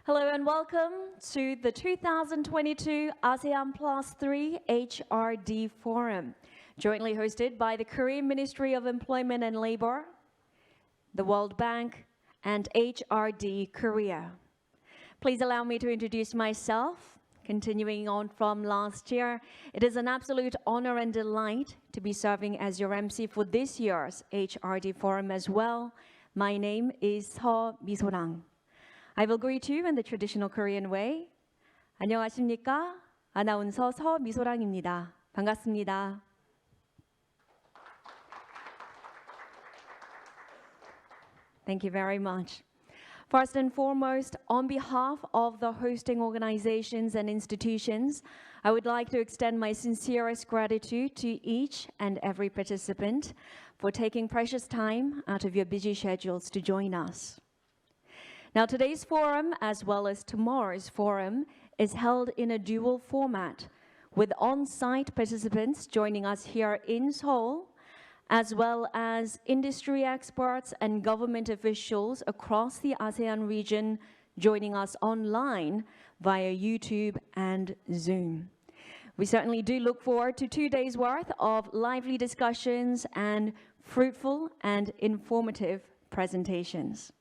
Hello and welcome to the 2022 Asean+3 Hrd Forum, jointly hosted by the Korean Ministry of Employment and Labor, the World Bank, and HRD Korea. Please allow me to introduce myself. Continuing on from last year, it is an absolute honor and delight to be serving as your MC for this year's HRD Forum as well. My name is Seo Misorang. I will greet you in the traditional Korean way. 안녕하십니까? 아나운서 서미소랑입니다. 반갑습니다. Thank you very much. First and foremost, on behalf of the hosting organizations and institutions, I would like to extend my sincerest gratitude to each and every participant for taking precious time out of your busy schedules to join us. Now, today's forum, as well as tomorrow's forum, is held in a dual format, with on-site participants joining us here in Seoul, as well as industry experts and government officials across the ASEAN region joining us online via YouTube and Zoom. We certainly do look forward to 2 days' worth of lively discussions and fruitful and informative presentations.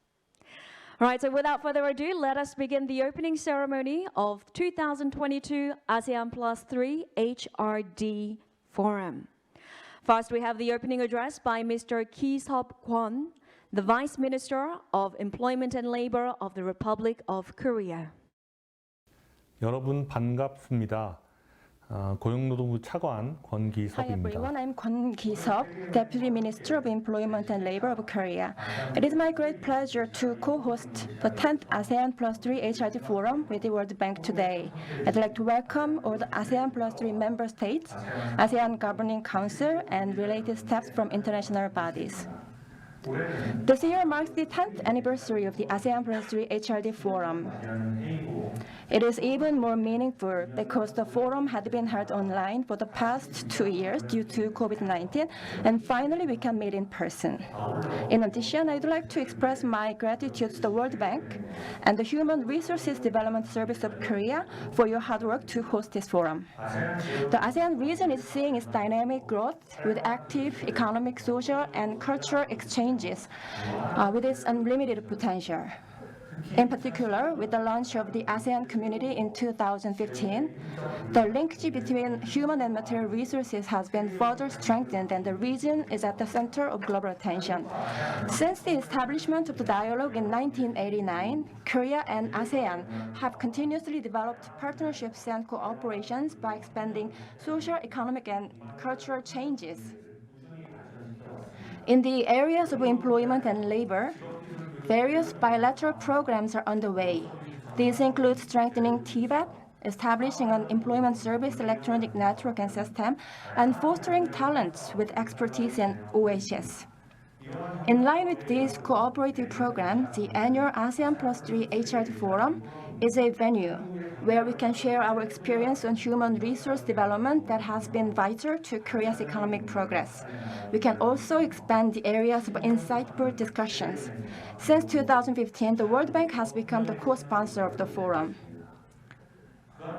All right, so without further ado, let us begin the opening ceremony of 2022 Asean+3 Hrd Forum. First, we have the opening address by Mr. Ki-seop Kwon, the Vice Minister of Employment and Labor of the Republic of Korea. 여러분 반갑습니다. 고용노동부 차관 권기섭입니다. Hi everyone, I'm Kwon Ki-seop, Deputy Minister of Employment and Labor of Korea. It is my great pleasure to co-host the 10th ASEAN+3 Hrd Forum with the World Bank today. I'd like to welcome all the ASEAN+3 member states, ASEAN Governing Council, and related staffs from international bodies. This year marks the 10th anniversary of the ASEAN+3 Hrd Forum. It is even more meaningful because the forum had been held online for the past 2 years due to COVID-19, and finally we can meet in person. In addition, I'd like to express my gratitude to the World Bank and the Human Resources Development Service of Korea for your hard work to host this forum. The ASEAN region is seeing its dynamic growth with active economic, social, and cultural exchanges with its unlimited potential. In particular, with the launch of the ASEAN community in 2015, the linkage between human and material resources has been further strengthened, and the region is at the center of global attention. Since the establishment of the dialogue in 1989, Korea and ASEAN have continuously developed partnerships and cooperations by expanding social, economic, and cultural changes. In the areas of employment and labor, various bilateral programs are underway. These include strengthening TVET, establishing an employment service electronic network and system, and fostering talents with expertise in OHS. In line with these cooperative programs, the annual ASEAN+3 Hrd Forum is a venue where we can share our experience on human resource development that has been vital to Korea's economic progress. We can also expand the areas of insightful discussions. Since 2015, the World Bank has become the co-sponsor of the forum.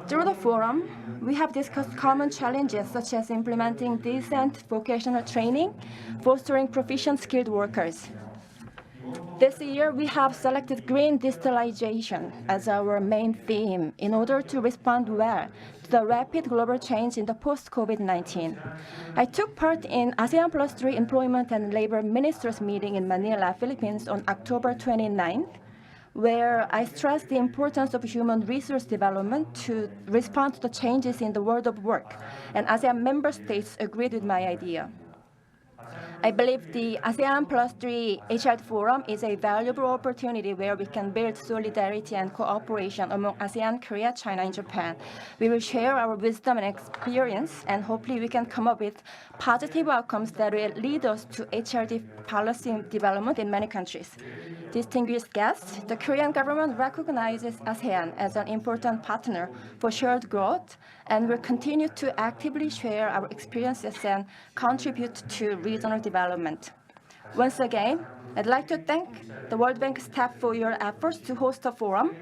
Through the forum, we have discussed common challenges such as implementing decent vocational training, fostering proficient skilled workers. This year, we have selected green digitalization as our main theme in order to respond well to the rapid global change in the post-COVID-19. I took part in ASEAN+3 Employment and Labor Ministers meeting in Manila, Philippines on October 29th, where I stressed the importance of human resource development to respond to the changes in the world of work, and ASEAN member states agreed with my idea. I believe the ASEAN+3 Hrd Forum is a valuable opportunity where we can build solidarity and cooperation among ASEAN, Korea, China, and Japan. We will share our wisdom and experience, and hopefully we can come up with positive outcomes that will lead us to HRD policy development in many countries. Distinguished guests, the Korean government recognizes ASEAN as an important partner for shared growth and will continue to actively share our experiences and contribute to regional development. Once again, I'd like to thank the World Bank staff for your efforts to host the forum.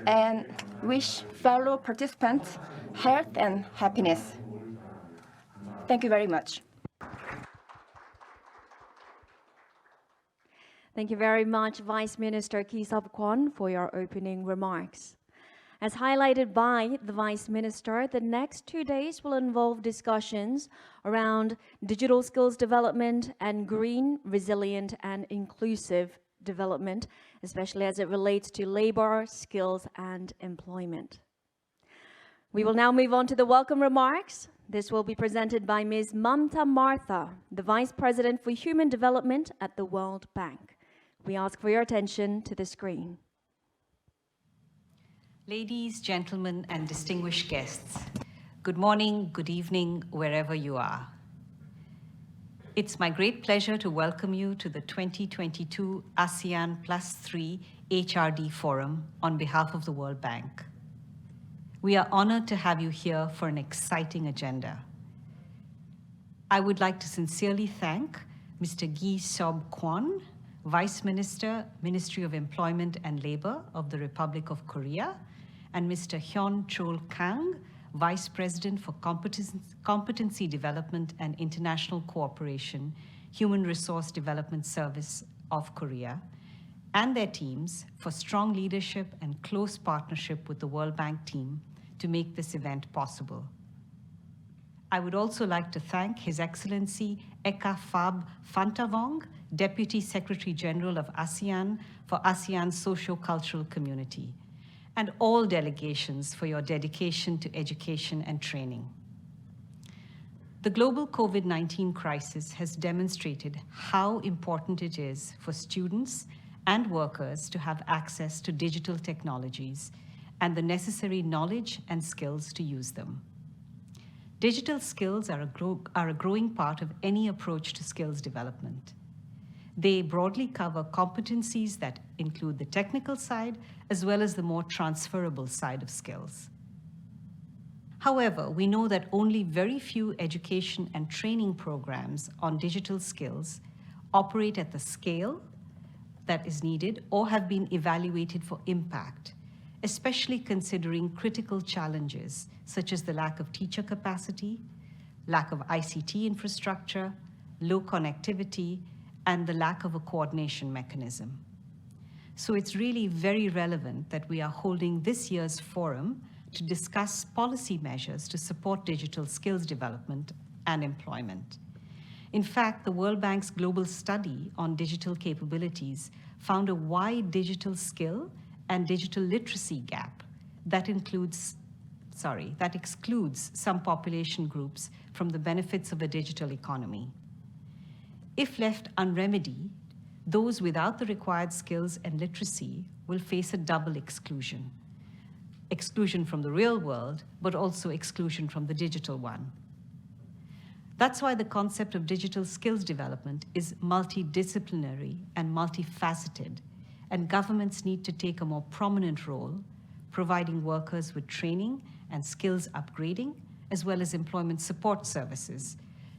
and wish fellow participants health and happiness. Thank you very much. Thank you very much, Vice Minister Ki-seop Kwon, for your opening remarks. As highlighted by the Vice Minister, the next 2 days will involve discussions around digital skills development and green, resilient, and inclusive development, especially as it relates to labor, skills, and employment. We will now move on to the welcome remarks. This will be presented by Ms. Mamta Martha, the Vice President for Human Development at the World Bank. We ask for your attention to the screen. Ladies, gentlemen, and distinguished guests, good morning, good evening, wherever you are. It's my great pleasure to welcome you to the 2022 Asean+3 Hrd Forum on behalf of the World Bank. We are honored to have you here for an exciting agenda. I would like to sincerely thank Mr. Ki-seop Kwon, Vice Minister, Ministry of Employment and Labor of the Republic of Korea, and Mr. Hyun-chol Kang, Vice President for Competency Development and International Cooperation, Human Resource Development Service of Korea, and their teams for strong leadership and close partnership with the World Bank team to make this event possible. I would also like to thank His Excellency Eka Phab Phantavong, Deputy Secretary General of ASEAN for ASEAN's socio-cultural community, and all delegations for your dedication to education and training. The global COVID-19 crisis has demonstrated how important it is for students and workers to have access to digital technologies and the necessary knowledge and skills to use them. Digital skills are a growing part of any approach to skills development. They broadly cover competencies that include the technical side as well as the more transferable side of skills. However, we know that only very few education and training programs on digital skills operate at the scale that is needed or have been evaluated for impact, especially considering critical challenges such as the lack of teacher capacity, lack of ICT infrastructure, low connectivity, and the lack of a coordination mechanism. So it's really very relevant that we are holding this year's forum to discuss policy measures to support digital skills development and employment. In fact, the World Bank's global study on digital capabilities found a wide digital skill and digital literacy gap that excludes some population groups from the benefits of a digital economy. If left unremedied, those without the required skills and literacy will face a double exclusion. Exclusion from the real world, but also exclusion from the digital one. That's why the concept of digital skills development is multidisciplinary and multifaceted, and governments need to take a more prominent role, providing workers with training and skills upgrading, as well as employment support services,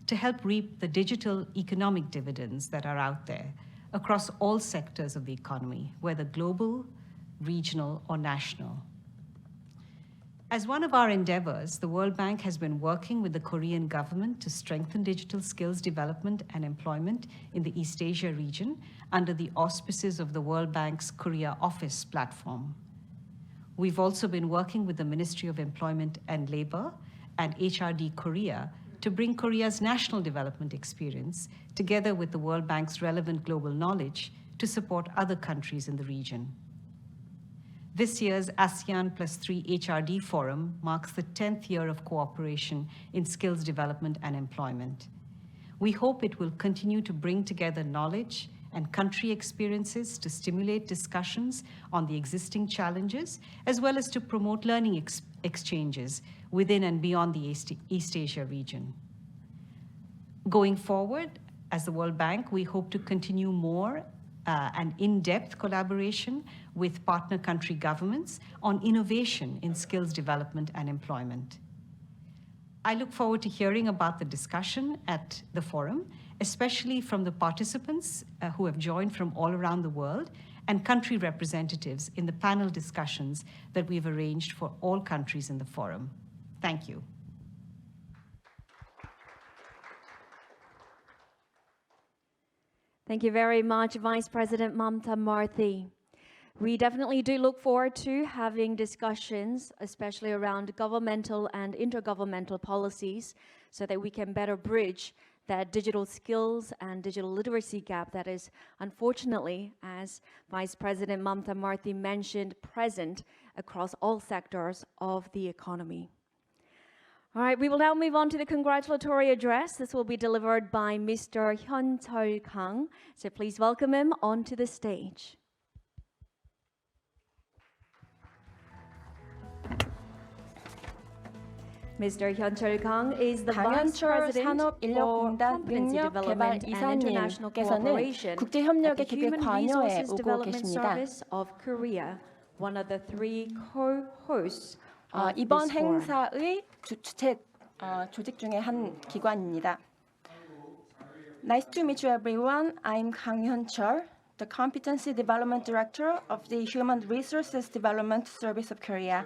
to help reap the digital economic dividends that are out there across all sectors of the economy, whether global, regional, or national. As one of our endeavors, the World Bank has been working with the Korean government to strengthen digital skills development and employment in the East Asia region under the auspices of the World Bank's Korea Office platform. We've also been working with the Ministry of Employment and Labor and HRD Korea to bring Korea's national development experience together with the World Bank's relevant global knowledge to support other countries in the region. This year's Asean+3 Hrd Forum marks the 10th year of cooperation in skills development and employment. We hope it will continue to bring together knowledge and country experiences to stimulate discussions on the existing challenges, as well as to promote learning exchanges within and beyond the East Asia region. Going forward, as the World Bank, we hope to continue more and in-depth collaboration with partner country governments on innovation in skills development and employment. I look forward to hearing about the discussion at the forum, especially from the participants who have joined from all around the world, and country representatives in the panel discussions that we've arranged for all countries in the forum. Thank you. Thank you very much, Vice President Mamta Marthi. We definitely do look forward to having discussions, especially around governmental and intergovernmental policies, so that we can better bridge that digital skills and digital literacy gap that is, unfortunately, as Vice President Mamta Marthi mentioned, present across all sectors of the economy. All right, we will now move on to the congratulatory address. This will be delivered by Mr. Hyun-cheol Kang. So please welcome him onto the stage. Mr. Hyun-cheol Kang is the Vice President for Competency Development and International Cooperation at the Human Resources Development Service of Korea, one of the 3 co-hosts of 이번 this forum. 행사의 주최 조직 중에 한 기관입니다. Nice to meet you, everyone. I'm Kang Hyun-cheol, the Competency Development Director of the Human Resources Development Service of Korea.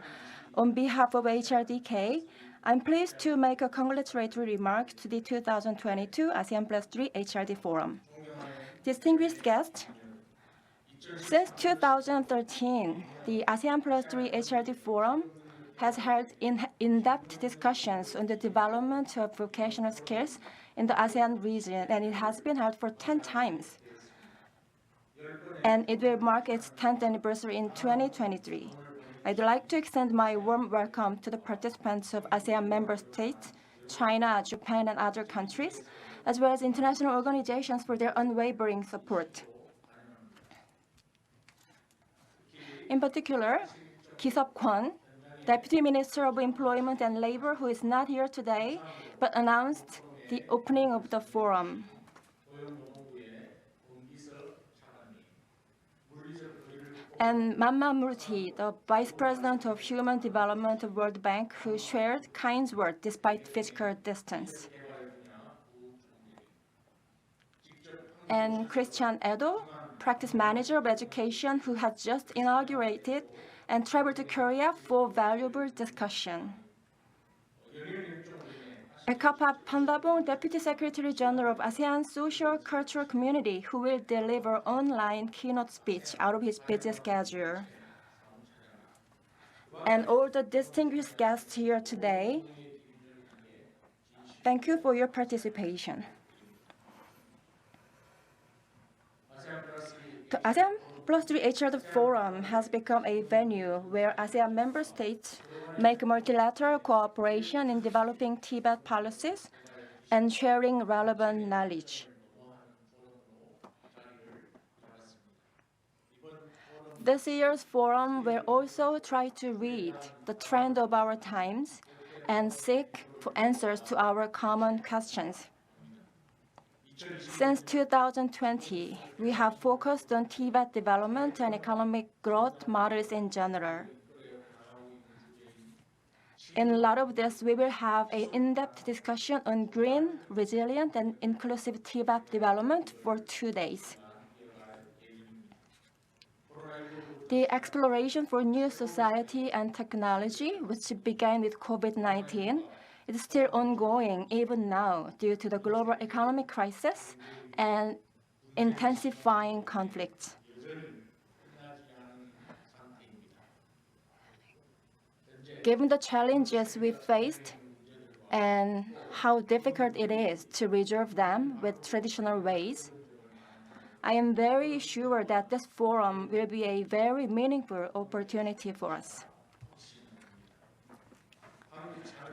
On behalf of HRDK, I'm pleased to make a congratulatory remark to the 2022 Asean+3 Hrd Forum. Distinguished guests, since 2013, the Asean+3 Hrd Forum has held in-depth discussions on the development of vocational skills in the ASEAN region, and it has been held for 10 times. And it will mark its 10th anniversary in 2023. I'd like to extend my warm welcome to the participants of ASEAN member states, China, Japan, and other countries, as well as international organizations for their unwavering support. In particular, Ki-seop Kwon, Deputy Minister of Employment and Labor, who is not here today, but announced the opening of the forum. And Mamma Murthy, the Vice President of Human Development of World Bank, who shared kind words despite physical distance. And Christian Edo, Practice Manager of Education, who had just inaugurated and traveled to Korea for valuable discussion. Ekapa Pandabong, Deputy Secretary General of ASEAN Social Cultural Community, who will deliver online keynote speech out of his busy schedule. And all the distinguished guests here today, thank you for your participation. The ASEAN+3 Hrd Forum has become a venue where ASEAN member states make multilateral cooperation in developing Tibet policies and sharing relevant knowledge. This year's forum will also try to read the trend of our times and seek for answers to our common questions. Since 2020, we have focused on Tibet development and economic growth models in general. In light of this, we will have an in-depth discussion on green, resilient, and inclusive Tibet development for 2 days. The exploration for new society and technology, which began with COVID-19, is still ongoing even now due to the global economic crisis and intensifying conflicts. Given the challenges we faced and how difficult it is to resolve them with traditional ways, I am very sure that this forum will be a very meaningful opportunity for us.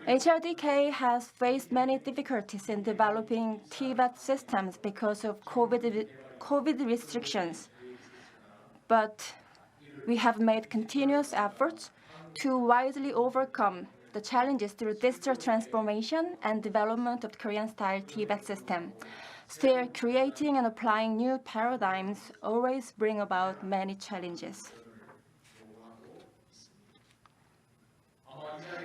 HRDK has faced many difficulties in developing Tibet systems because of COVID restrictions, but we have made continuous efforts to wisely overcome the challenges through digital transformation and development of Korean-style Tibet system. Still, creating and applying new paradigms always bring about many challenges.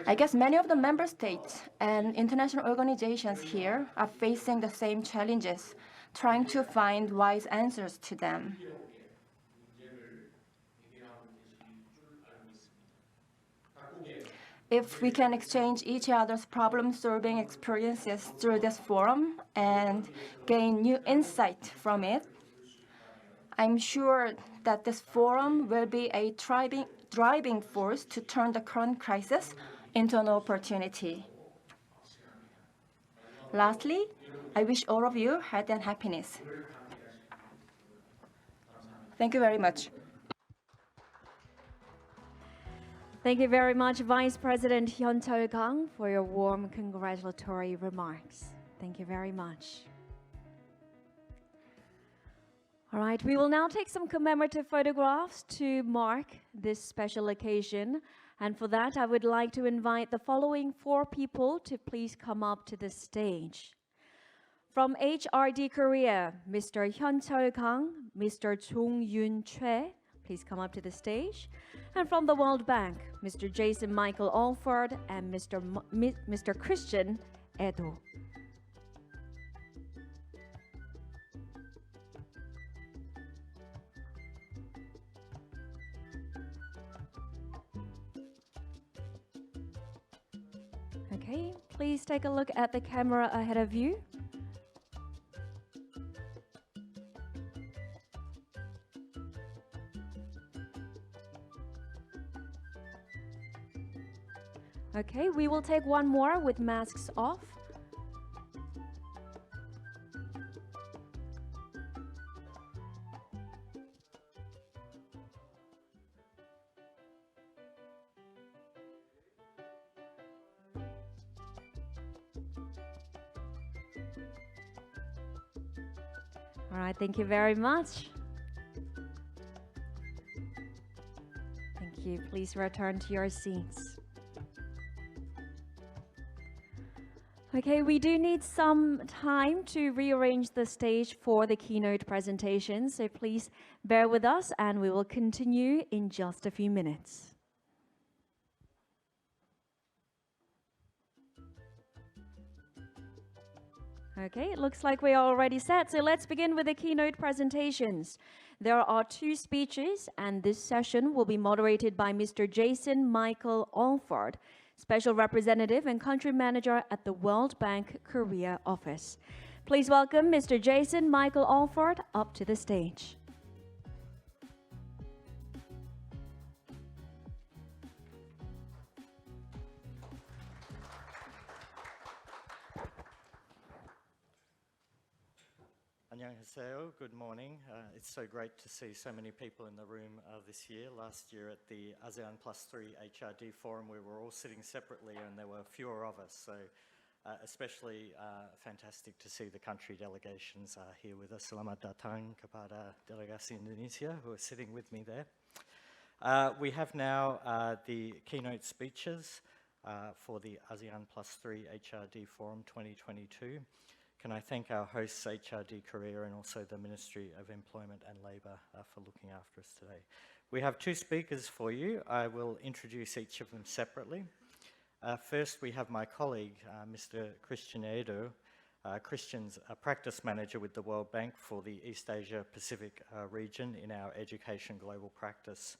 I guess many of the member states and international organizations here are facing the same challenges, trying to find wise answers to them. if we can exchange each other's problem-solving experiences through this forum and gain new insight from it, I'm sure that this forum will be a driving force to turn the current crisis into an opportunity. Lastly, I wish all of you health and happiness. Thank you very much. Thank you very much, Vice President Hyun Chol-kang, for your warm congratulatory remarks. Thank you very much. All right, we will now take some commemorative photographs to mark this special occasion. And for that, I would like to invite the following 4 people to please come up to the stage. From HRD Korea, Mr. Hyun Chol-kang, Mr. Jong-yoon Choi, please come up to the stage. And from the World Bank, Mr. Jason Michael Alford and Mr. Christian Edo. Okay, please take a look at the camera ahead of you. Okay, we will take one more with masks off. All right, thank you very much. Thank you. Please return to your seats. Okay, we do need some time to rearrange the stage for the keynote presentation, so please bear with us and we will continue in just a few minutes. Okay, it looks like we are already set, so let's begin with the keynote presentations. There are 2 speeches, and this session will be moderated by Mr. Jason Michael Alford, Special Representative and Country Manager at the World Bank Korea office. Please welcome Mr. Jason Michael Alford up to the stage. Annyeonghaseyo, good morning. It's so great to see so many people in the room this year. Last year at the Asean+3 Hrd forum, we were all sitting separately and there were fewer of us. So especially fantastic to see the country delegations here with us. Selamat datang kepada delegasi Indonesia who are sitting with me there. We have now the keynote speeches for the Asean+3 Hrd Forum 2022. Can I thank our hosts, HRD Korea, and also the Ministry of Employment and Labour for looking after us today. We have 2 speakers for you. I will introduce each of them separately. First, we have my colleague, Mr. Christian Edo. Christian's a practice manager with the World Bank for the East Asia Pacific region in our education global practice.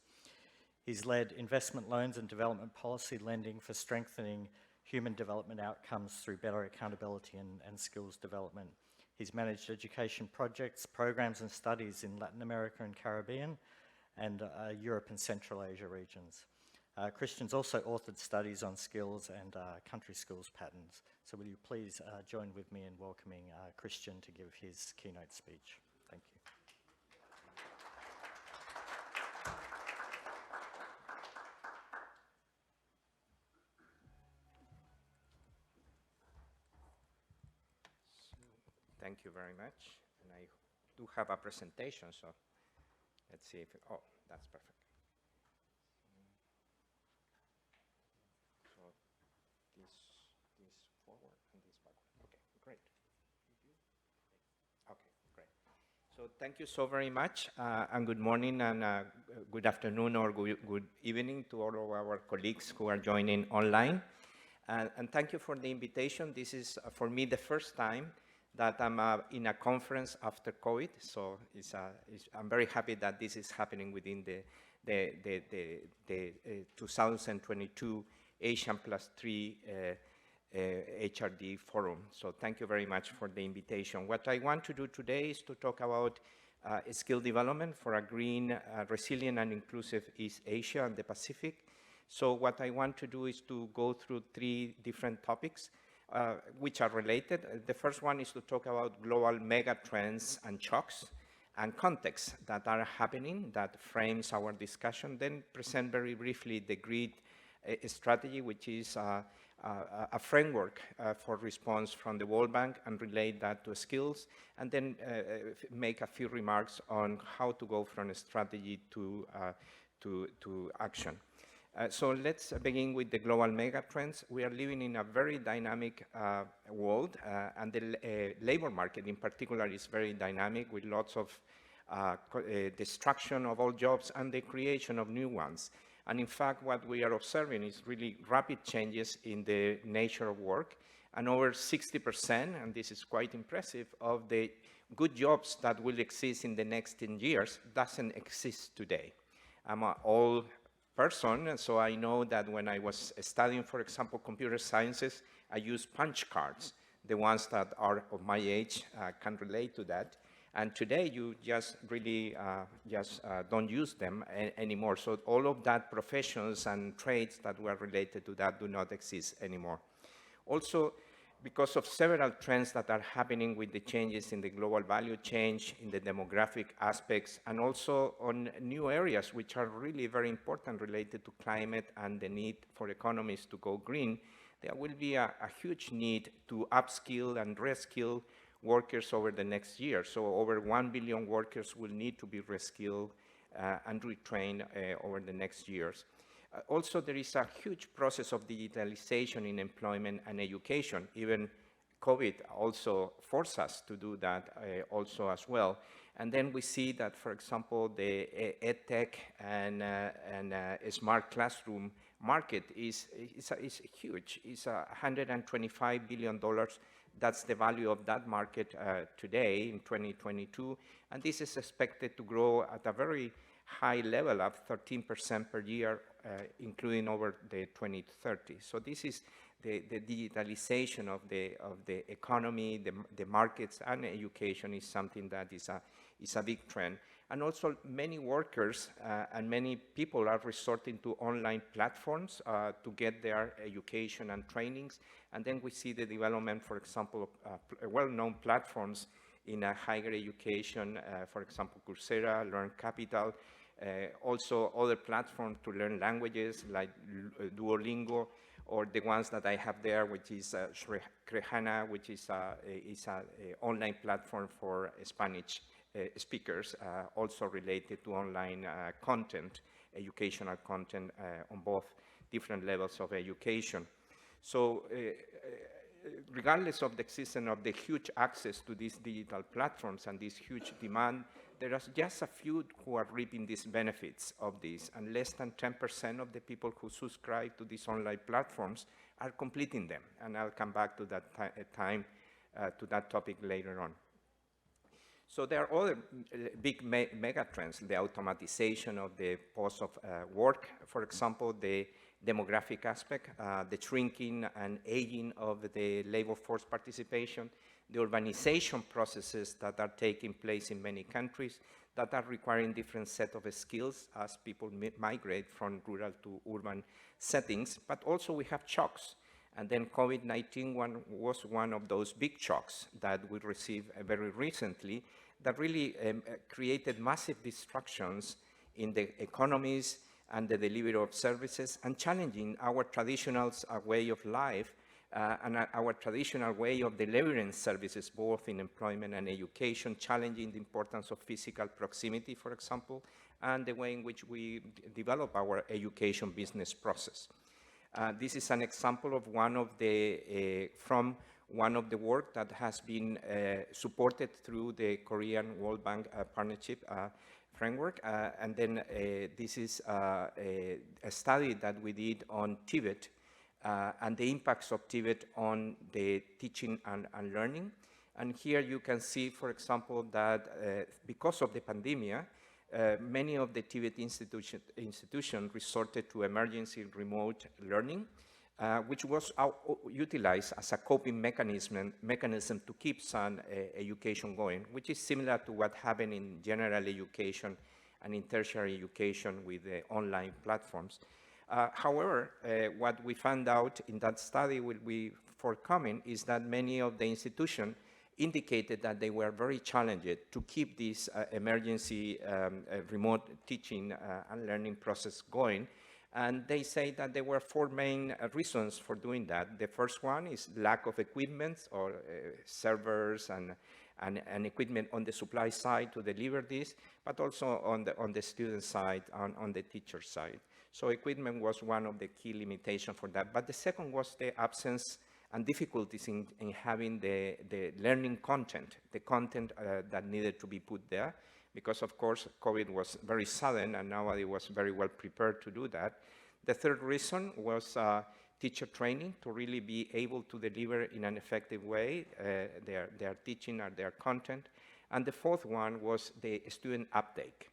He's led investment loans and development policy lending for strengthening human development outcomes through better accountability and skills development. He's managed education projects, programs and studies in Latin America and Caribbean and Europe and Central Asia regions. Christian's also authored studies on skills and country skills patterns. So will you please join with me in welcoming Christian to give his keynote speech. Thank you. Thank you very much. And I do have a presentation, so let's see if oh, that's perfect. So this forward and this backward. Okay, great. Okay, great. So thank you so very much, and good morning and good afternoon or good evening to all of our colleagues who are joining online. And thank you for the invitation. This is, for me, the first time that I'm in a conference after COVID, so I'm very happy that this is happening within the 2022 Asean+3 HRD forum. So thank you very much for the invitation. What I want to do today is to talk about skill development for a green, resilient and inclusive East Asia and the Pacific. So what I want to do is to go through 3 different topics which are related. The first one is to talk about global mega trends and shocks and contexts that are happening that frames our discussion. Then present very briefly the GRID strategy, which is a framework for response from the World Bank, and relate that to skills, and then make a few remarks on how to go from a strategy to action. So let's begin with the global megatrends. We are living in a very dynamic world, and the labor market in particular is very dynamic, with lots of destruction of all jobs and the creation of new ones. And in fact, what we are observing is really rapid changes in the nature of work, and over 60%, and this is quite impressive, of the good jobs that will exist in the next 10 years doesn't exist today. I'm an old person, and so I know that when I was studying, for example, computer sciences, I used punch cards. The ones that are of my age can relate to that. And today, you just really don't use them anymore. So all of that professions and trades that were related to that do not exist anymore. Also, because of several trends that are happening with the changes in the global value chain, in the demographic aspects, and also on new areas which are really very important related to climate and the need for economies to go green, there will be a huge need to upskill and reskill workers over the next year. So over 1 billion workers will need to be reskilled and retrained over the next years. Also, there is a huge process of digitalization in employment and education. Even COVID also forced us to do that also as well. And then we see that, for example, the EdTech and smart classroom market is huge. It's $125 billion. That's the value of that market today in 2022. And this is expected to grow at a very high level of 13% per year, including over the 2030. So this is the digitalization of the economy, the markets, and education is something that is a big trend. And also many workers and many people are resorting to online platforms to get their education and trainings. And then we see the development, for example, of well-known platforms in higher education, for example, Coursera, Learn Capital, also other platforms to learn languages like Duolingo, or the ones that I have there, which is Crehana, which is an online platform for Spanish speakers, also related to online content, educational content on both different levels of education. So regardless of the existence of the huge access to these digital platforms and this huge demand, there are just a few who are reaping these benefits of this, and less than 10% of the people who subscribe to these online platforms are completing them. And I'll come back to that to that topic later on. So there are other big mega trends: the automatization of the post of work, for example, the demographic aspect, the shrinking and aging of the labor force participation, the urbanization processes that are taking place in many countries that are requiring different set of skills as people migrate from rural to urban settings. But also we have shocks. And then COVID-19 was one of those big shocks that we received very recently that really created massive disruptions in the economies and the delivery of services, and challenging our traditional way of life and our traditional way of delivering services, both in employment and education, challenging the importance of physical proximity, for example, and the way in which we develop our education business process. This is an example of one of the, from one of the work that has been supported through the Korean World Bank Partnership Framework. And then this is a study that we did on Tibet and the impacts of Tibet on the teaching and learning. And here you can see, for example, that because of the pandemic, many of the Tibet institutions resorted to emergency remote learning. which was utilized as a coping mechanism to keep some education going, which is similar to what happened in general education and in tertiary education with the online platforms. However, what we found out in that study will be forthcoming is that many of the institutions indicated that they were very challenged to keep this emergency remote teaching and learning process going. And they say that there were four main reasons for doing that. The first one is lack of equipment or servers and equipment on the supply side to deliver this, but also on the student side, on the teacher side. So equipment was one of the key limitations for that. But the second was the absence and difficulties in having the learning content, the content that needed to be put there, because of course COVID was very sudden and nobody was very well prepared to do that. The third reason was teacher training to really be able to deliver in an effective way their teaching or their content. And the fourth one was the student uptake,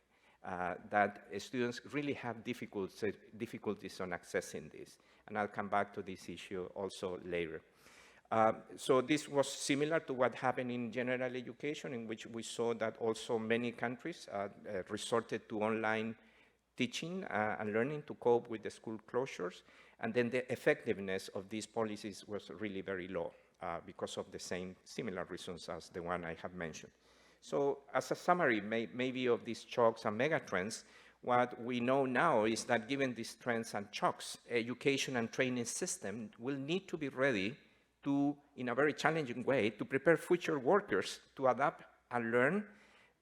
that students really have difficulties on accessing this. And I'll come back to this issue also later. So this was similar to what happened in general education, in which we saw that also many countries resorted to online teaching and learning to cope with the school closures. And then the effectiveness of these policies was really very low because of the similar reasons as the one I have mentioned. So as a summary, maybe of these shocks and megatrends, what we know now is that given these trends and shocks, education and training system will need to be ready to, in a very challenging way, to prepare future workers to adapt and learn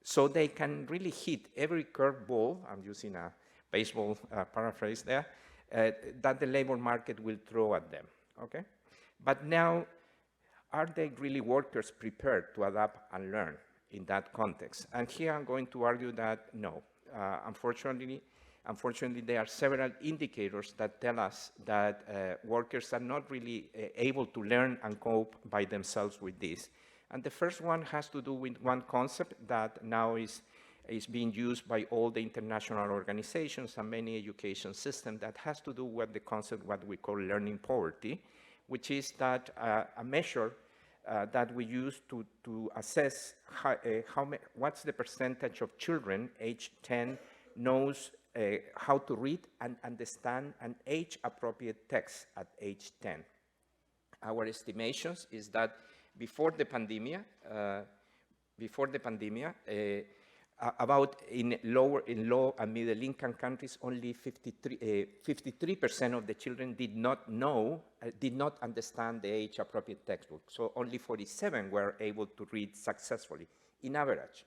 so they can really hit every curveball, I'm using a baseball paraphrase there, that the labor market will throw at them, okay? But now, are they really workers prepared to adapt and learn in that context? And here I'm going to argue that no. Unfortunately, there are several indicators that tell us that workers are not really able to learn and cope by themselves with this. And the first one has to do with one concept that now is being used by all the international organizations and many education systems, that has to do with the concept what we call learning poverty, which is that a measure that we use to assess what's the percentage of children age 10 knows how to read and understand an age-appropriate text at age 10. Our estimations is that before the pandemic, about in low and middle income countries, only 53% of the children did not understand the age-appropriate textbook. So only 47 were able to read successfully, in average.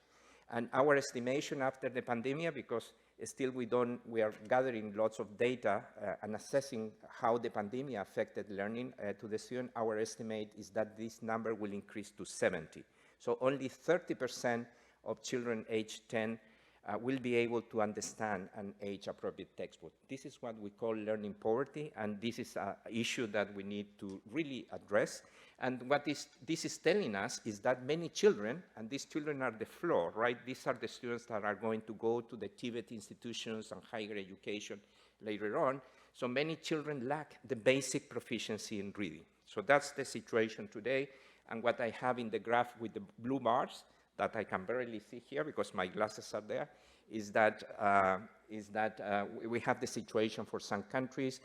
And our estimation after the pandemic, because still we are gathering lots of data and assessing how the pandemic affected learning to the student, our estimate is that this number will increase to 70. So only 30% of children aged 10 will be able to understand an age-appropriate textbook. This is what we call learning poverty, and this is an issue that we need to really address. And what this is telling us is that many children, and these children are the floor, right? These are the students that are going to go to the Tibet institutions and higher education later on. So many children lack the basic proficiency in reading. So that's the situation today. And what I have in the graph with the blue bars, that I can barely see here because my glasses are there, is that we have the situation for some countries.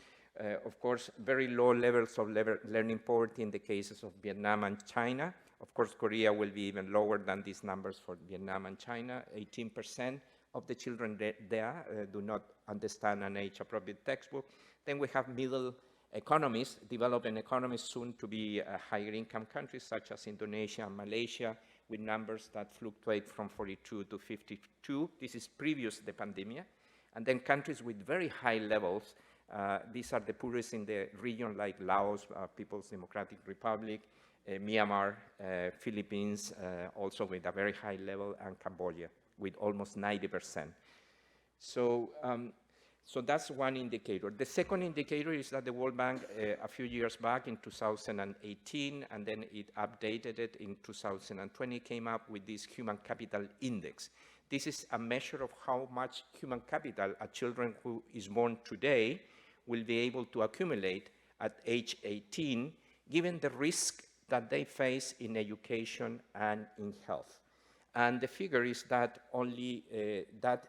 Of course, very low levels of learning poverty in the cases of Vietnam and China. Of course, Korea will be even lower than these numbers for Vietnam and China. 18% of the children there do not understand an age-appropriate textbook. Then we have middle economies, developing economies, soon to be higher income countries such as Indonesia and Malaysia, with numbers that fluctuate from 42 to 52. This is previous to the pandemic. And then countries with very high levels, these are the poorest in the region, like Laos, People's Democratic Republic, Myanmar, Philippines, also with a very high level, and Cambodia with almost 90%. So that's one indicator. The second indicator is that the World Bank, a few years back in 2018, and then it updated it in 2020, came up with this Human Capital Index. This is a measure of how much human capital a children who is born today will be able to accumulate at age 18, given the risk that they face in education and in health. And the figure is that only that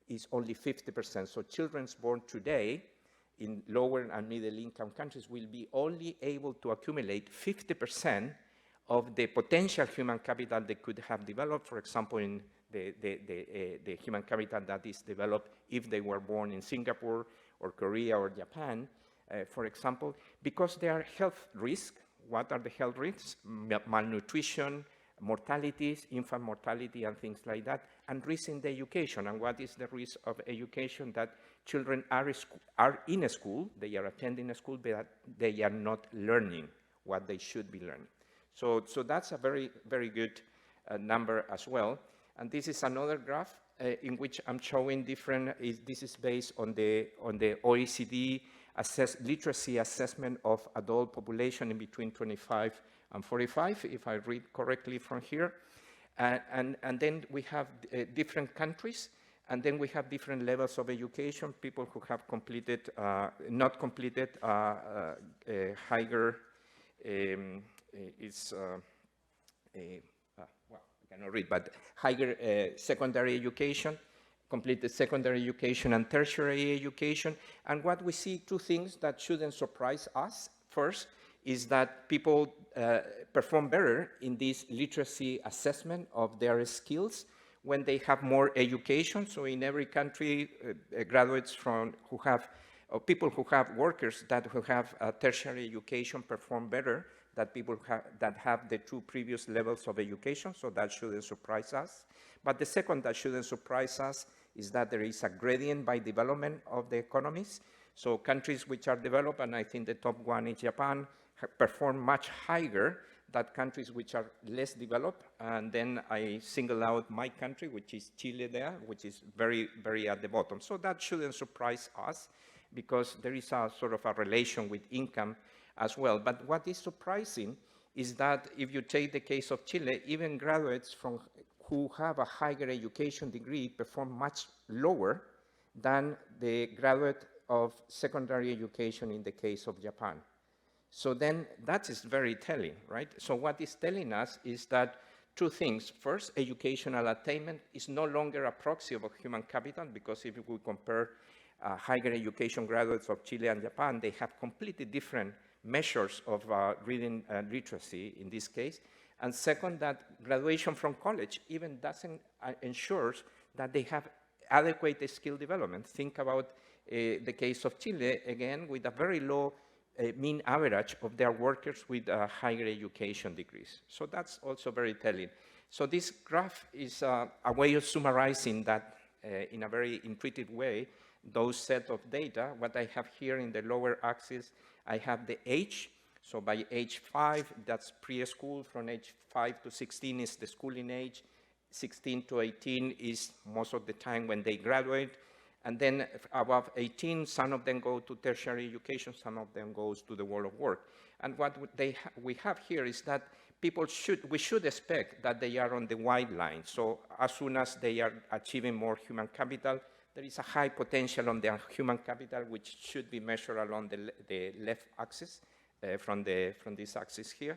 is only 50%. So children born today in lower and middle income countries will be only able to accumulate 50% of the potential human capital they could have developed, for example, in the human capital that is developed if they were born in Singapore or Korea or Japan, for example, because there are health risks. What are the health risks? Malnutrition, mortalities, infant mortality, and things like that, and risk in the education. And what is the risk of education? That children are in a school, they are attending a school, but they are not learning what they should be learning. So that's a very, very good number as well. And this is another graph in which I'm showing different, this is based on the OECD literacy assessment of adult population in between 25 and 45, if I read correctly from here. And then we have different countries, and then we have different levels of education, people who have completed, not completed higher, well, I cannot read, but higher secondary education, completed secondary education and tertiary education. And what we see, two things that shouldn't surprise us. First is that people perform better in this literacy assessment of their skills when they have more education. So in every country, graduates from who have, or people who have workers who have tertiary education perform better than people that have the two previous levels of education. So that shouldn't surprise us. But the second that shouldn't surprise us is that there is a gradient by development of the economies. So countries which are developed, and I think the top one is Japan, perform much higher than countries which are less developed. And then I single out my country, which is Chile there, which is very, very at the bottom. So that shouldn't surprise us because there is a sort of a relation with income as well. But what is surprising is that if you take the case of Chile, even graduates who have a higher education degree perform much lower than the graduate of secondary education in the case of Japan. So then that is very telling, right? So what it's telling us is that two things. First, educational attainment is no longer a proxy of human capital, because if we compare higher education graduates of Chile and Japan, they have completely different measures of reading literacy in this case. And second, that graduation from college even doesn't ensure that they have adequate skill development. Think about the case of Chile, again, with a very low mean average of their workers with higher education degrees. So that's also very telling. So this graph is a way of summarizing that in a very intuitive way, those set of data. What I have here in the lower axis, I have the age. So by age 5, that's preschool. From age 5 to 16 is the schooling age. 16 to 18 is most of the time when they graduate. And then above 18, some of them go to tertiary education, some of them goes to the world of work. And what we have here is that we should expect that they are on the white line. So as soon as they are achieving more human capital, there is a high potential on their human capital, which should be measured along the left axis, from this axis here.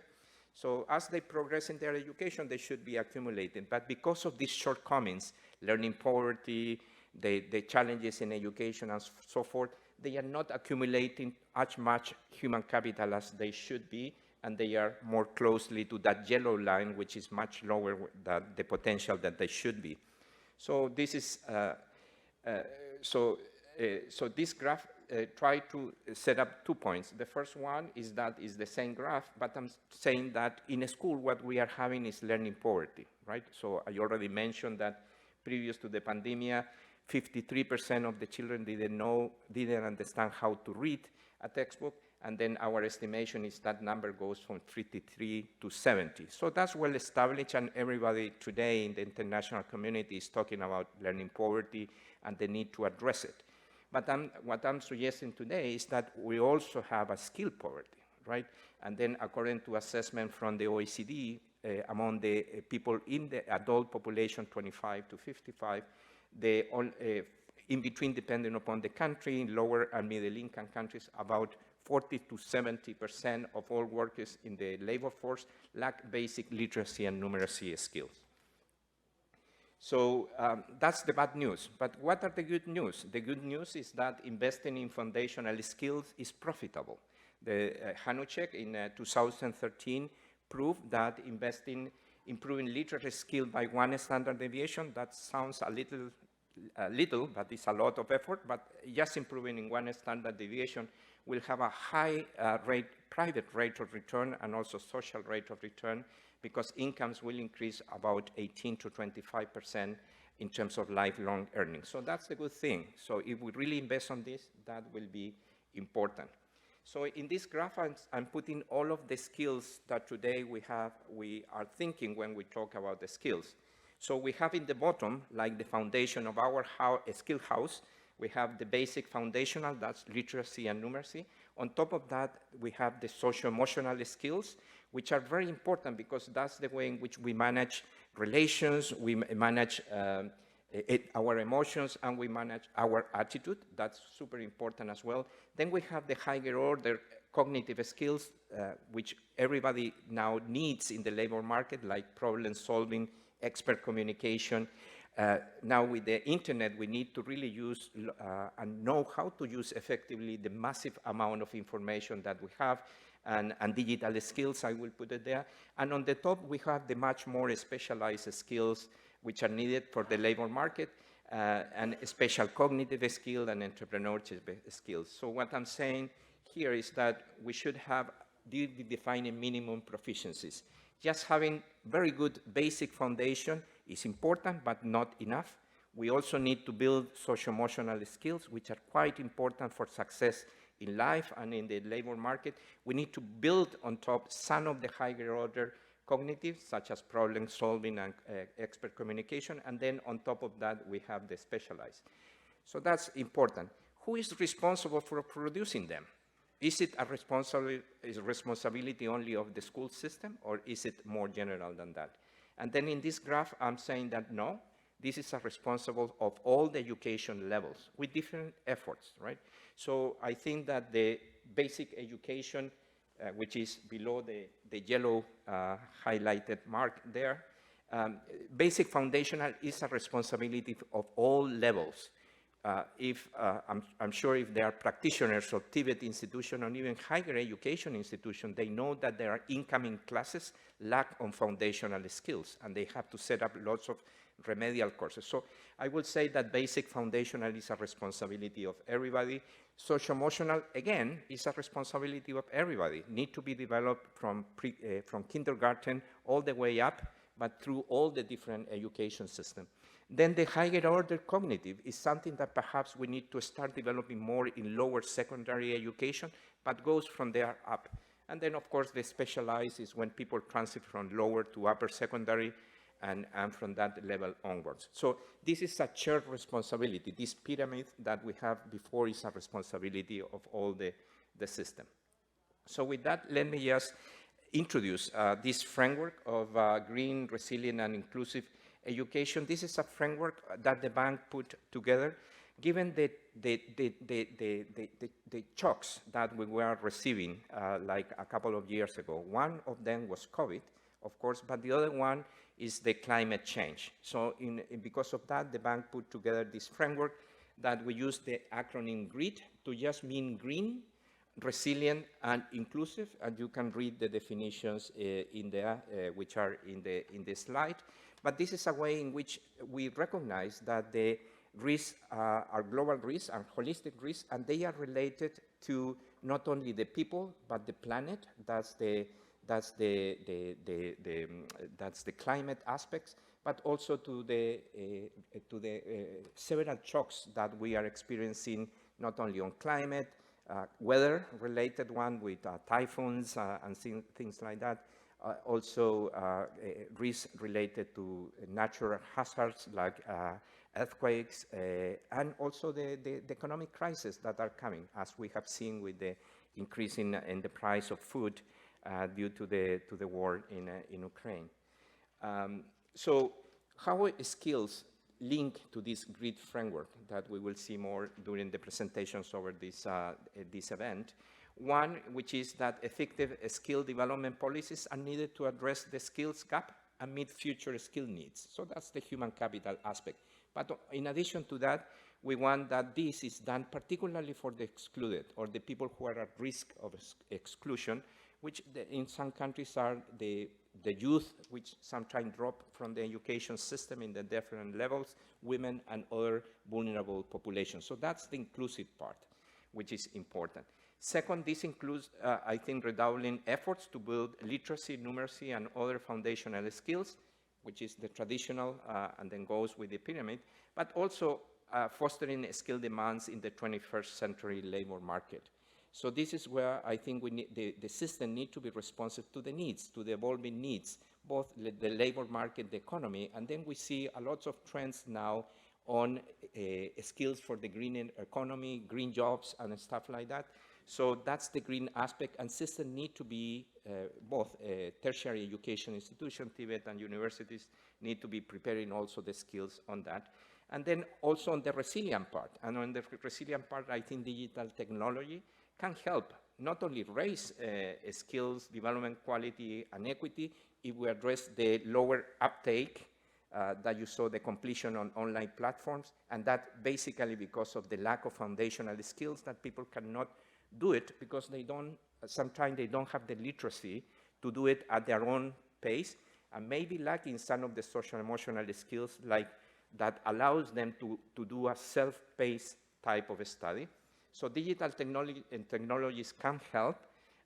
So as they progress in their education, they should be accumulating. But because of these shortcomings, learning poverty, the challenges in education and so forth, they are not accumulating as much human capital as they should be, and they are more closely to that yellow line, which is much lower than the potential that they should be. So this is, so this graph try to set up 2 points. The first one is that is the same graph, but I'm saying that in a school, what we are having is learning poverty, right? So I already mentioned that previous to the pandemic, 53% of the children didn't understand how to read a textbook, and then our estimation is that number goes from 53 to 70. So that's well established, and everybody today in the international community is talking about learning poverty and the need to address it. But what I'm suggesting today is that we also have a skill poverty, right? And then according to assessment from the OECD, among the people in the adult population 25 to 55, in between, depending upon the country, in lower and middle income countries, about 40 to 70% of all workers in the labor force lack basic literacy and numeracy skills. So that's the bad news. But what are the good news? The good news is that investing in foundational skills is profitable. The Hanuchek in 2013 proved that improving literacy skill by 1 standard deviation, that sounds a little, but it's a lot of effort, but just improving in 1 standard deviation will have a high private rate of return and also social rate of return, because incomes will increase about 18 to 25% in terms of lifelong earnings. So that's a good thing. So if we really invest on this, that will be important. So in this graph, I'm putting all of the skills that today we are thinking when we talk about the skills. So we have in the bottom, like the foundation of our skill house, we have the basic foundational, that's literacy and numeracy. On top of that, we have the socio-emotional skills, which are very important because that's the way in which we manage relations, we manage our emotions, and we manage our attitude. That's super important as well. Then we have the higher order cognitive skills, which everybody now needs in the labor market, like problem solving, expert communication. Now with the internet, we need to really use and know how to use effectively the massive amount of information that we have, and digital skills, I will put it there. And on the top, we have the much more specialized skills which are needed for the labor market, and special cognitive skill and entrepreneurship skills. So what I'm saying here is that we should have defining minimum proficiencies. Just having very good basic foundation is important, but not enough. We also need to build socio-emotional skills, which are quite important for success in life and in the labor market. We need to build on top some of the higher order cognitive, such as problem solving and expert communication, and then on top of that, we have the specialized. So that's important. Who is responsible for producing them? Is it a responsibility only of the school system, or is it more general than that? And then in this graph, I'm saying that no, this is a responsible of all the education levels with different efforts, right? So I think that the basic education, which is below the yellow highlighted mark there, basic foundational is a responsibility of all levels. I'm sure if there are practitioners of Tibet institution or even higher education institution, they know that there are incoming classes lack on foundational skills, and they have to set up lots of remedial courses. So I would say that basic foundational is a responsibility of everybody. Socio-emotional, again, is a responsibility of everybody. Need to be developed from kindergarten all the way up, but through all the different education systems. Then the higher order cognitive is something that perhaps we need to start developing more in lower secondary education, but goes from there up. And then, of course, the specialized is when people transit from lower to upper secondary, and from that level onwards. So this is a shared responsibility. This pyramid that we have before is a responsibility of all the system. So with that, let me just introduce this framework of green, resilient, and inclusive education. This is a framework that the bank put together, given the shocks that we were receiving like a couple of years ago. One of them was COVID, of course, but the other one is the climate change. So because of that, the bank put together this framework that we use the acronym GREET to just mean green, resilient, and inclusive, and you can read the definitions in there, which are in the slide. But this is a way in which we recognize that the risks are global risks and holistic risks, and they are related to not only the people, but the planet. That's the climate aspects, but also to the several shocks that we are experiencing, not only on climate, weather-related one with typhoons and things like that, also risks related to natural hazards like earthquakes, and also the economic crisis that are coming, as we have seen with the increase in the price of food due to the war in Ukraine. So how skills link to this GREET framework that we will see more during the presentations over this event? One, which is that effective skill development policies are needed to address the skills gap and meet future skill needs. So that's the human capital aspect. But in addition to that, we want that this is done particularly for the excluded or the people who are at risk of exclusion, which in some countries are the youth, which sometimes drop from the education system in the different levels, women and other vulnerable populations. So that's the inclusive part, which is important. Second, this includes, I think, redoubling efforts to build literacy, numeracy, and other foundational skills, which is the traditional and then goes with the pyramid, but also fostering skill demands in the 21st century labor market. So this is where I think we need, the system needs to be responsive to the needs, to the evolving needs, both the labor market, the economy, and then we see a lot of trends now on skills for the green economy, green jobs, and stuff like that. So that's the green aspect, and system need to be both tertiary education institutions, Tibet and universities need to be preparing also the skills on that. And then also on the resilient part, and on the resilient part, I think digital technology can help not only raise skills, development, quality, and equity, if we address the lower uptake that you saw, the completion on online platforms, and that basically because of the lack of foundational skills that people cannot do it because they don't, sometimes they don't have the literacy to do it at their own pace, and maybe lacking some of the social emotional skills like that allows them to do a self-paced type of study. So digital technologies can help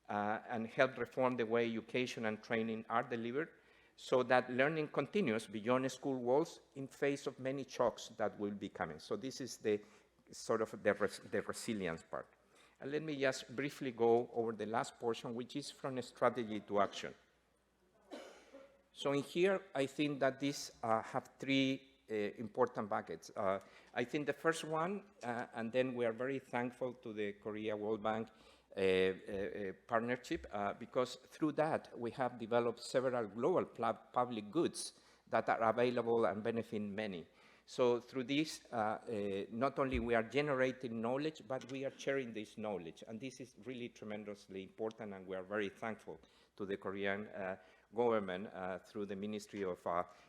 and help reform the way education and training are delivered so that learning continues beyond school walls in face of many shocks that will be coming. So this is the sort of the resilience part. And let me just briefly go over the last portion, which is from strategy to action. So in here, I think that these have three important buckets. I think the first one, and then we are very thankful to the Korea World Bank partnership, because through that, we have developed several global public goods that are available and benefit many. So through this, not only we are generating knowledge, but we are sharing this knowledge. And this is really tremendously important, and we are very thankful to the Korean government through the Ministry of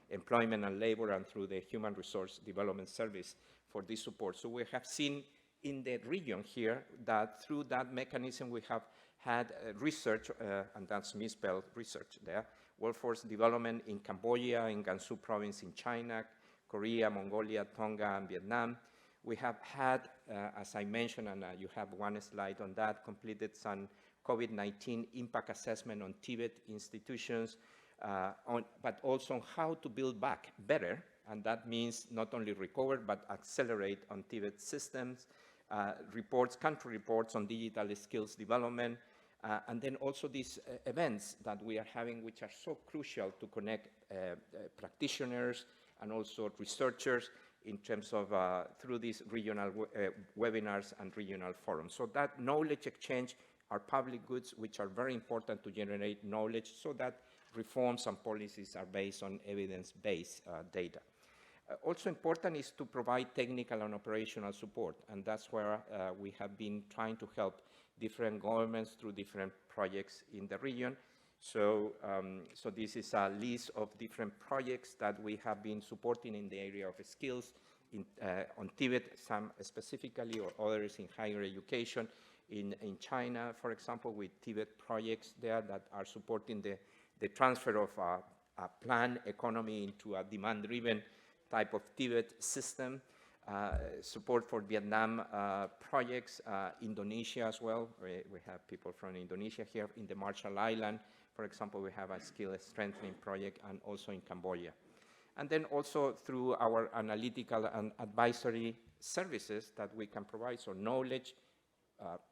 Employment and Labor and through the Human Resource Development Service for this support. So we have seen in the region here that through that mechanism we have had research, and that's misspelled research there, workforce development in Cambodia, in Gansu province in China, Korea, Mongolia, Tonga, and Vietnam. We have had, as I mentioned, and you have one slide on that, completed some COVID-19 impact assessment on Tibet institutions, but also on how to build back better, and that means not only recover, but accelerate on Tibet systems, reports, country reports on digital skills development, and then also these events that we are having, which are so crucial to connect practitioners and also researchers in terms of through these regional webinars and regional forums. So that knowledge exchange are public goods which are very important to generate knowledge so that reforms and policies are based on evidence-based data. Also important is to provide technical and operational support, and that's where we have been trying to help different governments through different projects in the region. So, so this is a list of different projects that we have been supporting in the area of skills in, on Tibet, some specifically, or others in higher education. In China, for example, with Tibet projects there that are supporting the transfer of a planned economy into a demand-driven type of Tibet system. Support for Vietnam projects, Indonesia as well. We have people from Indonesia here in the Marshall Island. For example, we have a skill strengthening project, and also in Cambodia. And then also through our analytical and advisory services that we can provide, so knowledge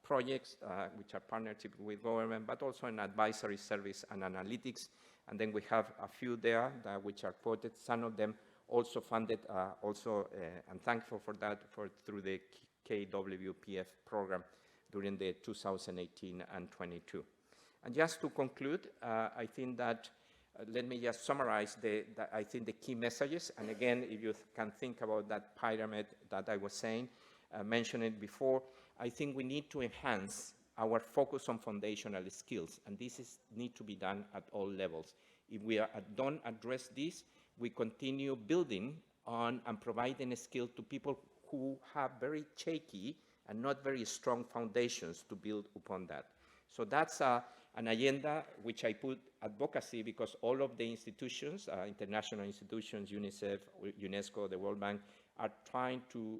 projects, which are partnership with government, but also an advisory service and analytics. And then we have a few there that which are quoted, some of them also funded, I'm thankful for that, through the KWPF program during the 2018 and 22. And just to conclude, I think that, let me just summarize I think the key messages. And again, if you can think about that pyramid that I was saying, mentioned it before, I think we need to enhance our focus on foundational skills, and this need to be done at all levels. If we don't address this, we continue building on and providing a skill to people who have very shaky and not very strong foundations to build upon that. So that's an agenda which I put advocacy, because all of the institutions, international institutions, UNICEF, UNESCO, the World Bank, are trying to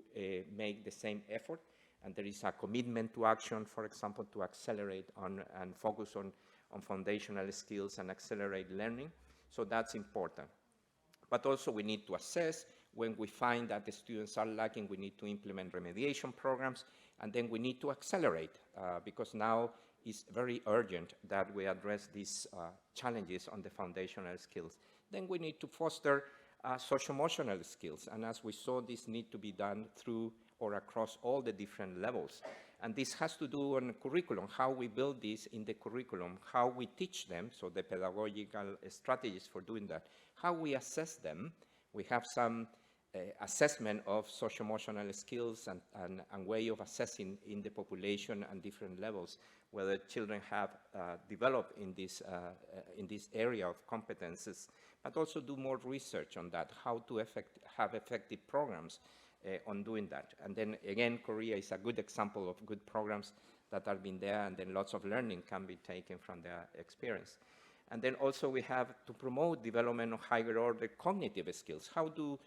make the same effort. And there is a commitment to action, for example, to accelerate on and focus on foundational skills and accelerate learning. So that's important. But also we need to assess when we find that the students are lacking, we need to implement remediation programs, and then we need to accelerate because now it's very urgent that we address these challenges on the foundational skills. Then we need to foster socio-emotional skills, and as we saw, this need to be done through or across all the different levels. And this has to do on curriculum, how we build this in the curriculum, how we teach them, so the pedagogical strategies for doing that, how we assess them. We have some assessment of socio-emotional skills and way of assessing in the population and different levels, whether children have developed in this area of competences, but also do more research on that, how to have effective programs on doing that. And then again, Korea is a good example of good programs that have been there, and then lots of learning can be taken from their experience. And then also we have to promote development of higher order cognitive skills. How do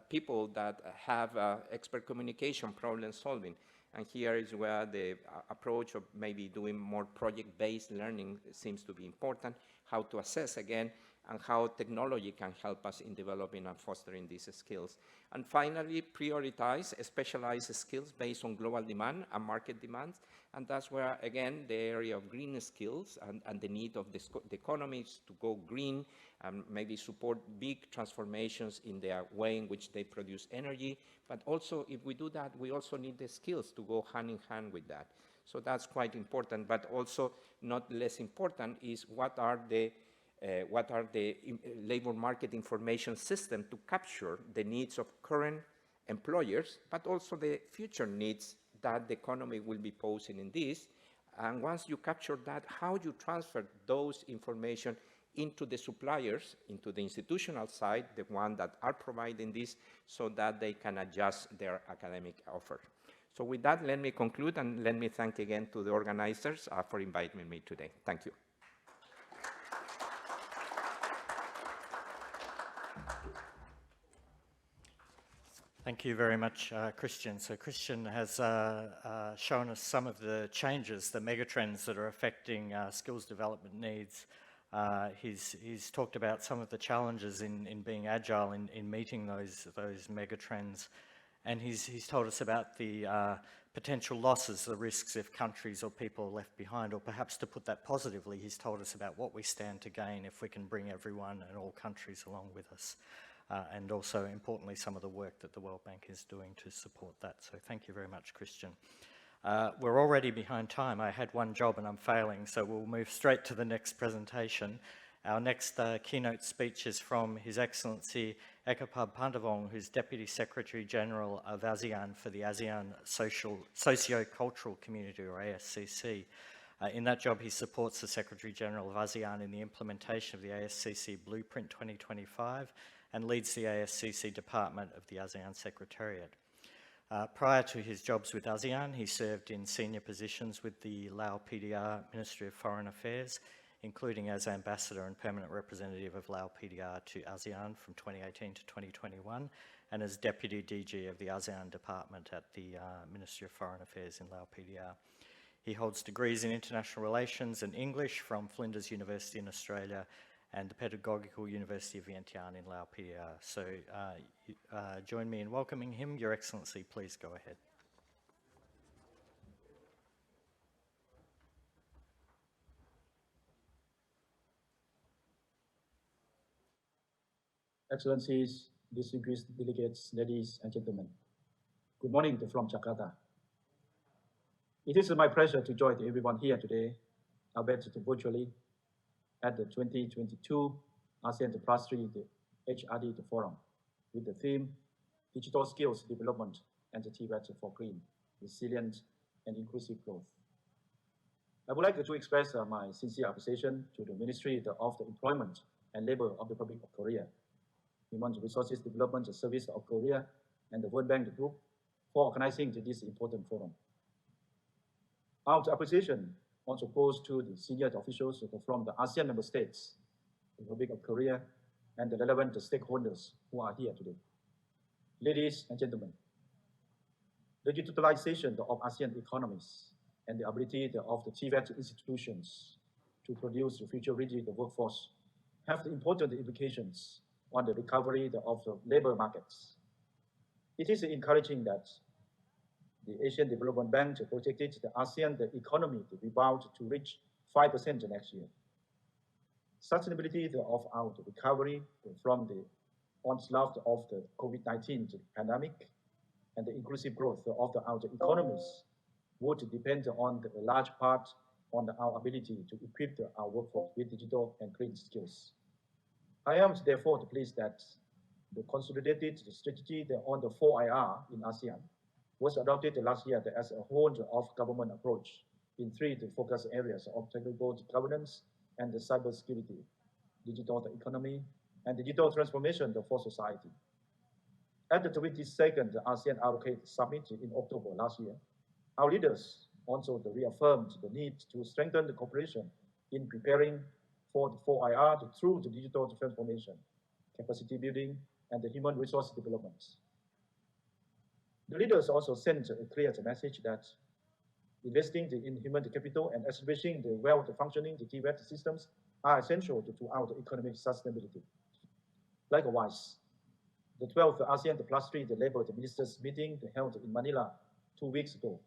people that have expert communication, problem solving? And here is where the approach of maybe doing more project-based learning seems to be important, how to assess again, and how technology can help us in developing and fostering these skills. And finally, prioritize specialized skills based on global demand and market demands. And that's where, again, the area of green skills and the need of the economies to go green and maybe support big transformations in their way in which they produce energy. But also, if we do that, we also need the skills to go hand in hand with that. So that's quite important. But also, not less important is what are the labor market information system to capture the needs of current employers, but also the future needs that the economy will be posing in this. And once you capture that, how you transfer those information into the suppliers, into the institutional side, the one that are providing this, so that they can adjust their academic offer. So with that, let me conclude, and let me thank again to the organizers for inviting me today. Thank you. Thank you very much, Christian. So Christian has shown us some of the changes, the megatrends that are affecting skills development needs. He's talked about some of the challenges in being agile in meeting those megatrends. And he's told us about the potential losses, the risks if countries or people are left behind, or perhaps to put that positively, he's told us about what we stand to gain if we can bring everyone and all countries along with us. And also, importantly, some of the work that the World Bank is doing to support that. So thank you very much, Christian. We're already behind time. I had one job and I'm failing, so we'll move straight to the next presentation. Our next keynote speech is from His Excellency Ekapab Pandavong, who's Deputy Secretary General of ASEAN for the ASEAN Socio-Cultural Community, or ASCC. In that job, he supports the Secretary General of ASEAN in the implementation of the ASCC Blueprint 2025 and leads the ASCC Department of the ASEAN Secretariat. Prior to his jobs with ASEAN, he served in senior positions with the Lao PDR Ministry of Foreign Affairs, including as Ambassador and Permanent Representative of Lao PDR to ASEAN from 2018 to 2021, and as Deputy DG of the ASEAN Department at the Ministry of Foreign Affairs in Lao PDR. He holds degrees in International Relations and English from Flinders University in Australia and the Pedagogical University of Vientiane in Lao PDR. So join me in welcoming him. Your Excellency, please go ahead. Excellencies, distinguished delegates, ladies and gentlemen. Good morning from Jakarta. It is my pleasure to join everyone here today, albeit virtually, at the 2022 Asean+3 Hrd Forum with the theme Digital Skills Development and the TVET for Green, Resilient and Inclusive Growth. I would like to express my sincere appreciation to the Ministry of the Employment and Labor of the Republic of Korea, Human Resources Development Service of Korea, and the World Bank Group for organizing this important forum. Our appreciation also goes to the senior officials from the ASEAN member states, the Republic of Korea, and the relevant stakeholders who are here today. Ladies and gentlemen, the digitalization of ASEAN economies and the ability of the TVET institutions to produce the future-ready workforce have important implications on the recovery of the labor markets. It is encouraging that the Asian Development Bank projected the ASEAN economy to rebound to reach 5% next year. Sustainability of our recovery from the onslaught of the COVID-19 pandemic and the inclusive growth of our economies would depend on a large part on our ability to equip our workforce with digital and green skills. I am therefore pleased that the consolidated strategy on the 4IR in ASEAN was adopted last year as a whole of government approach in three focus areas of technical governance and the cybersecurity, digital economy, and digital transformation for society. At the 22nd ASEAN Orchid Summit in October last year, our leaders also reaffirmed the need to strengthen the cooperation in preparing for the 4IR through the digital transformation, capacity building, and the human resource development. The leaders also sent a clear message that investing in human capital and establishing the well-functioning TVET systems are essential to our economic sustainability. Likewise, the 12th ASEAN+3 Labor Ministers meeting held in Manila 2 weeks ago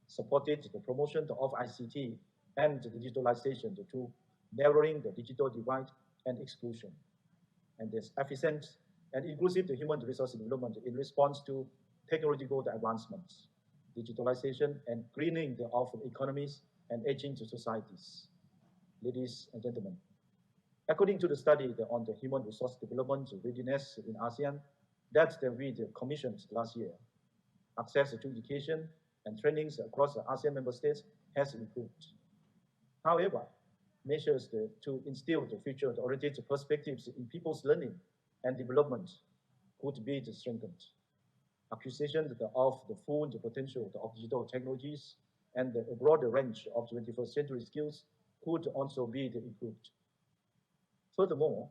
supported the promotion of ICT and digitalization to narrowing the digital divide and exclusion, and this efficient and inclusive human resource development in response to technological advancements, digitalization, and greening of economies and aging societies. Ladies and gentlemen, according to the study on the human resource development readiness in ASEAN that we commissioned last year, access to education and trainings across the ASEAN member states has improved. However, measures to instill the future-oriented perspectives in people's learning and development could be strengthened. Acquisition of the full potential of digital technologies and a broader range of 21st century skills could also be improved. Furthermore,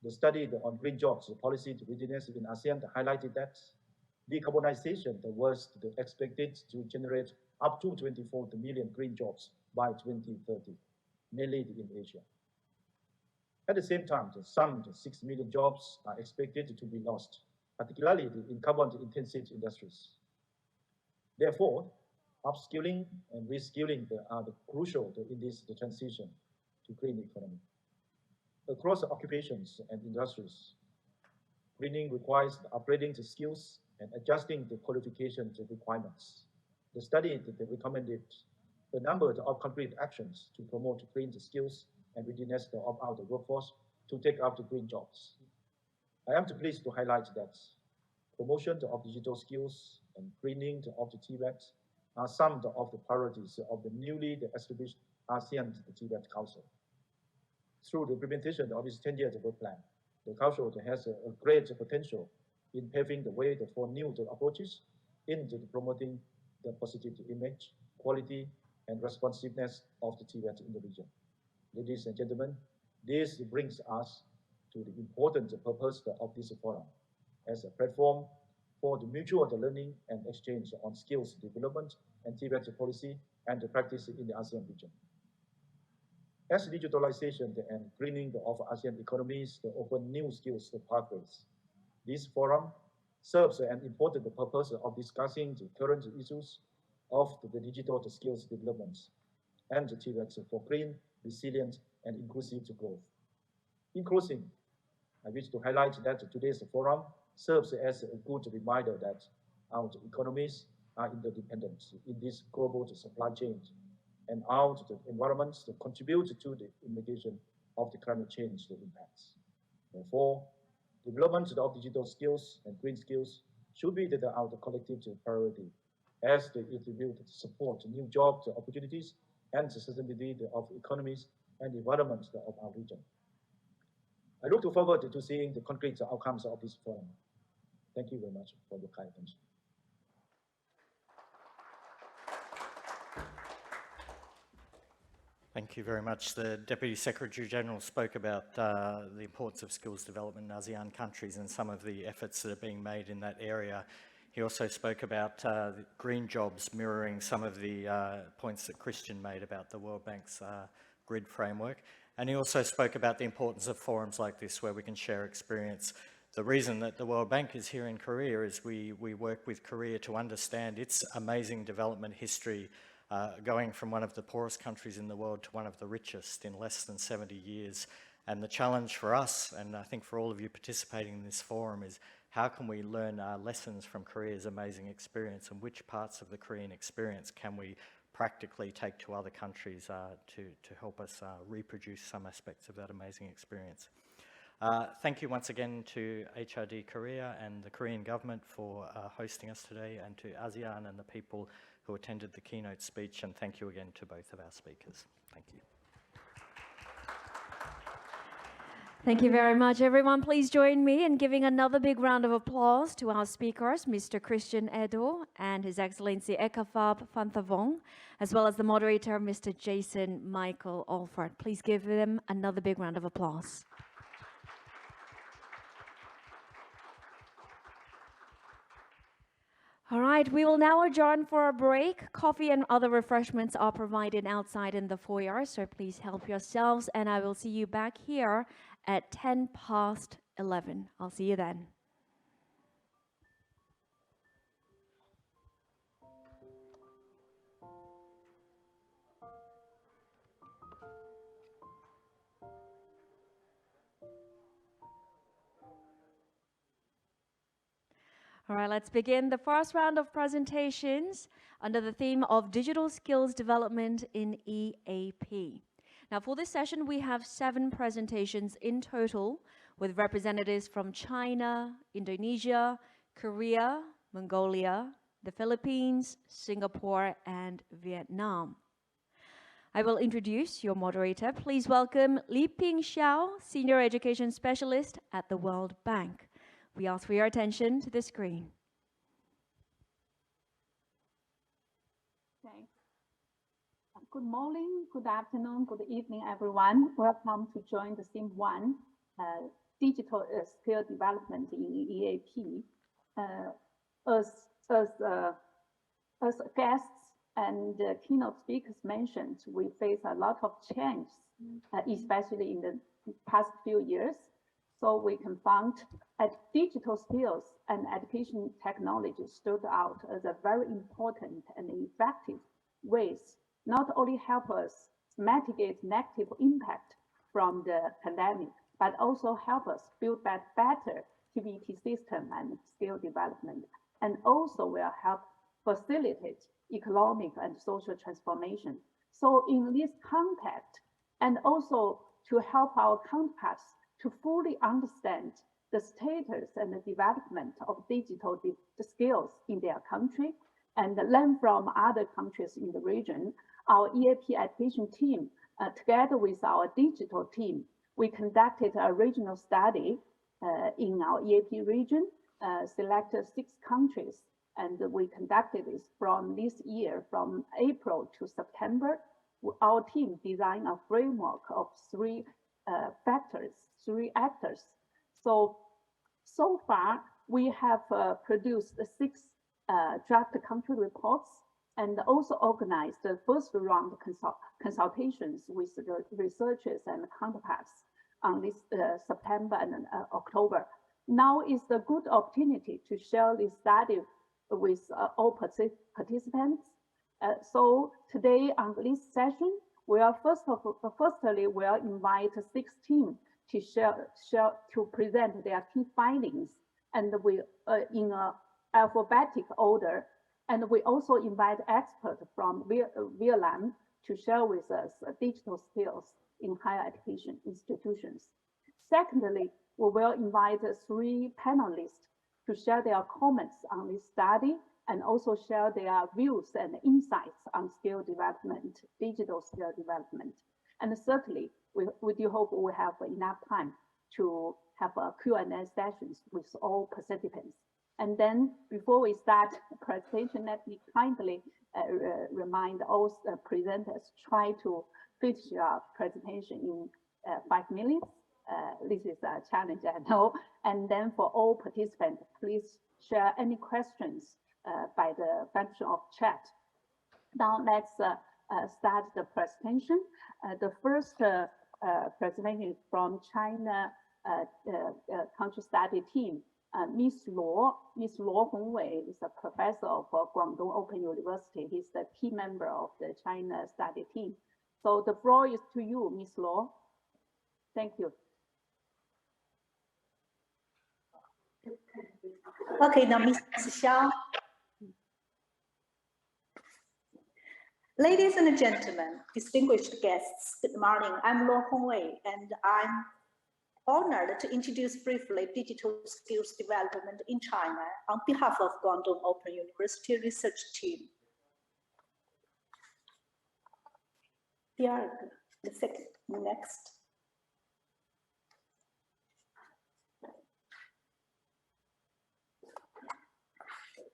the study on green jobs policy readiness in ASEAN highlighted that decarbonization was expected to generate up to 24 million green jobs by 2030, mainly in Asia. At the same time, some 6 million jobs are expected to be lost, particularly in carbon-intensive industries. Therefore, upskilling and reskilling are crucial in this transition to green economy. Across occupations and industries, greening requires upgrading the skills and adjusting the qualification requirements. The study recommended a number of concrete actions to promote green skills and readiness of our workforce to take up the green jobs. I am pleased to highlight that promotion of digital skills and greening of the TVET are some of the priorities of the newly established ASEAN TVET Council. Through the implementation of this 10-year work plan, the Council has a great potential in paving the way for new approaches in promoting the positive image, quality, and responsiveness of the TVET in the region. Ladies and gentlemen, this brings us to the important purpose of this forum as a platform for the mutual learning and exchange on skills development and TVET policy and practice in the ASEAN region. As digitalization and greening of ASEAN economies open new skills pathways, this forum serves an important purpose of discussing the current issues of the digital skills development and the TVET for green, resilient, and inclusive growth. In closing, I wish to highlight that today's forum serves as a good reminder that our economies are interdependent in this global supply chain, and our environments contribute to the mitigation of the climate change impacts. Therefore, development of digital skills and green skills should be our collective priority as it will support new job opportunities and the sustainability of economies and environment of our region. I look forward to seeing the concrete outcomes of this forum. Thank you very much for your kind attention. Thank you very much. The Deputy Secretary General spoke about the importance of skills development in ASEAN countries and some of the efforts that are being made in that area. He also spoke about the green jobs, mirroring some of the points that Christian made about the World Bank's grid framework. And he also spoke about the importance of forums like this where we can share experience. The reason that the World Bank is here in Korea is we work with Korea to understand its amazing development history, going from one of the poorest countries in the world to one of the richest in less than 70 years. And the challenge for us, and I think for all of you participating in this forum, is how can we learn lessons from Korea's amazing experience, and which parts of the Korean experience can we practically take to other countries to help us reproduce some aspects of that amazing experience. Thank you once again to HRD Korea and the Korean government for hosting us today, and to ASEAN and the people who attended the keynote speech, and thank you again to both of our speakers. Thank you. Thank you very much, everyone. Please join me in giving another big round of applause to our speakers, Mr. Christian Edo and His Excellency Ekafab Phanthavong, as well as the moderator, Mr. Jason Michael Alford. Please give them another big round of applause. All right, we will now adjourn for a break. Coffee and other refreshments are provided outside in the foyer, so please help yourselves, and I will see you back here at 11:10. I'll see you then. All right, let's begin the first round of presentations under the theme of Digital Skills Development in EAP. Now, for this session, we have 7 presentations in total with representatives from China, Indonesia, Korea, Mongolia, the Philippines, Singapore, and Vietnam. I will introduce your moderator. Please welcome Li Ping Xiao, Senior Education Specialist at the World Bank. We ask for your attention to the screen. Thanks. Good morning, good afternoon, good evening, everyone. Welcome to join the theme 1, Digital Skill Development in EAP. As guests and keynote speakers mentioned, we face a lot of change, especially in the past few years. So we can find that digital skills and education technology stood out as a very important and effective ways not only help us mitigate negative impact from the pandemic, but also help us build back better TVT system and skill development, and also will help facilitate economic and social transformation. So in this context, and also to help our counterparts to fully understand the status and the development of digital skills in their country and learn from other countries in the region, our EAP education team, together with our digital team, we conducted a regional study in our EAP region, selected 6 countries, and we conducted this from this year, from April to September. Our team designed a framework of 3 factors, 3 actors. So far, we have produced 6 draft country reports and also organized the first round consultations with the researchers and counterparts on this September and October. Now is the good opportunity to share this study with all participants. So today on this session, we are firstly we'll invite 6 teams to present their key findings, and we in alphabetic order. And we also invite experts from VLAM to share with us digital skills in higher education institutions. Secondly, we will invite 3 panelists to share their comments on this study and also share their views and insights on skill development, digital skill development. And certainly, we do hope we have enough time to have a Q&A sessions with all participants. And then before we start the presentation, let me kindly remind all presenters, try to finish your presentation in 5 minutes. This is a challenge, I know. And then for all participants, please share any questions by the function of chat. Now let's start the presentation. The first presentation is from China country study team. Miss Luo Hongwei is a professor for Guangdong Open University. He's the key member of the China study team. So the floor is to you, Miss Luo. Thank you. Okay, now Ms. Xiao. Ladies and gentlemen, distinguished guests, good morning. I'm Luo Hongwei, and I'm honored to introduce briefly digital skills development in China on behalf of Guangdong Open University research team. The second, next.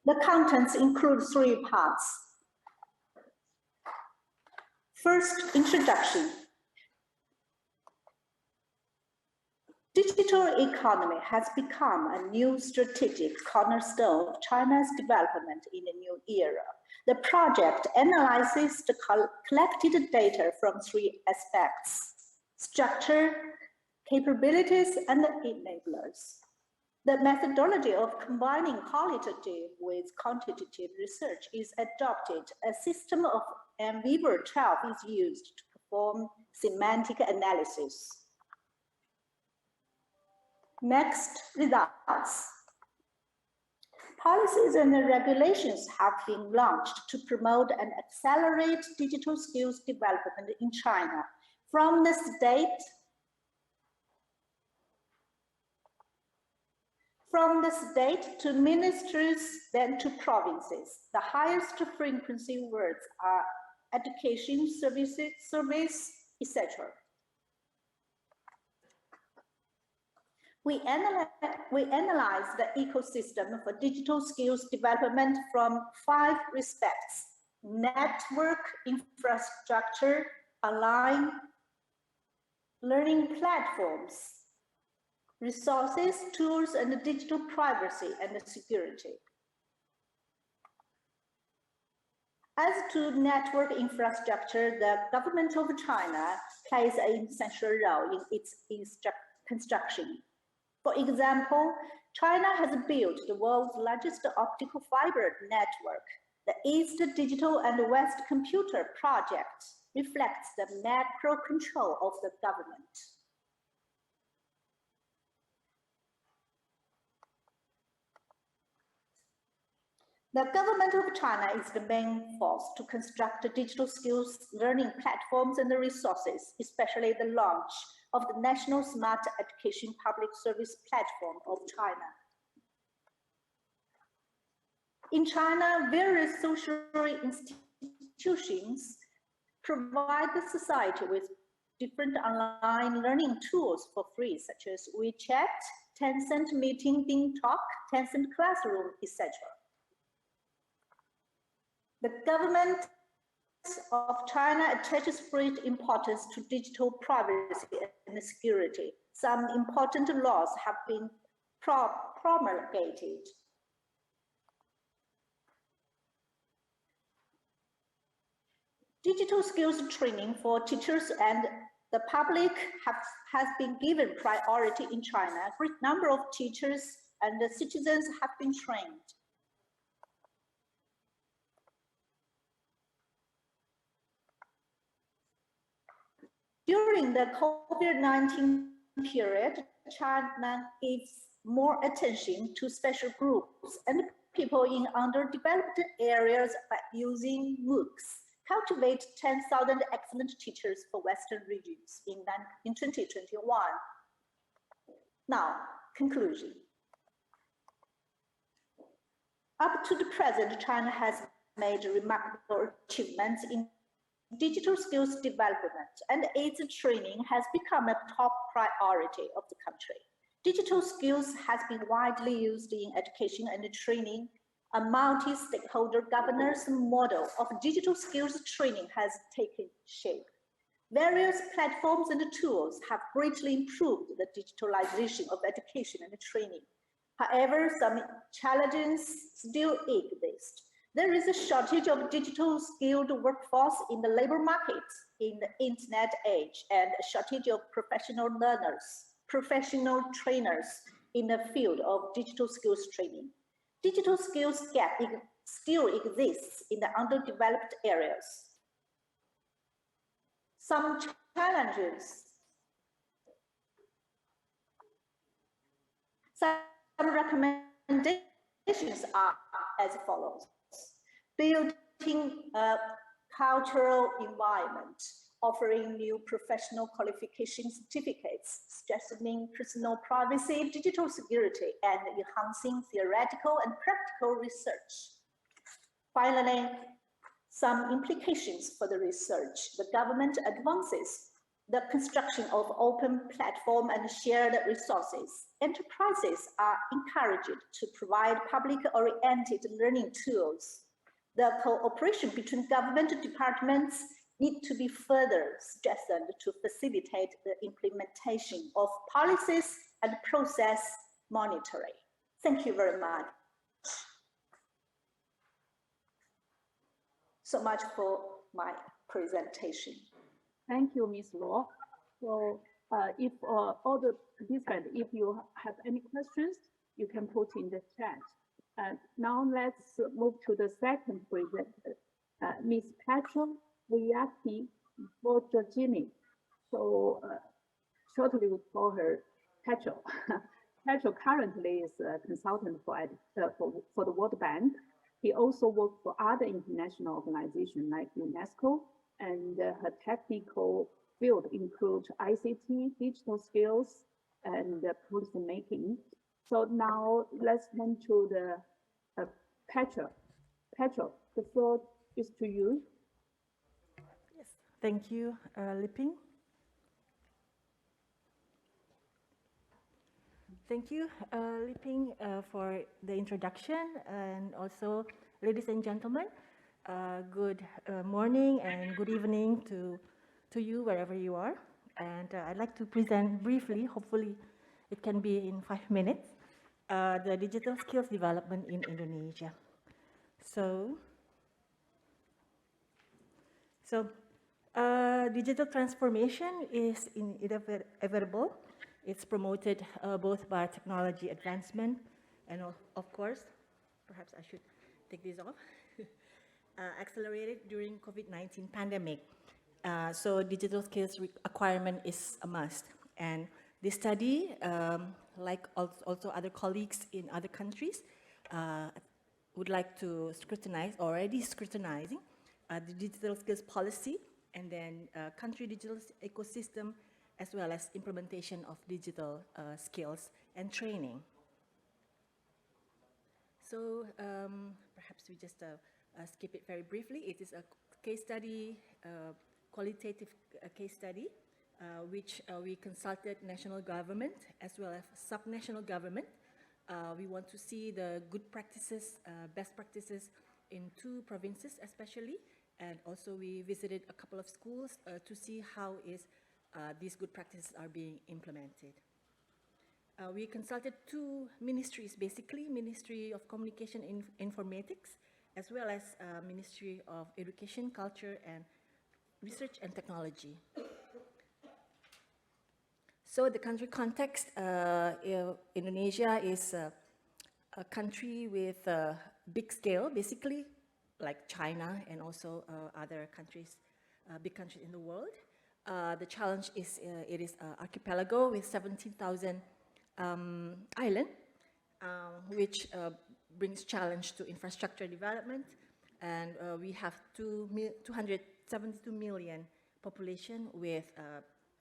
The contents include 3 parts. First, introduction. Digital economy has become a new strategic cornerstone of China's development in a new era. The project analyzes the collected data from 3 aspects: structure, capabilities, and enablers. The methodology of combining qualitative with quantitative research is adopted. A system of Enviver 12 is used to perform semantic analysis. Next, results. Policies and regulations have been launched to promote and accelerate digital skills development in China. From the state to ministries, then to provinces. The highest frequency words are education, service, etc. We analyze the ecosystem for digital skills development from 5 respects: network, infrastructure, online, learning platforms, resources, tools, and digital privacy and security. As to network infrastructure, the government of China plays an essential role in its construction. For example, China has built the world's largest optical fiber network. The East Digital and West Computer Project reflects the macro control of the government. The government of China is the main force to construct digital skills learning platforms and resources, especially the launch of the National Smart Education Public Service Platform of China. In China, various social institutions provide the society with different online learning tools for free, such as WeChat, Tencent Meeting, DingTalk, Tencent Classroom, etc. The government of China attaches great importance to digital privacy and security. Some important laws have been promulgated. Digital skills training for teachers and the public has been given priority in China. A great number of teachers and the citizens have been trained. During the COVID-19 period, China gives more attention to special groups and people in underdeveloped areas by using MOOCs. Cultivate 10,000 excellent teachers for Western regions in 2021. Now, conclusion. Up to the present, China has made remarkable achievements in digital skills development, and its training has become a top priority of the country. Digital skills has been widely used in education and training. A multi-stakeholder governance model of digital skills training has taken shape. Various platforms and tools have greatly improved the digitalization of education and training. However, some challenges still exist. There is a shortage of digital skilled workforce in the labor market in the internet age, and a shortage of professional learners, professional trainers in the field of digital skills training. Digital skills gap still exists in the underdeveloped areas. Some challenges. Some recommendations are as follows. Building a cultural environment, offering new professional qualification certificates, strengthening personal privacy, digital security, and enhancing theoretical and practical research. Finally, some implications for the research. The government advances the construction of open platform and shared resources. Enterprises are encouraged to provide public-oriented learning tools. The cooperation between government departments need to be further strengthened to facilitate the implementation of policies and process monitoring. Thank you very much. So much for my presentation. Thank you, Ms. Luo. So if all the participants, if you have any questions, you can put in the chat. Now let's move to the second presenter, Ms. Petra Vuyaki-Borjogini. So shortly we call her Petro. Petro currently is a consultant for the World Bank. He also worked for other international organizations like UNESCO, and her technical field includes ICT, digital skills, and policy making. So now let's turn to the Petra. Petra, the floor is to you. Yes, thank you, Liping. Thank you, Liping, for the introduction, and also, ladies and gentlemen, good morning and good evening to you wherever you are. And I'd like to present briefly, hopefully it can be in 5 minutes, the digital skills development in Indonesia. So digital transformation is inevitable. It's promoted both by technology advancement and, of course, perhaps I should take this off, accelerated during COVID-19 pandemic. So digital skills acquirement is a must. And this study, like also other colleagues in other countries, would like to scrutinize, already scrutinizing, the digital skills policy and then country digital ecosystem, as well as implementation of digital skills and training. So perhaps we just skip it very briefly. It is a case study, qualitative case study, which we consulted national government as well as subnational government. We want to see the good practices, best practices in 2 provinces especially, and also we visited a couple of schools to see how these good practices are being implemented. We consulted 2 ministries, basically, Ministry of Communication and Informatics, as well as Ministry of Education, Culture, and Research and Technology. So the country context, Indonesia is a country with a big scale, basically, like China and also other countries, big countries in the world. The challenge is, it is an archipelago with 17,000 islands, which brings challenge to infrastructure development. And we have 272 million population with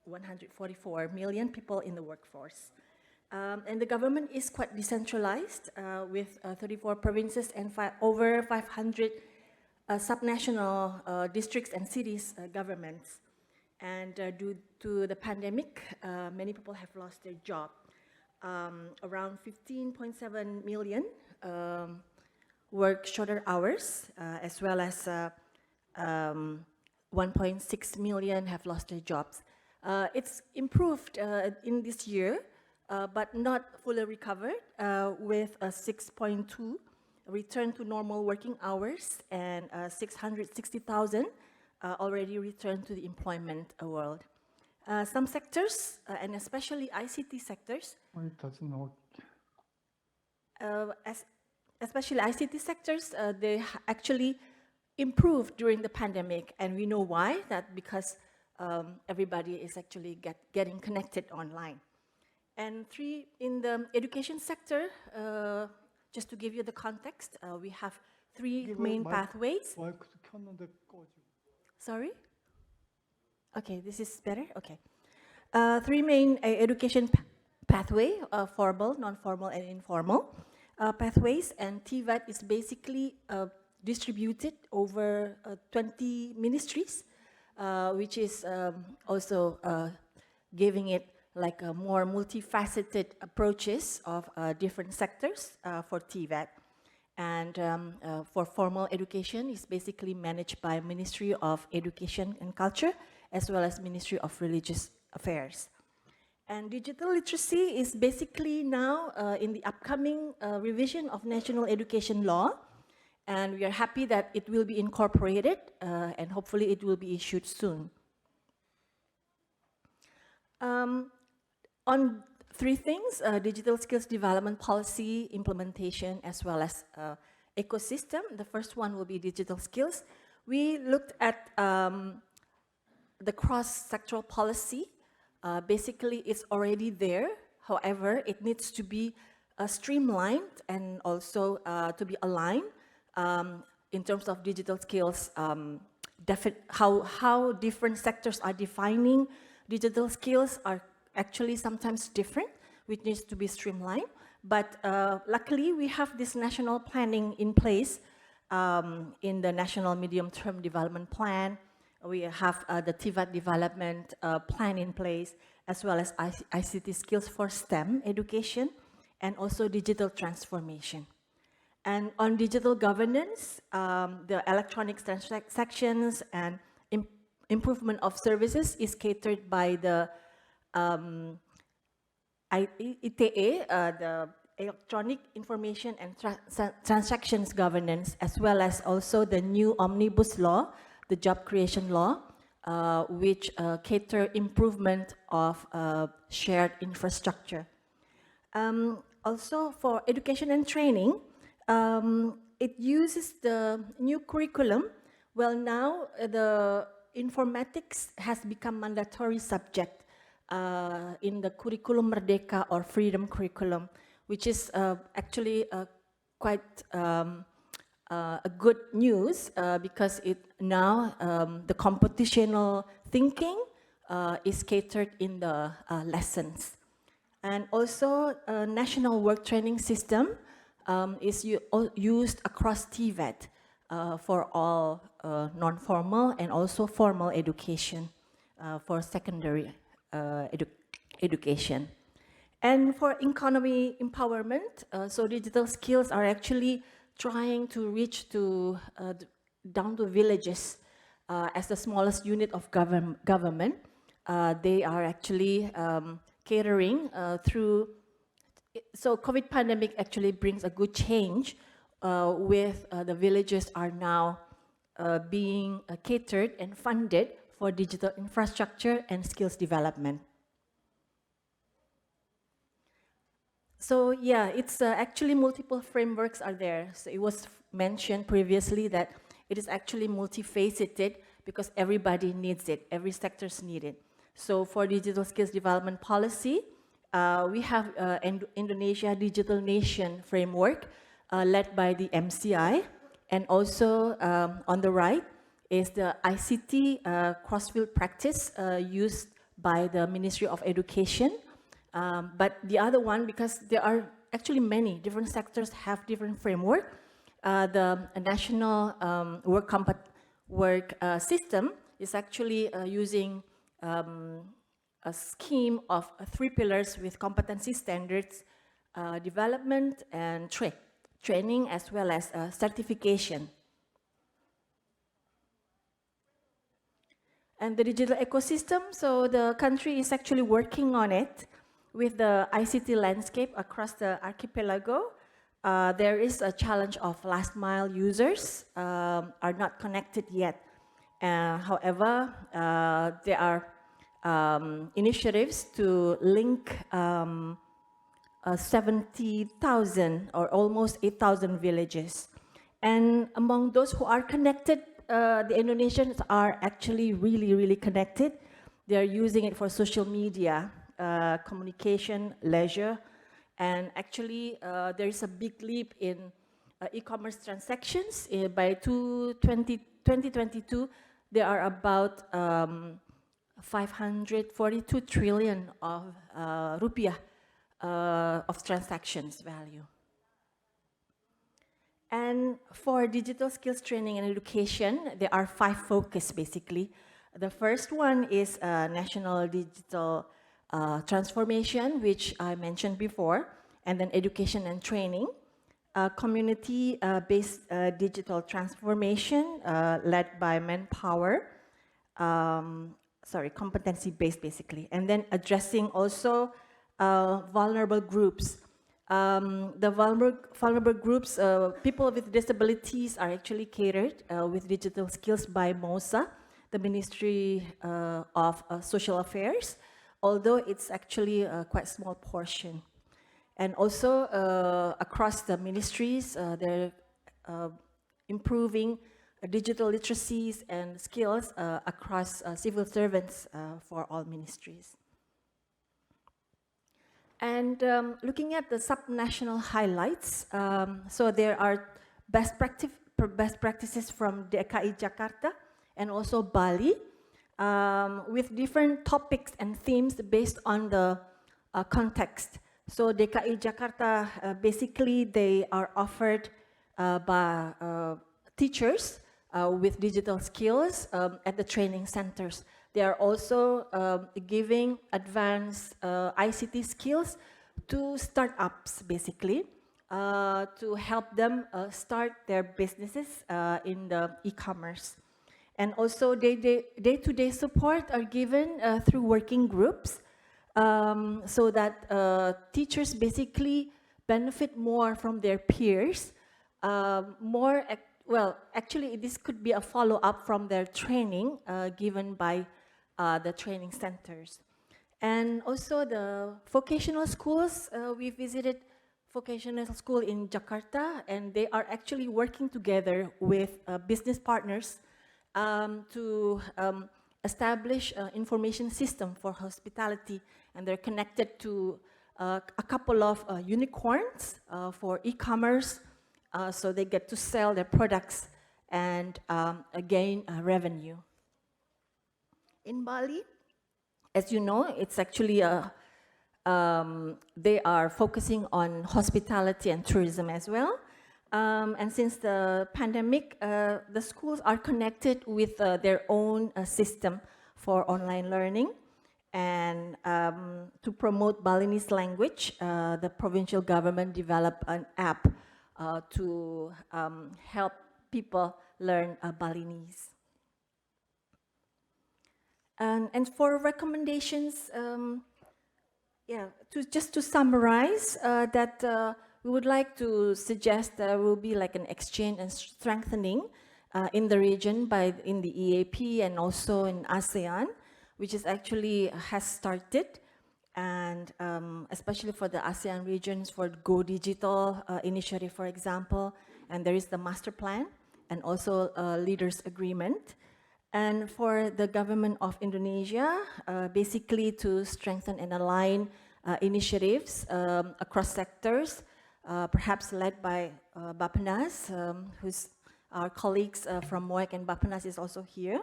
144 million people in the workforce. And the government is quite decentralized with 34 provinces and over 500 subnational districts and cities governments. And due to the pandemic, many people have lost their job. Around 15.7 million work shorter hours, as well as 1.6 million have lost their jobs. It's improved in this year, but not fully recovered, with a 6.2 return to normal working hours and 660,000 already returned to the employment world. Some sectors, and especially ICT sectors, especially ICT sectors, they actually improved during the pandemic, and we know why. That because everybody is actually getting connected online. And three, in the education sector, just to give you the context, we have three main pathways. Sorry? Okay, this is better? Okay. Three main education pathway, formal, non-formal, and informal pathways. And TVET is basically distributed over 20 ministries, which is also giving it like a more multifaceted approaches of different sectors for TVET. And for formal education, is basically managed by Ministry of Education and Culture, as well as Ministry of Religious Affairs. And digital literacy is basically now in the upcoming revision of National Education Law. And we are happy that it will be incorporated, and hopefully it will be issued soon. On three things, digital skills development policy, implementation, as well as ecosystem. The first one will be digital skills. We looked at the cross-sectoral policy. Basically, it's already there. However, it needs to be streamlined and also to be aligned in terms of digital skills, how different sectors are defining digital skills are actually sometimes different, which needs to be streamlined. But luckily, we have this national planning in place in the National Medium-Term Development Plan. We have the TVET development plan in place, as well as ICT skills for STEM education, and also digital transformation. And on digital governance, the electronic transactions and improvement of services is catered by the ITE, the Electronic Information and Transactions Governance, as well as also the new Omnibus Law, the Job Creation Law, which cater improvement of shared infrastructure. Also for education and training, it uses the new curriculum. Well, now the informatics has become mandatory subject in the curriculum Merdeka or freedom curriculum, which is actually quite a good news because it now the computational thinking is catered in the lessons. And also national work training system is used across TVET for all non-formal and also formal education for secondary education. And for economy empowerment, so digital skills are actually trying to reach to down to villages as the smallest unit of government. They are actually catering through, so COVID pandemic actually brings a good change with the villages are now being catered and funded for digital infrastructure and skills development. So yeah, it's actually multiple frameworks are there. So it was mentioned previously that it is actually multifaceted because everybody needs it, every sectors need it. So for digital skills development policy, we have Indonesia Digital Nation Framework led by the MCI, and also on the right is the ICT cross-field practice used by the Ministry of Education But the other one, because there are actually many different sectors have different framework, the national work system is actually using a scheme of 3 pillars with competency standards, development and training, as well as certification. And the digital ecosystem, so the country is actually working on it with the ICT landscape across the archipelago. There is a challenge of last mile users are not connected yet. However, there are initiatives to link 70,000 or almost 8,000 villages. And among those who are connected, the Indonesians are actually really connected. They are using it for social media, communication, leisure, and actually there is a big leap in e-commerce transactions. By 2022, there are about 542 trillion of rupiah of transactions value. And for digital skills training and education, there are 5 focus basically. The first one is national digital transformation, which I mentioned before, and then education and training. Community-based digital transformation led by manpower, competency-based basically. And then addressing also vulnerable groups. The vulnerable groups, people with disabilities are actually catered with digital skills by MOSA, the Ministry of Social Affairs, although it's actually a quite small portion. And also across the ministries, they're improving digital literacies and skills across civil servants for all ministries. And looking at the subnational highlights, so there are best practices from DKI Jakarta and also Bali, with different topics and themes based on the context. So DKI Jakarta, basically they are offered by teachers with digital skills at the training centers. They are also giving advanced ICT skills to startups, basically, to help them start their businesses in the e-commerce. And also day-to-day support are given through working groups, so that teachers basically benefit more from their peers, well, actually, this could be a follow-up from their training given by the training centers. And also the vocational schools, we visited vocational school in Jakarta, and they are actually working together with business partners to establish an information system for hospitality, and they're connected to a couple of unicorns for e-commerce, so they get to sell their products and gain revenue. In Bali, as you know, it's actually they are focusing on hospitality and tourism as well. And since the pandemic, the schools are connected with their own system for online learning. And to promote Balinese language, the provincial government developed an app to help people learn Balinese. And for recommendations, just to summarize, that we would like to suggest there will be like an exchange and strengthening in the region in the EAP and also in ASEAN, which is actually has started, and especially for the ASEAN regions, for Go Digital initiative, for example, and there is the master plan and also a leaders agreement. And for the government of Indonesia, basically to strengthen and align initiatives across sectors, perhaps led by Bappenas, who's our colleagues from MOEC and Bappenas is also here,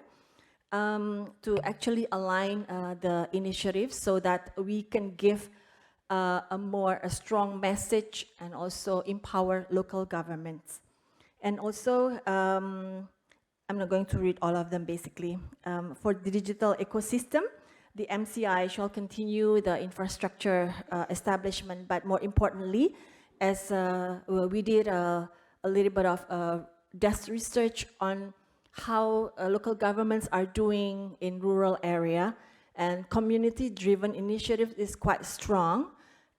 to actually align the initiatives so that we can give a strong message and also empower local governments. And also, I'm not going to read all of them basically. For the digital ecosystem, the MCI shall continue the infrastructure establishment, but more importantly, as we did a little bit of desk research on how local governments are doing in rural area, and community-driven initiative is quite strong,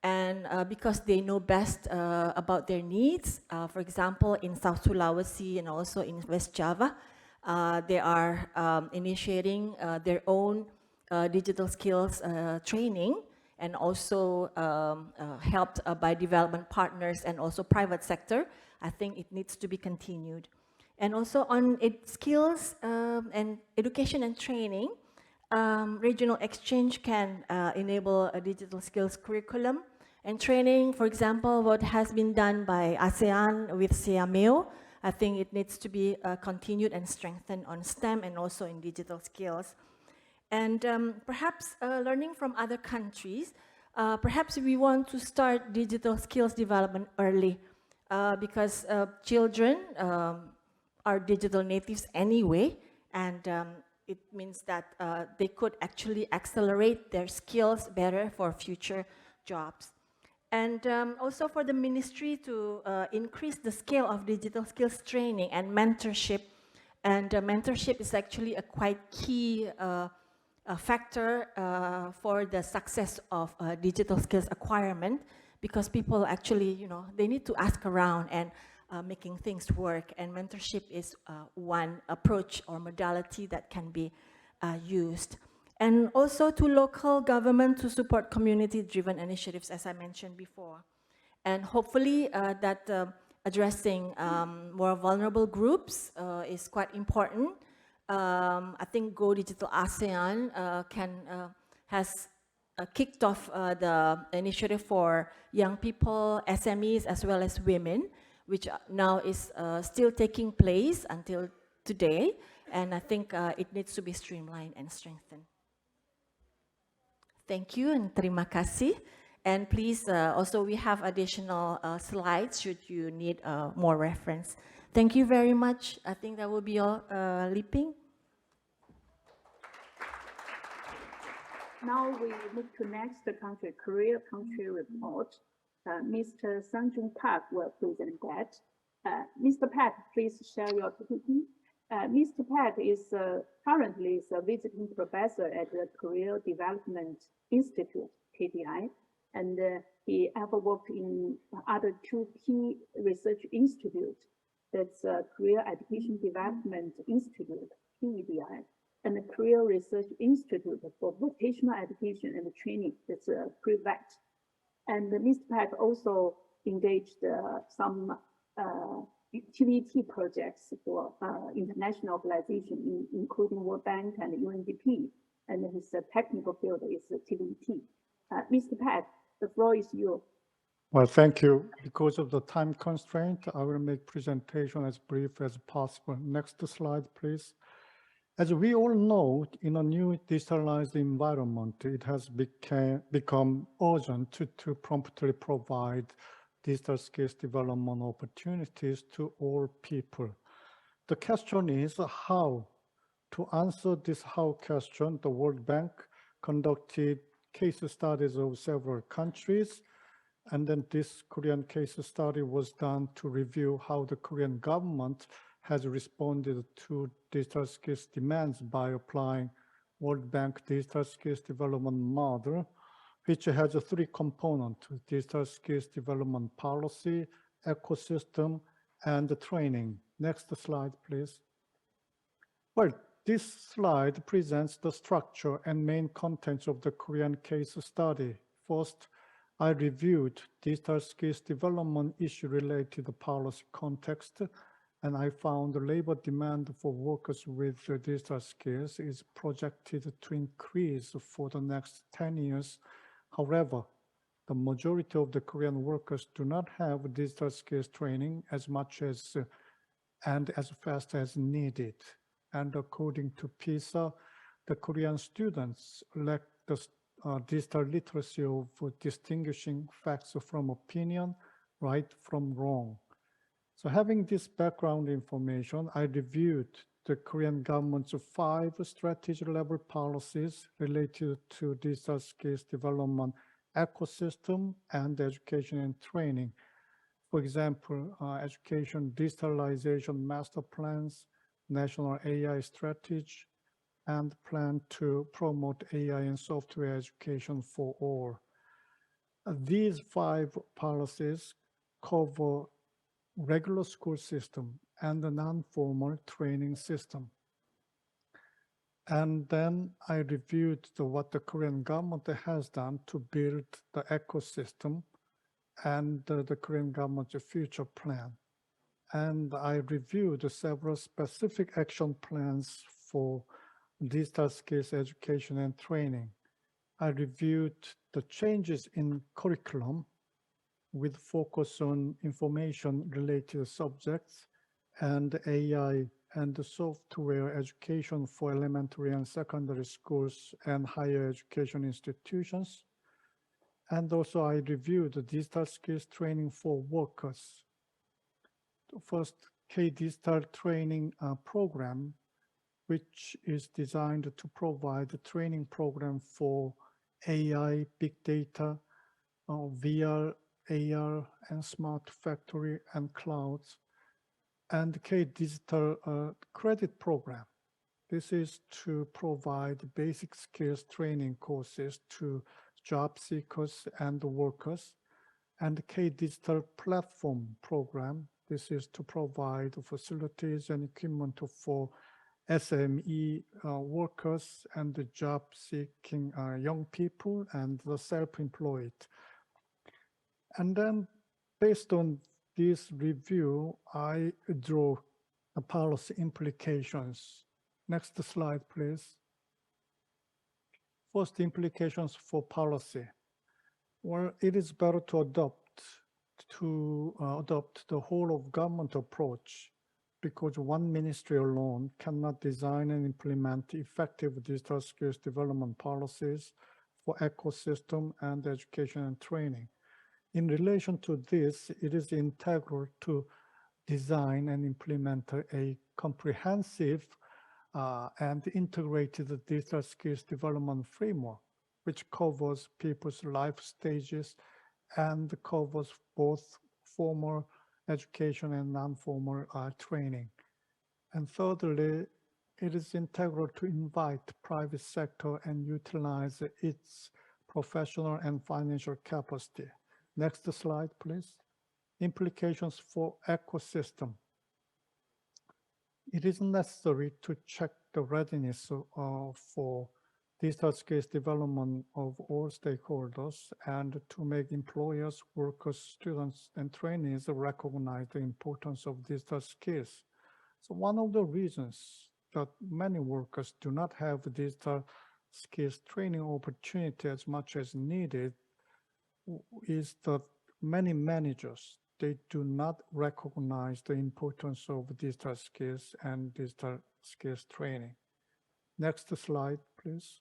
and because they know best about their needs. For example, in South Sulawesi and also in West Java, they are initiating their own digital skills training, and also helped by development partners and also private sector. I think it needs to be continued. And also on skills and education and training, regional exchange can enable a digital skills curriculum and training. For example, what has been done by ASEAN with SEAMEO, I think it needs to be continued and strengthened on STEM and also in digital skills. And perhaps learning from other countries, perhaps we want to start digital skills development early because children are digital natives anyway, and it means that they could actually accelerate their skills better for future jobs. And also for the ministry to increase the scale of digital skills training and mentorship. And mentorship is actually a quite key factor for the success of digital skills acquirement, because people actually, they need to ask around and making things work, and mentorship is one approach or modality that can be used. And also to local government to support community-driven initiatives, as I mentioned before. And hopefully that addressing more vulnerable groups is quite important. I think Go Digital ASEAN has kicked off the initiative for young people, SMEs, as well as women, which now is still taking place until today. And I think it needs to be streamlined and strengthened. Thank you and terima kasih. And please, also we have additional slides should you need more reference. Thank you very much. I think that will be all. Liping. Now we move to next country, Korea country report. Mr. Sang-Jun Park will present that. Mr. Park, please share your PPT. Mr. Park is currently a visiting professor at the Korea Development Institute, KDI, and he ever worked in other two key research institutes. That's Korea Education Development Institute, KEDI, and the Korea Research Institute for Vocational Education and Training, that's KREVET. And Mr. Park also engaged some TVT projects for international organization, including World Bank and UNDP, and his technical field is TVT. Mr. Park, the floor is yours. Well, thank you. Because of the time constraint, I will make presentation as brief as possible. Next slide, please. As we all know, in a new digitalized environment, it has become urgent to promptly provide digital skills development opportunities to all people. The question is how. To answer this how question, the World Bank conducted case studies of several countries, and then this Korean case study was done to review how the Korean government has responded to digital skills demands by applying World Bank Digital Skills Development Model, which has three components: digital skills development policy, ecosystem, and training. Next slide, please. Well, this slide presents the structure and main contents of the Korean case study. First, I reviewed digital skills development issue-related policy context, and I found the labor demand for workers with digital skills is projected to increase for the next 10 years. However, the majority of the Korean workers do not have digital skills training as much as and as fast as needed. And according to PISA, the Korean students lack the digital literacy of distinguishing facts from opinion, right from wrong. So having this background information, I reviewed the Korean government's 5 strategic level policies related to digital skills development ecosystem and education and training. For example, education digitalization master plans, national AI strategy, and plan to promote AI and software education for all. These 5 policies cover regular school system and the non-formal training system. And then I reviewed what the Korean government has done to build the ecosystem and the Korean government's future plan. And I reviewed several specific action plans for digital skills education and training. I reviewed the changes in curriculum with focus on information-related subjects and AI and the software education for elementary and secondary schools and higher education institutions. And also I reviewed the digital skills training for workers. The first K-Digital training program, which is designed to provide a training program for AI, big data, VR, AR, and smart factory and clouds, and K-Digital credit program. This is to provide basic skills training courses to job seekers and workers, and K-Digital platform program. This is to provide facilities and equipment for SME workers and the job-seeking young people and the self-employed. And then based on this review, I draw the policy implications. Next slide, please. First, implications for policy. Well, it is better to adopt the whole of government approach, because one ministry alone cannot design and implement effective digital skills development policies for ecosystem and education and training. In relation to this, it is integral to design and implement a comprehensive and integrated digital skills development framework, which covers people's life stages and covers both formal education and non-formal training. And thirdly, it is integral to invite private sector and utilize its professional and financial capacity. Next slide, please. Implications for ecosystem. It is necessary to check the readiness for digital skills development of all stakeholders and to make employers, workers, students, and trainees recognize the importance of digital skills. So one of the reasons that many workers do not have digital skills training opportunity as much as needed is that many managers, they do not recognize the importance of digital skills and digital skills training. Next slide, please.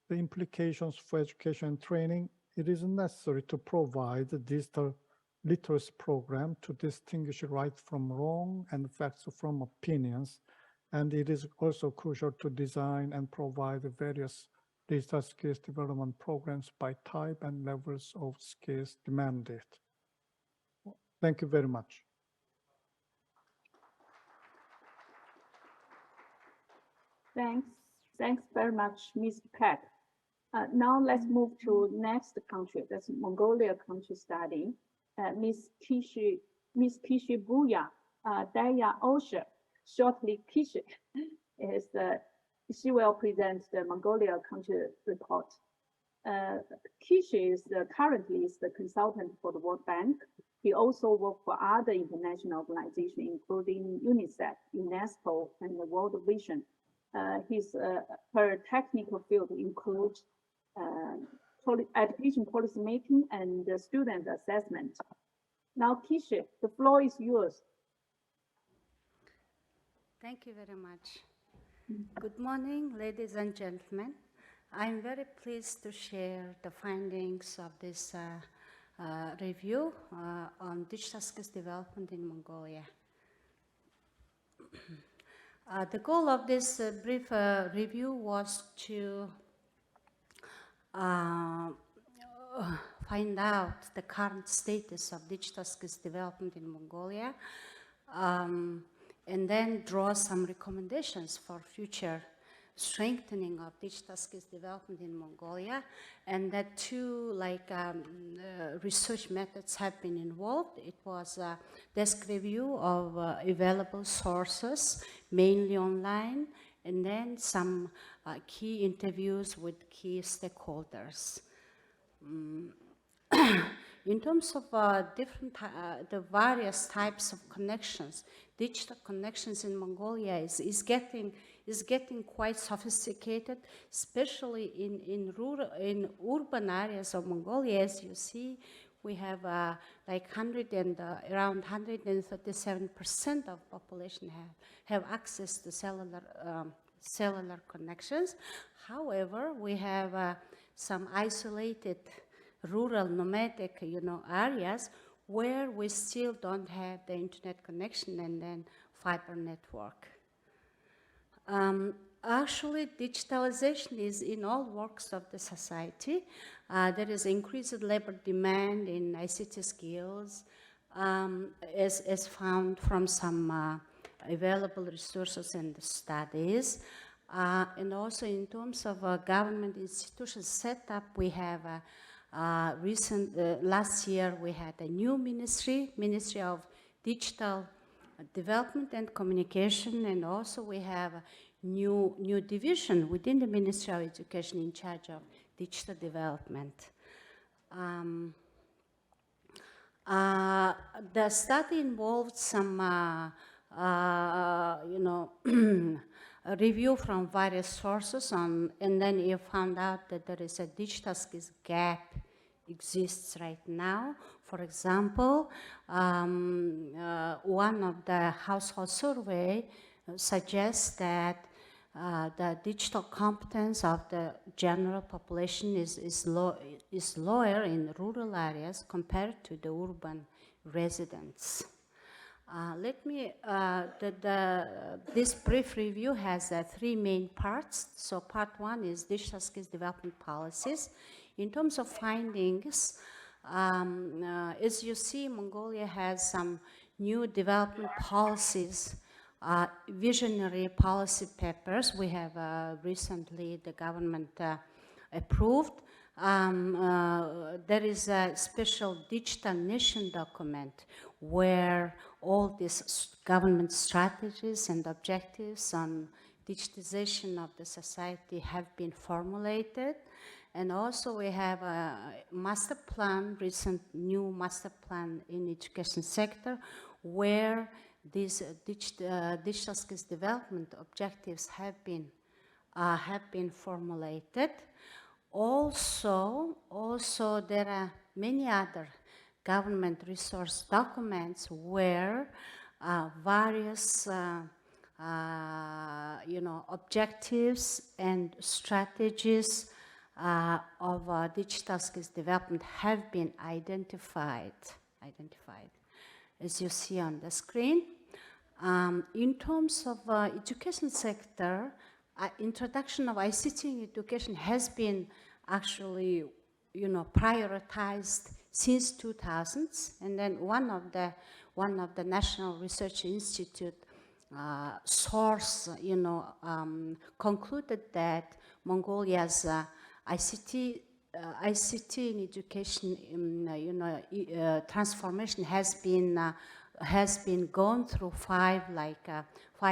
The implications for education and training. It is necessary to provide a digital literacy program to distinguish right from wrong and facts from opinions. And it is also crucial to design and provide various digital skills development programs by type and levels of skills demanded. Thank you very much. Thanks very much, Ms. Peck. Now let's move to next country, that's Mongolia country study. Ms. Kishi Buya, Daya Osher, shortly Kishi, she will present the Mongolia country report. Kishi is currently the consultant for the World Bank. He also works for other international organizations, including UNICEF, UNESCO, and the World Vision. Her technical field includes education policy making and student assessment. Now, Kishi, the floor is yours. Thank you very much. Good morning, ladies and gentlemen. I'm very pleased to share the findings of this review on digital skills development in Mongolia. The goal of this brief review was to find out the current status of digital skills development in Mongolia, and then draw some recommendations for future strengthening of digital skills development in Mongolia, and that two research methods have been involved. It was a desk review of available sources, mainly online, and then some key interviews with key stakeholders. In terms of the various types of connections, digital connections in Mongolia is getting quite sophisticated, especially in urban areas of Mongolia. As you see, we have around 137% of population have access to cellular connections. However, we have some isolated rural nomadic areas where we still don't have the internet connection and then fiber network. Actually, digitalization is in all walks of the society. There is increased labor demand in ICT skills, as found from some available resources and studies. And also in terms of government institutions setup, we have last year we had a new Ministry of Digital Development and Communication, and also we have a new division within the Ministry of Education in charge of digital development. The study involved some a review from various sources and then you found out that there is a digital skills gap exists right now. For example, one of the household survey suggests that the digital competence of the general population is lower in rural areas compared to the urban residents. This brief review has three main parts. So part one is digital skills development policies. In terms of findings, as you see, Mongolia has some new development policies, visionary policy papers. We have recently the government approved. There is a special digital nation document where all these government strategies and objectives on digitization of the society have been formulated. And also we have a master plan, recent new master plan in education sector, where these digital skills development objectives have been formulated. Also there are many other government resource documents where various objectives and strategies of digital skills development have been identified, as you see on the screen. In terms of education sector, introduction of ICT in education has been actually, prioritized since 2000s, and then one of the National Research Institute source, concluded that Mongolia's ICT in education, transformation has been gone through five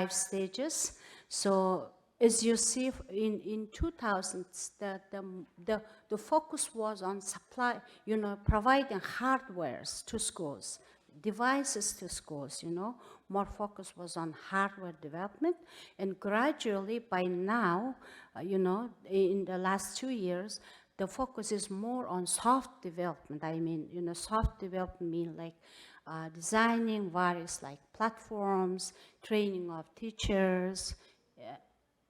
stages. So as you see, in 2000s, the focus was on supply, providing hardwares to schools, devices to schools, more focus was on hardware development. And gradually, by now, in the last 2 years, the focus is more on soft development. I mean, soft development mean like designing various platforms, training of teachers,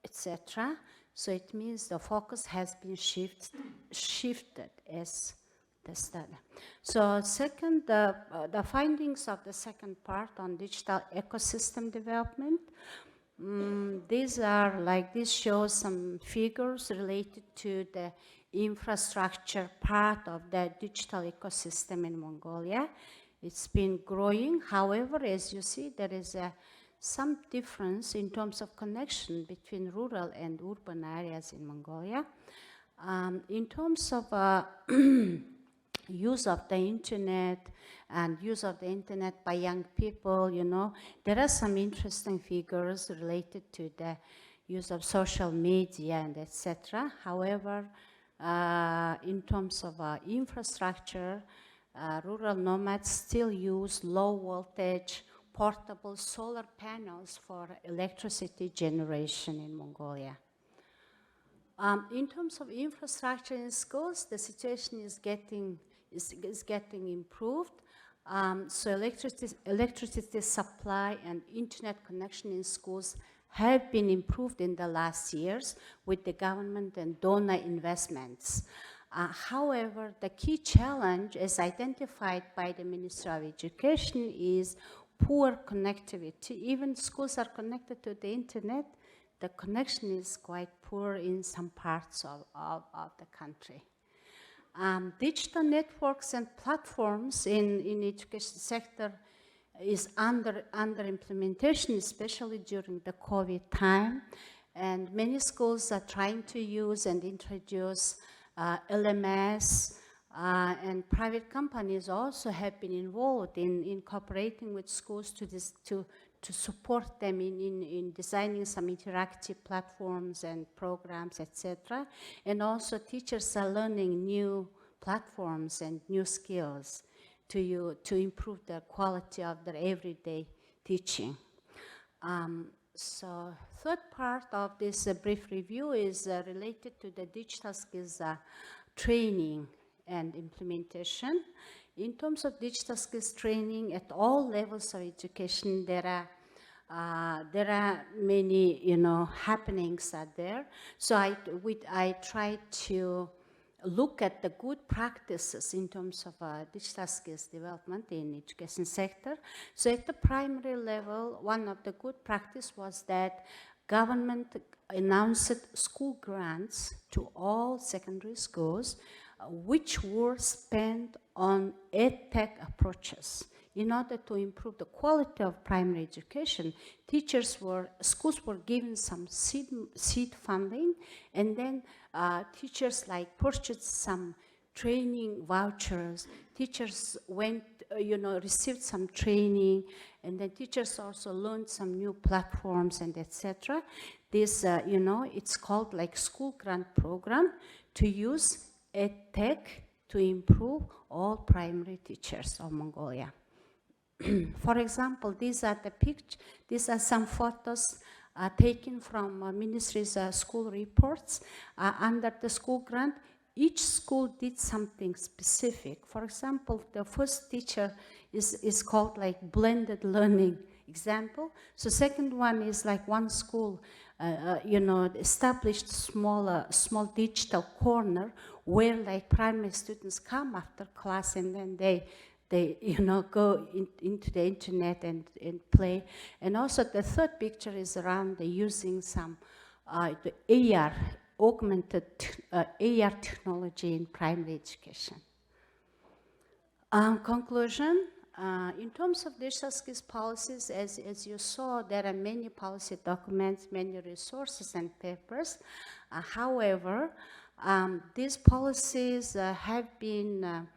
etc. So it means the focus has been shifted as the study. So second, the findings of the second part on digital ecosystem development. This shows some figures related to the infrastructure part of the digital ecosystem in Mongolia. It's been growing. However, as you see, there is some difference in terms of connection between rural and urban areas in Mongolia. In terms of use of the internet and use of the internet by young people, you know, there are some interesting figures related to the use of social media and etc. However, in terms of infrastructure, rural nomads still use low voltage portable solar panels for electricity generation in Mongolia. In terms of infrastructure in schools, the situation is getting improved. So electricity supply and internet connection in schools have been improved in the last years with the government and donor investments. However, the key challenge as identified by the Ministry of Education is poor connectivity. Even schools are connected to the internet, the connection is quite poor in some parts of the country. Digital networks and platforms in education sector is under implementation, especially during the COVID time. And many schools are trying to use and introduce LMS, and private companies also have been involved in cooperating with schools to support them in designing some interactive platforms and programs, etc. And also teachers are learning new platforms and new skills to improve the quality of their everyday teaching. So third part of this brief review is related to the digital skills training and implementation. In terms of digital skills training at all levels of education, there are many, you know, happenings are there. So I try to look at the good practices in terms of digital skills development in education sector. So at the primary level, one of the good practice was that government announced school grants to all secondary schools, which were spent on EdTech approaches. In order to improve the quality of primary education, schools were given some seed funding, and then teachers purchased some training vouchers. Teachers went, received some training, and then teachers also learned some new platforms and etc. This, it's called school grant program to use EdTech to improve all primary teachers of Mongolia. For example, these are some photos taken from Ministry's school reports. Under the school grant, each school did something specific. For example, the first teacher is called blended learning example. So second one is one school, established small digital corner where primary students come after class and then they go into the internet and play. And also the third picture is around using some the AR, augmented AR technology in primary education. Conclusion, in terms of digital skills policies, as you saw, there are many policy documents, many resources and papers. However, these policies have been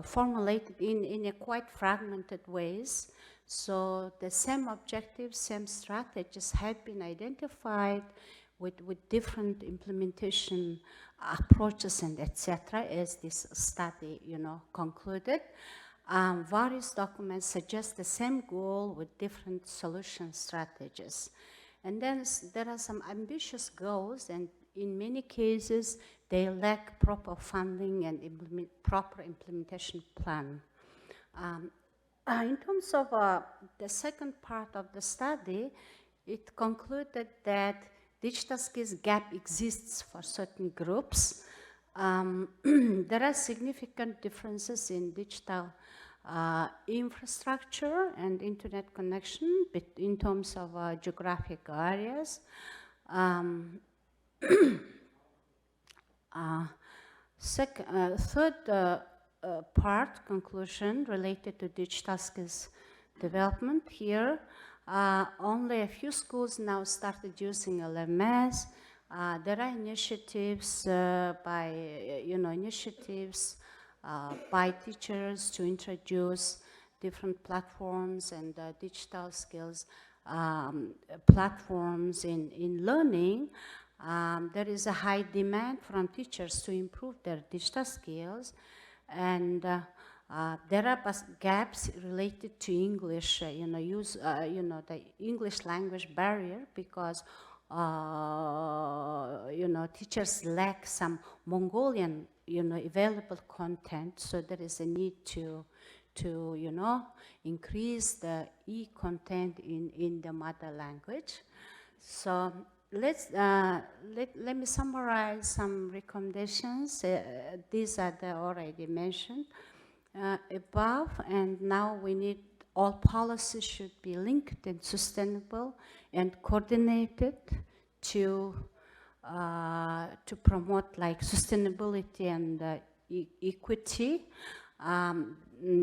formulated in a quite fragmented ways. So the same objectives, same strategies have been identified with different implementation approaches and etc. as this study, concluded. Various documents suggest the same goal with different solution strategies. And then there are some ambitious goals, and in many cases, they lack proper funding and proper implementation plan. In terms of the second part of the study, it concluded that digital skills gap exists for certain groups. There are significant differences in digital infrastructure and internet connection in terms of geographic areas. Third part, conclusion related to digital skills development here. Only a few schools now started using LMS. There are initiatives by teachers to introduce different platforms and digital skills platforms in learning. There is a high demand from teachers to improve their digital skills, and there are gaps related to English, the English language barrier, because teachers lack some Mongolian, available content. So there is a need to increase the e-content in the mother language. So let me summarize some recommendations. These are the already mentioned above, and now we need all policies should be linked and sustainable and coordinated to promote like sustainability and equity.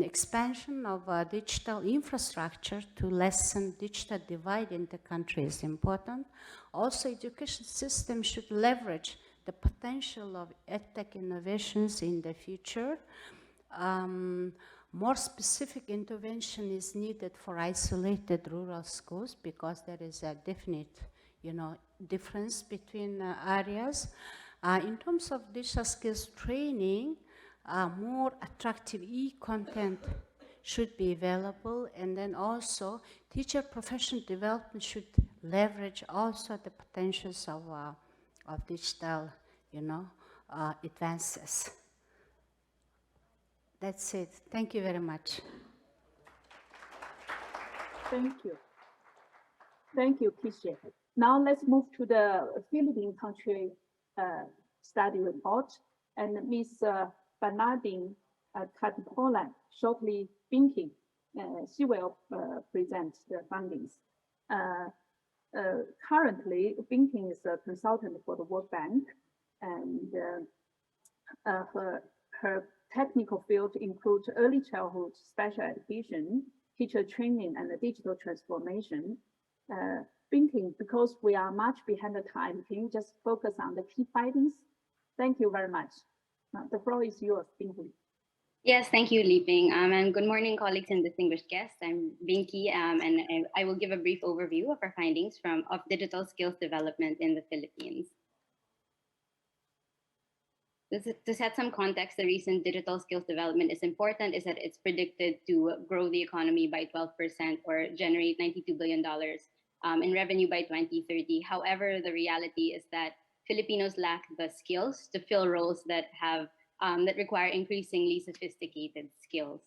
Expansion of digital infrastructure to lessen digital divide in the country is important. Also, education system should leverage the potential of edtech innovations in the future. More specific intervention is needed for isolated rural schools because there is a definite, difference between areas. In terms of digital skills training, more attractive e-content should be available, and then also teacher professional development should leverage also the potentials of digital, advances. That's it. Thank you very much. Thank you. Thank you, Kishi. Now let's move to the Philippine country study report, and Ms. Bernardine Katipolan shortly Binking. She will present the findings. Currently, Binking is a consultant for the World Bank, and her technical field includes early childhood special education, teacher training, and the digital transformation. Binking, because we are much behind the time, can you just focus on the key findings? Thank you very much. The floor is yours, Binky. Yes, thank you, Li Ping. And good morning, colleagues and distinguished guests. I'm Binky, and I will give a brief overview of our findings of digital skills development in the Philippines. To set some context, the recent digital skills development is important is that it's predicted to grow the economy by 12% or generate $92 billion in revenue by 2030. However, the reality is that Filipinos lack the skills to fill roles that require increasingly sophisticated skills.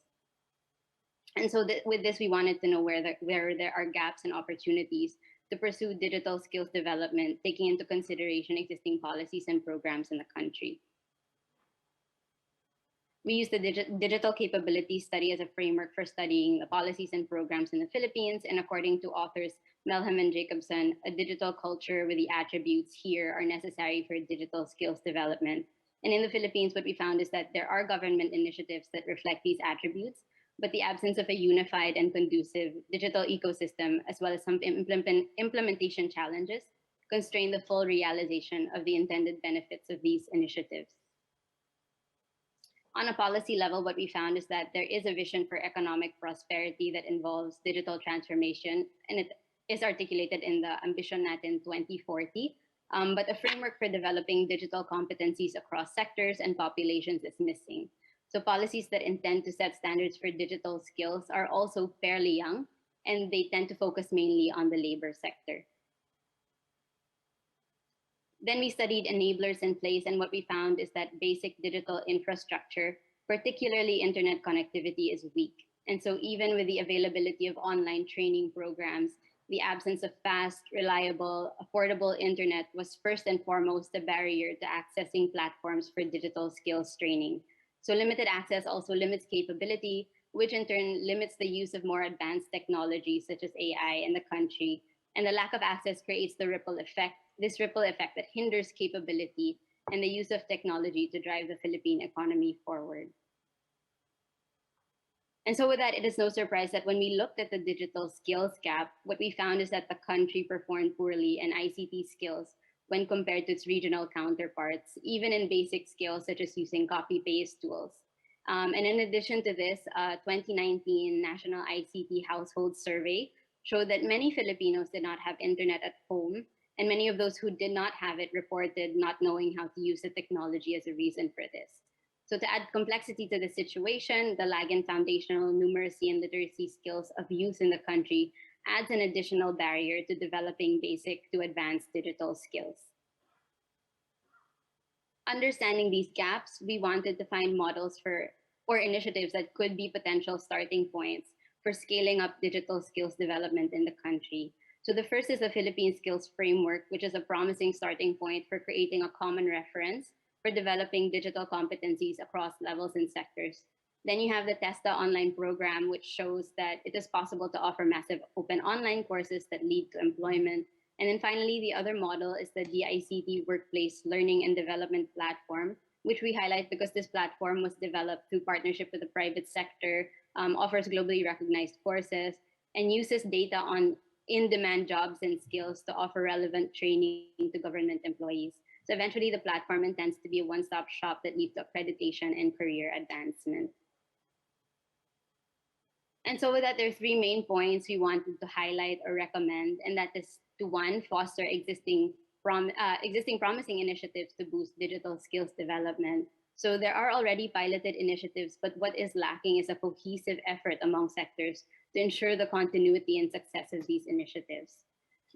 And so with this, we wanted to know where there are gaps and opportunities to pursue digital skills development, taking into consideration existing policies and programs in the country. We use the digital capability study as a framework for studying the policies and programs in the Philippines. And according to authors Melham and Jacobson, a digital culture with the attributes here are necessary for digital skills development. And in the Philippines, what we found is that there are government initiatives that reflect these attributes, but the absence of a unified and conducive digital ecosystem, as well as some implementation challenges, constrain the full realization of the intended benefits of these initiatives. On a policy level, what we found is that there is a vision for economic prosperity that involves digital transformation, and it is articulated in the Ambition Natin 2040, but a framework for developing digital competencies across sectors and populations is missing. So policies that intend to set standards for digital skills are also fairly young, and they tend to focus mainly on the labor sector. Then we studied enablers in place, and what we found is that basic digital infrastructure, particularly internet connectivity, is weak. And so even with the availability of online training programs, the absence of fast, reliable, affordable internet was first and foremost a barrier to accessing platforms for digital skills training. So limited access also limits capability, which in turn limits the use of more advanced technologies such as AI in the country. And the lack of access creates the ripple effect, this ripple effect that hinders capability and the use of technology to drive the Philippine economy forward. And so with that, it is no surprise that when we looked at the digital skills gap, what we found is that the country performed poorly in ICT skills when compared to its regional counterparts, even in basic skills such as using copy-paste tools. And in addition to this, 2019 National ICT Household Survey showed that many Filipinos did not have internet at home, and many of those who did not have it reported not knowing how to use the technology as a reason for this. So to add complexity to the situation, the lag in foundational numeracy and literacy skills of youth in the country adds an additional barrier to developing basic to advanced digital skills. Understanding these gaps, we wanted to find models or initiatives that could be potential starting points for scaling up digital skills development in the country. So the first is the Philippine Skills Framework, which is a promising starting point for creating a common reference for developing digital competencies across levels and sectors. Then you have the TESTA online program, which shows that it is possible to offer massive open online courses that lead to employment. And then finally, the other model is the DICT Workplace Learning and Development Platform, which we highlight because this platform was developed through partnership with the private sector, offers globally recognized courses, and uses data on in-demand jobs and skills to offer relevant training to government employees. So eventually, the platform intends to be a one-stop shop that leads to accreditation and career advancement. And so with that, there are three main points we wanted to highlight or recommend, and that is to one, foster existing promising initiatives to boost digital skills development. So there are already piloted initiatives, but what is lacking is a cohesive effort among sectors to ensure the continuity and success of these initiatives.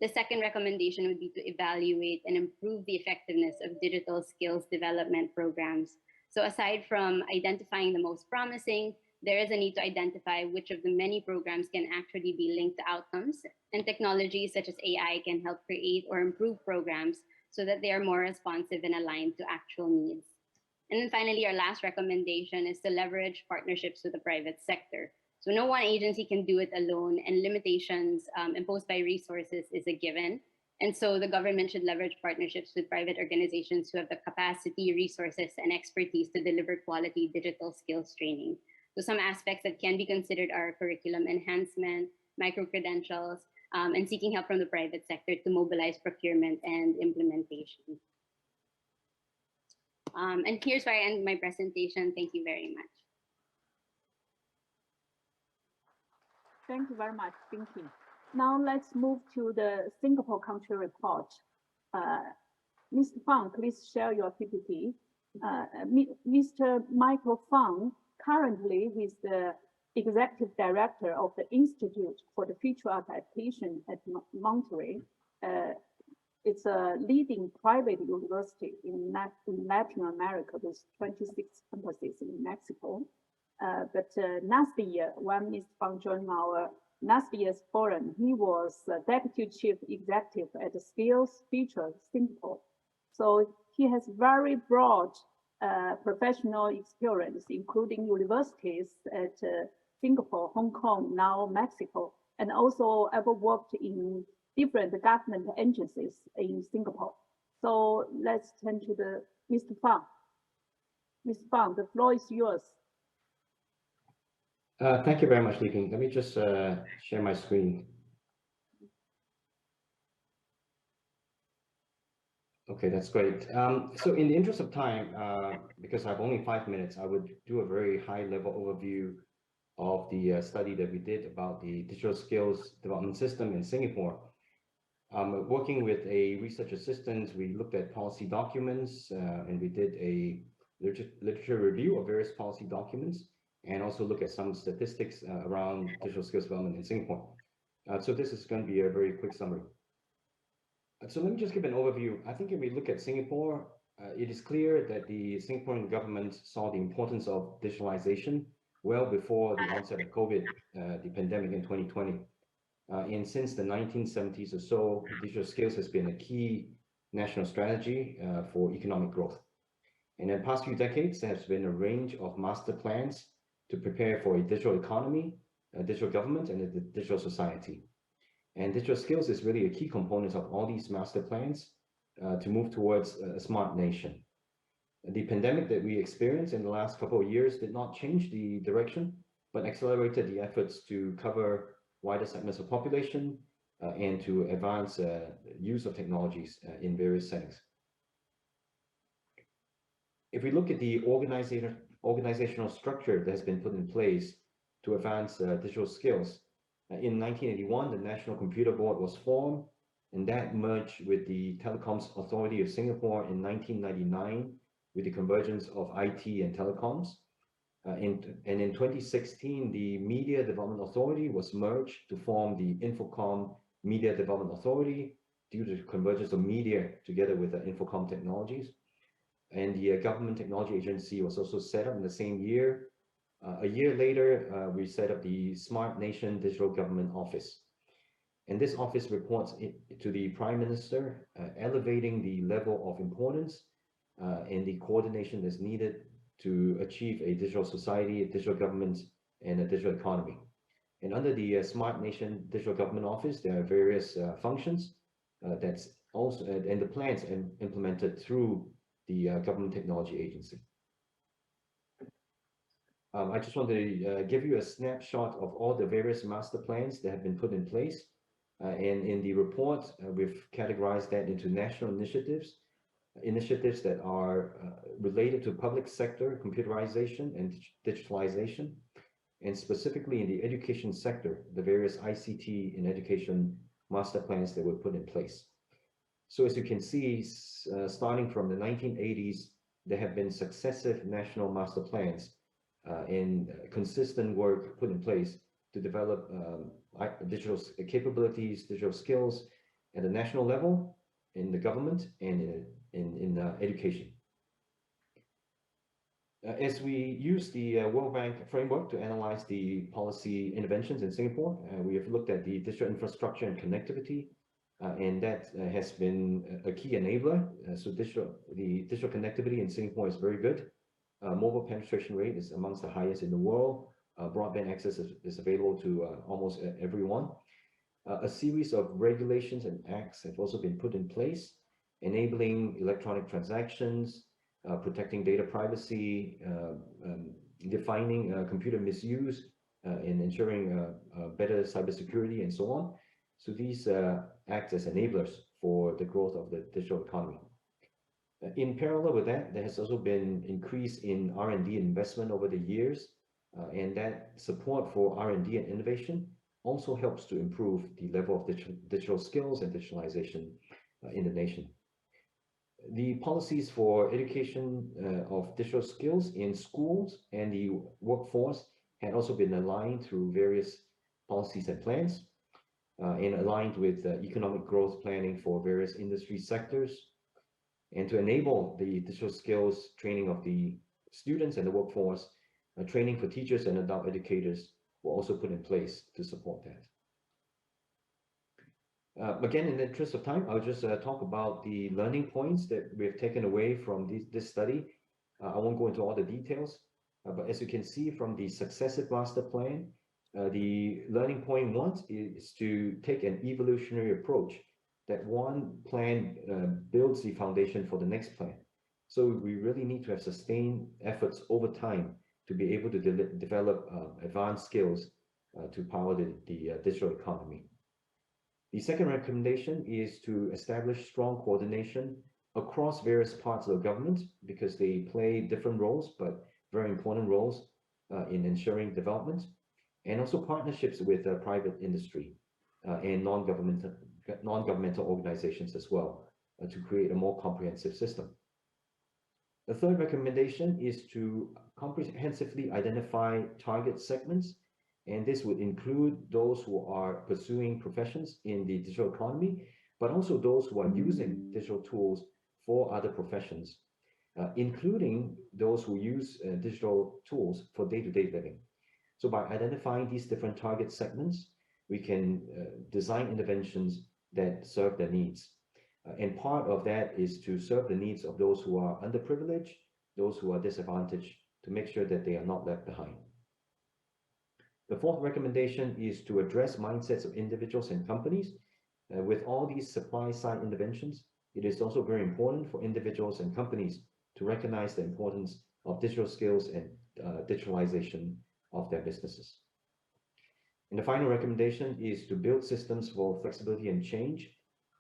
The second recommendation would be to evaluate and improve the effectiveness of digital skills development programs. So aside from identifying the most promising, there is a need to identify which of the many programs can actually be linked to outcomes, and technologies such as AI can help create or improve programs so that they are more responsive and aligned to actual needs. And then finally, our last recommendation is to leverage partnerships with the private sector. So no one agency can do it alone, and limitations imposed by resources is a given. And so the government should leverage partnerships with private organizations who have the capacity, resources, and expertise to deliver quality digital skills training. So some aspects that can be considered are curriculum enhancement, micro-credentials, and seeking help from the private sector to mobilize procurement and implementation. And here's where I end my presentation. Thank you very much. Thank you very much, Pinky. Now let's move to the Singapore country report. Mr. Fang, please share your PPT. Mr. Michael Fang, currently is the Executive Director of the Institute for the Future Adaptation at Monterey. It's a leading private university in Latin America with 26 campuses in Mexico. But last year, when Mr. Fang joined our last year's forum, he was Deputy Chief Executive at the Skills Future Singapore. So he has very broad professional experience, including universities at Singapore, Hong Kong, now Mexico, and also ever worked in different government agencies in Singapore. So let's turn to Mr. Fang. Mr. Fang, the floor is yours. Thank you very much, Li Ping. Let me just share my screen. Okay, that's great. So in the interest of time, because I have only 5 minutes, I would do a very high-level overview of the study that we did about the digital skills development system in Singapore. Working with a research assistant, we looked at policy documents and we did a literature review of various policy documents, and also look at some statistics around digital skills development in Singapore. So this is going to be a very quick summary. So let me just give an overview. I think if we look at Singapore, it is clear that the Singaporean government saw the importance of digitalization well before the onset of COVID, the pandemic in 2020. And since the 1970s or so, digital skills has been a key national strategy for economic growth. And in the past few decades, there has been a range of master plans to prepare for a digital economy, a digital government, and a digital society. And digital skills is really a key component of all these master plans to move towards a smart nation. The pandemic that we experienced in the last couple of years did not change the direction, but accelerated the efforts to cover wider segments of population and to advance use of technologies in various settings. If we look at the organizational structure that has been put in place to advance digital skills, in 1981, the National Computer Board was formed, and that merged with the Telecoms Authority of Singapore in 1999 with the convergence of IT and telecoms. And in 2016, the Media Development Authority was merged to form the Infocom Media Development Authority due to the convergence of media together with the Infocom technologies. And the Government Technology Agency was also set up in the same year. A year later, we set up the Smart Nation Digital Government Office. And this office reports to the Prime Minister, elevating the level of importance and the coordination that's needed to achieve a digital society, a digital government, and a digital economy. And under the Smart Nation Digital Government Office, there are various functions that's also, and the plans implemented through the Government Technology Agency. I just want to give you a snapshot of all the various master plans that have been put in place. And in the report, we've categorized that into national initiatives that are related to public sector computerization and digitalization, and specifically in the education sector, the various ICT in education master plans that were put in place. So as you can see, starting from the 1980s, there have been successive national master plans and consistent work put in place to develop digital capabilities, digital skills at the national level, in the government, and in education. As we use the World Bank framework to analyze the policy interventions in Singapore, we have looked at the digital infrastructure and connectivity, and that has been a key enabler. So the digital connectivity in Singapore is very good. Mobile penetration rate is amongst the highest in the world. Broadband access is available to almost everyone. A series of regulations and acts have also been put in place, enabling electronic transactions, protecting data privacy, defining computer misuse, and ensuring better cybersecurity and so on. So these act as enablers for the growth of the digital economy. In parallel with that, there has also been increase in R&D investment over the years, and that support for R&D and innovation also helps to improve the level of digital skills and digitalization in the nation. The policies for education of digital skills in schools and the workforce had also been aligned through various policies and plans, and aligned with economic growth planning for various industry sectors. And to enable the digital skills training of the students and the workforce, training for teachers and adult educators were also put in place to support that. Again, in the interest of time, I'll just talk about the learning points that we've taken away from this study. I won't go into all the details, but as you can see from the successive master plan, the learning point one is to take an evolutionary approach, that one plan builds the foundation for the next plan. So we really need to have sustained efforts over time to be able to develop advanced skills to power the digital economy. The second recommendation is to establish strong coordination across various parts of the government, because they play different roles, but very important roles in ensuring development, and also partnerships with private industry and non-governmental organizations as well, to create a more comprehensive system. The third recommendation is to comprehensively identify target segments, and this would include those who are pursuing professions in the digital economy, but also those who are using digital tools for other professions, including those who use digital tools for day-to-day living. So by identifying these different target segments, we can design interventions that serve their needs. And part of that is to serve the needs of those who are underprivileged, those who are disadvantaged, to make sure that they are not left behind. The fourth recommendation is to address mindsets of individuals and companies. With all these supply side interventions, it is also very important for individuals and companies to recognize the importance of digital skills and digitalization of their businesses. And the final recommendation is to build systems for flexibility and change.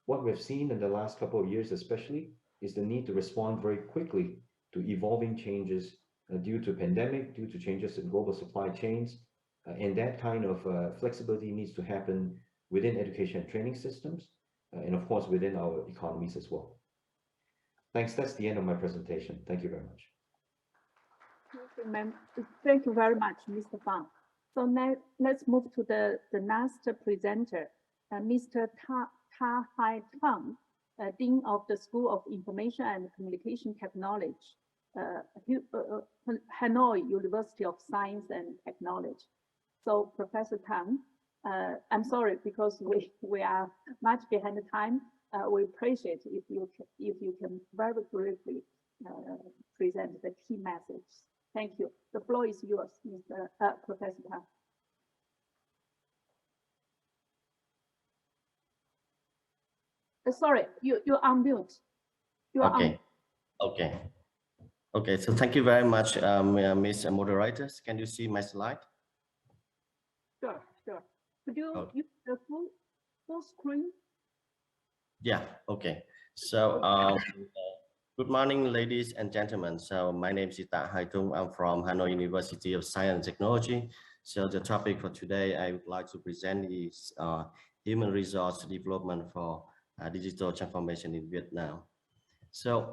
What we've seen in the last couple of years especially is the need to respond very quickly to evolving changes due to pandemic, due to changes in global supply chains. And that kind of flexibility needs to happen within education and training systems, and of course within our economies as well. Thanks, that's the end of my presentation. Thank you very much. Thank you very much, Mr. Fang. So now let's move to the next presenter, Mr. Ta Hai Tang, Dean of the School of Information and Communication Technology, Hanoi University of Science and Technology. So Professor Tang, I'm sorry because we are much behind the time. We appreciate if you can very briefly present the key message. Thank you. The floor is yours, Mr. Professor Tang. Sorry, you're on mute. Okay. Okay, so thank you very much, Ms. Moderators. Can you see my slide? Sure. Could you use the full screen? Yeah, okay. So good morning, ladies and gentlemen. So my name is Ta Hai Tung. I'm from Hanoi University of Science and Technology. So the topic for today I would like to present is human resource development for digital transformation in Vietnam. So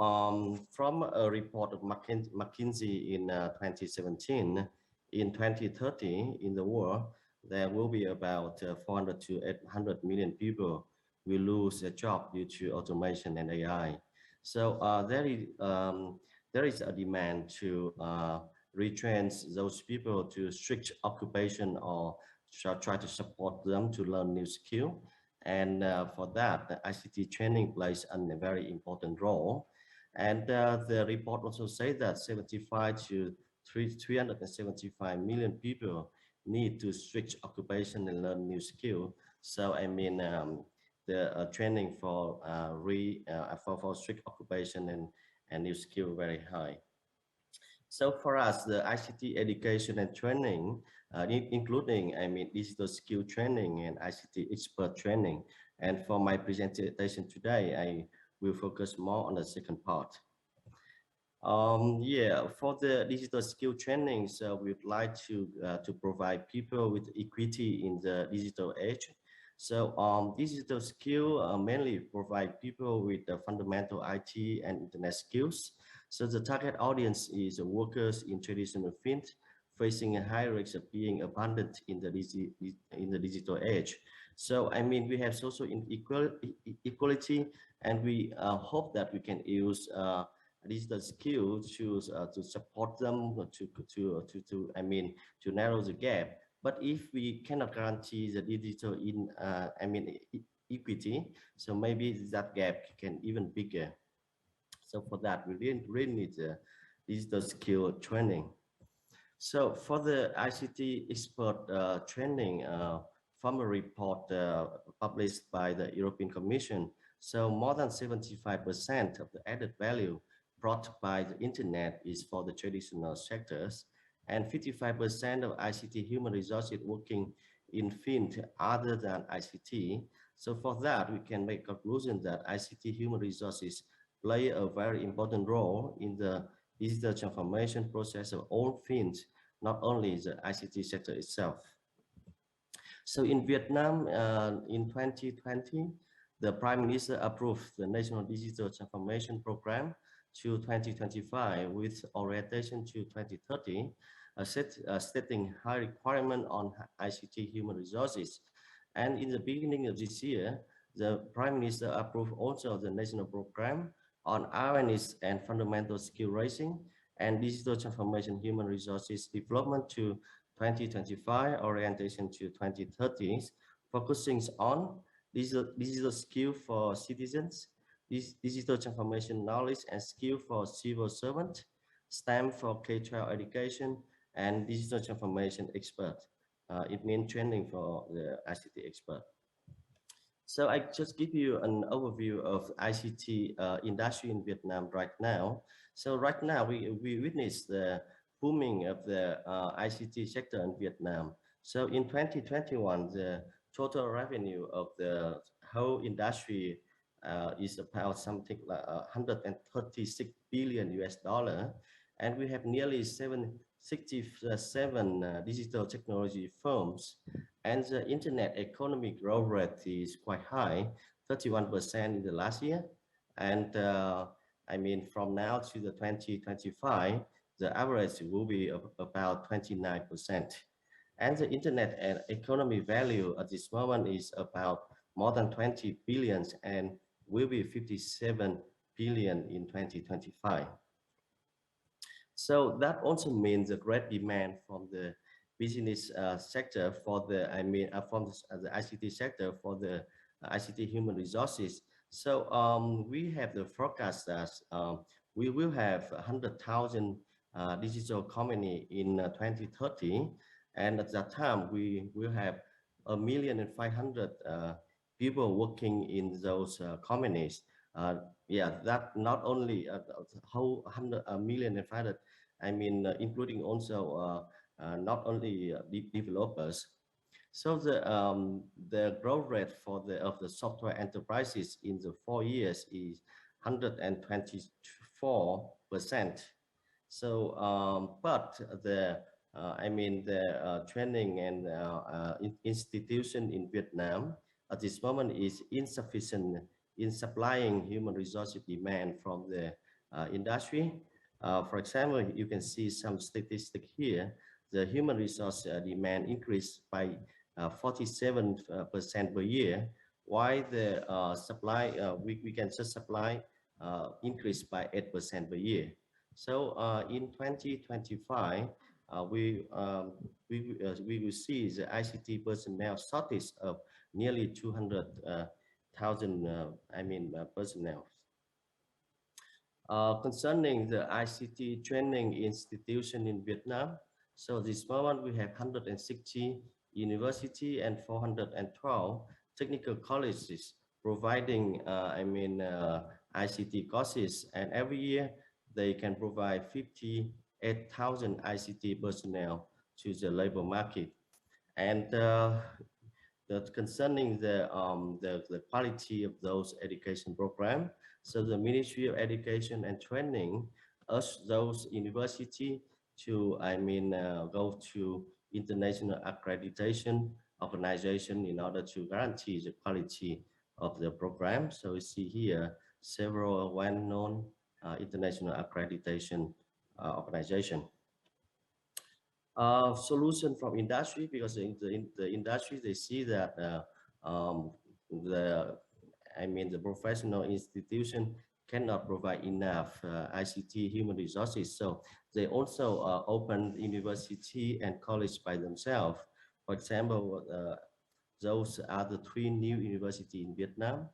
from a report of McKinsey in 2017, in 2030 in the world, there will be about 400 to 800 million people will lose their job due to automation and AI. So there is a demand to retrain those people to strict occupation or try to support them to learn new skill. And for that, the ICT training plays a very important role. And the report also says that 75 to 375 million people need to switch occupation and learn new skill. So I mean, the training for strict occupation and new skill very high. So for us, the ICT education and training, including, digital skill training and ICT expert training. And for my presentation today, I will focus more on the second part. For the digital skill training, so we'd like to provide people with equity in the digital age. So digital skill mainly provide people with the fundamental IT and internet skills. So the target audience is workers in traditional fields facing a high risk of being abandoned in the digital age. So I mean, we have social inequality, and we hope that we can use digital skills to support them to narrow the gap. But if we cannot guarantee the digital equity, so maybe that gap can even bigger. So for that, we really need digital skill training. So for the ICT expert training, from a report published by the European Commission, so more than 75% of the added value brought by the internet is for the traditional sectors, and 55% of ICT human resources working in fields other than ICT. So for that, we can make conclusion that ICT human resources play a very important role in the digital transformation process of all fields, not only the ICT sector itself. So in Vietnam, in 2020, the Prime Minister approved the National Digital Transformation Program to 2025 with orientation to 2030, setting high requirement on ICT human resources. And in the beginning of this year, the Prime Minister approved also the national program on awareness and fundamental skill raising and digital transformation human resources development to 2025, orientation to 2030 focusing on digital skill for citizens, digital transformation knowledge and skill for civil servants, STEM for K-12 education, and digital transformation expert. It means training for the ICT expert. So I just give you an overview of ICT industry in Vietnam right now. So right now we witness the booming of the ICT sector in Vietnam. So in 2021, the total revenue of the whole industry is about something like 136 billion US dollar, and we have nearly 67 digital technology firms, and the internet economic growth rate is quite high, 31% in the last year, and I mean from now to the 2025, the average will be about 29%. And the internet and economy value at this moment is about more than 20 billion and will be 57 billion in 2025. So that also means a great demand from the business sector for the, from the ICT sector for the ICT human resources. So we have the forecast that we will have 100,000 digital company in 2030. And at that time, we will have 1,500,000 people working in those companies. Yeah, that not only whole 1,500,000, including also not only developers. So the growth rate for the software enterprises in the 4 years is 124%. So but the the training and institution in Vietnam at this moment is insufficient in supplying human resources demand from the industry. For example, you can see some statistics here. The human resource demand increased by 47% per year, while the supply, we can just supply increased by 8% per year. So in 2025, we will see the ICT personnel shortage of nearly 200,000 personnel. Concerning the ICT training institution in Vietnam, so this moment we have 160 university and 412 technical colleges providing ICT courses, and every year they can provide 58,000 ICT personnel to the labor market. And concerning the quality of those education program, so the Ministry of Education and Training urged those university to go to international accreditation organization in order to guarantee the quality of the program. So we see here several well-known international accreditation organization. Solution from industry, because in the industry they see that the professional institution cannot provide enough ICT human resources, so they also open university and college by themselves. For example, those are the 3 new universities in Vietnam,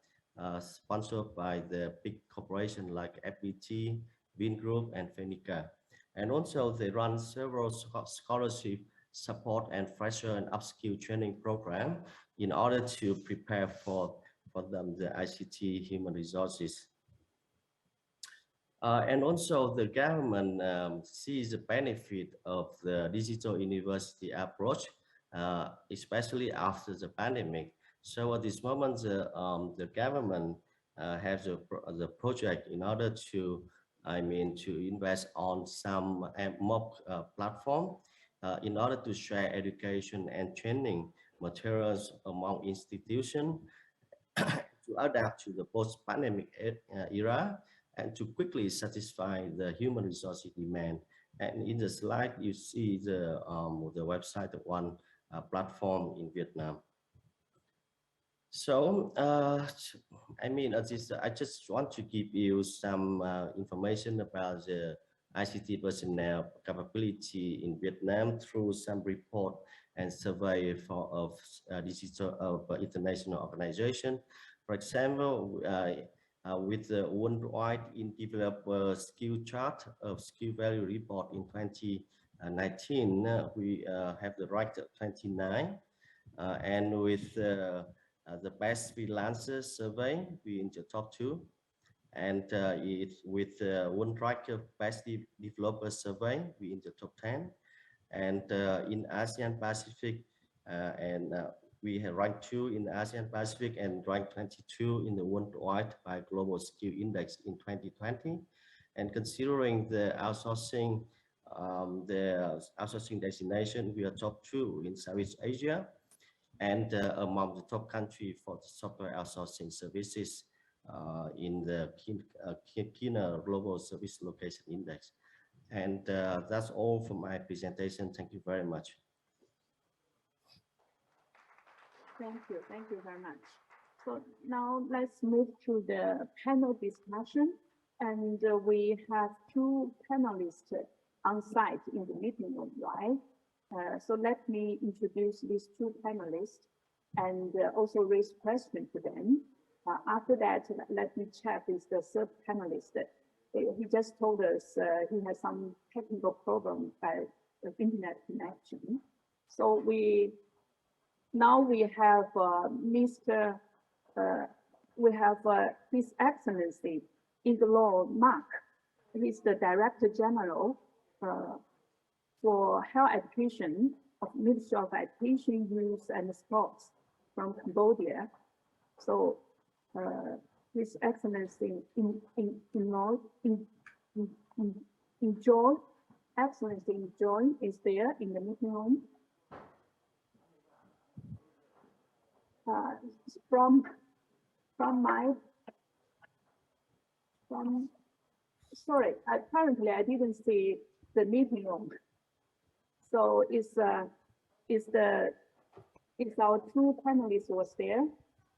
sponsored by the big corporation like FPT, Vingroup, and Phenica. And also they run several scholarship support and fresher and upskill training program in order to prepare for them the ICT human resources. And also the government sees the benefit of the digital university approach, especially after the pandemic. So at this moment, the government has the project in order to to invest on some mock platform in order to share education and training materials among institutions to adapt to the post-pandemic era and to quickly satisfy the human resources demand. And in the slide, you see the website of one platform in Vietnam. So, I just want to give you some information about the ICT personnel capability in Vietnam through some report and survey of digital international organization. For example, with the worldwide in developer skill chart of skill value report in 2019, we have the rank 29, and with the best freelancer survey, we in the top 2. And with one rank of best developer survey, we in the top 10. And in ASEAN Pacific, we have ranked 2 in ASEAN Pacific and ranked 22 in the worldwide by Global Skill Index in 2020. And considering the outsourcing destination, we are top 2 in Southeast Asia, and among the top country for the software outsourcing services in the Kina Global Service Location Index. And that's all for my presentation. Thank you very much. Thank you very much. So now let's move to the panel discussion. And we have 2 panelists on site in the meeting room, right? So let me introduce these 2 panelists and also raise questions to them. After that, let me check with the 3rd panelist. He just told us he has some technical problem by the internet connection. So now we have His Excellency Igor Mark. He's the Director General for Health Education of Ministry of Education, Youth and Sports from Cambodia. So His Excellency Enjoy is there in the meeting room. Sorry, apparently I didn't see the meeting room. So it's our 2 panelists was there.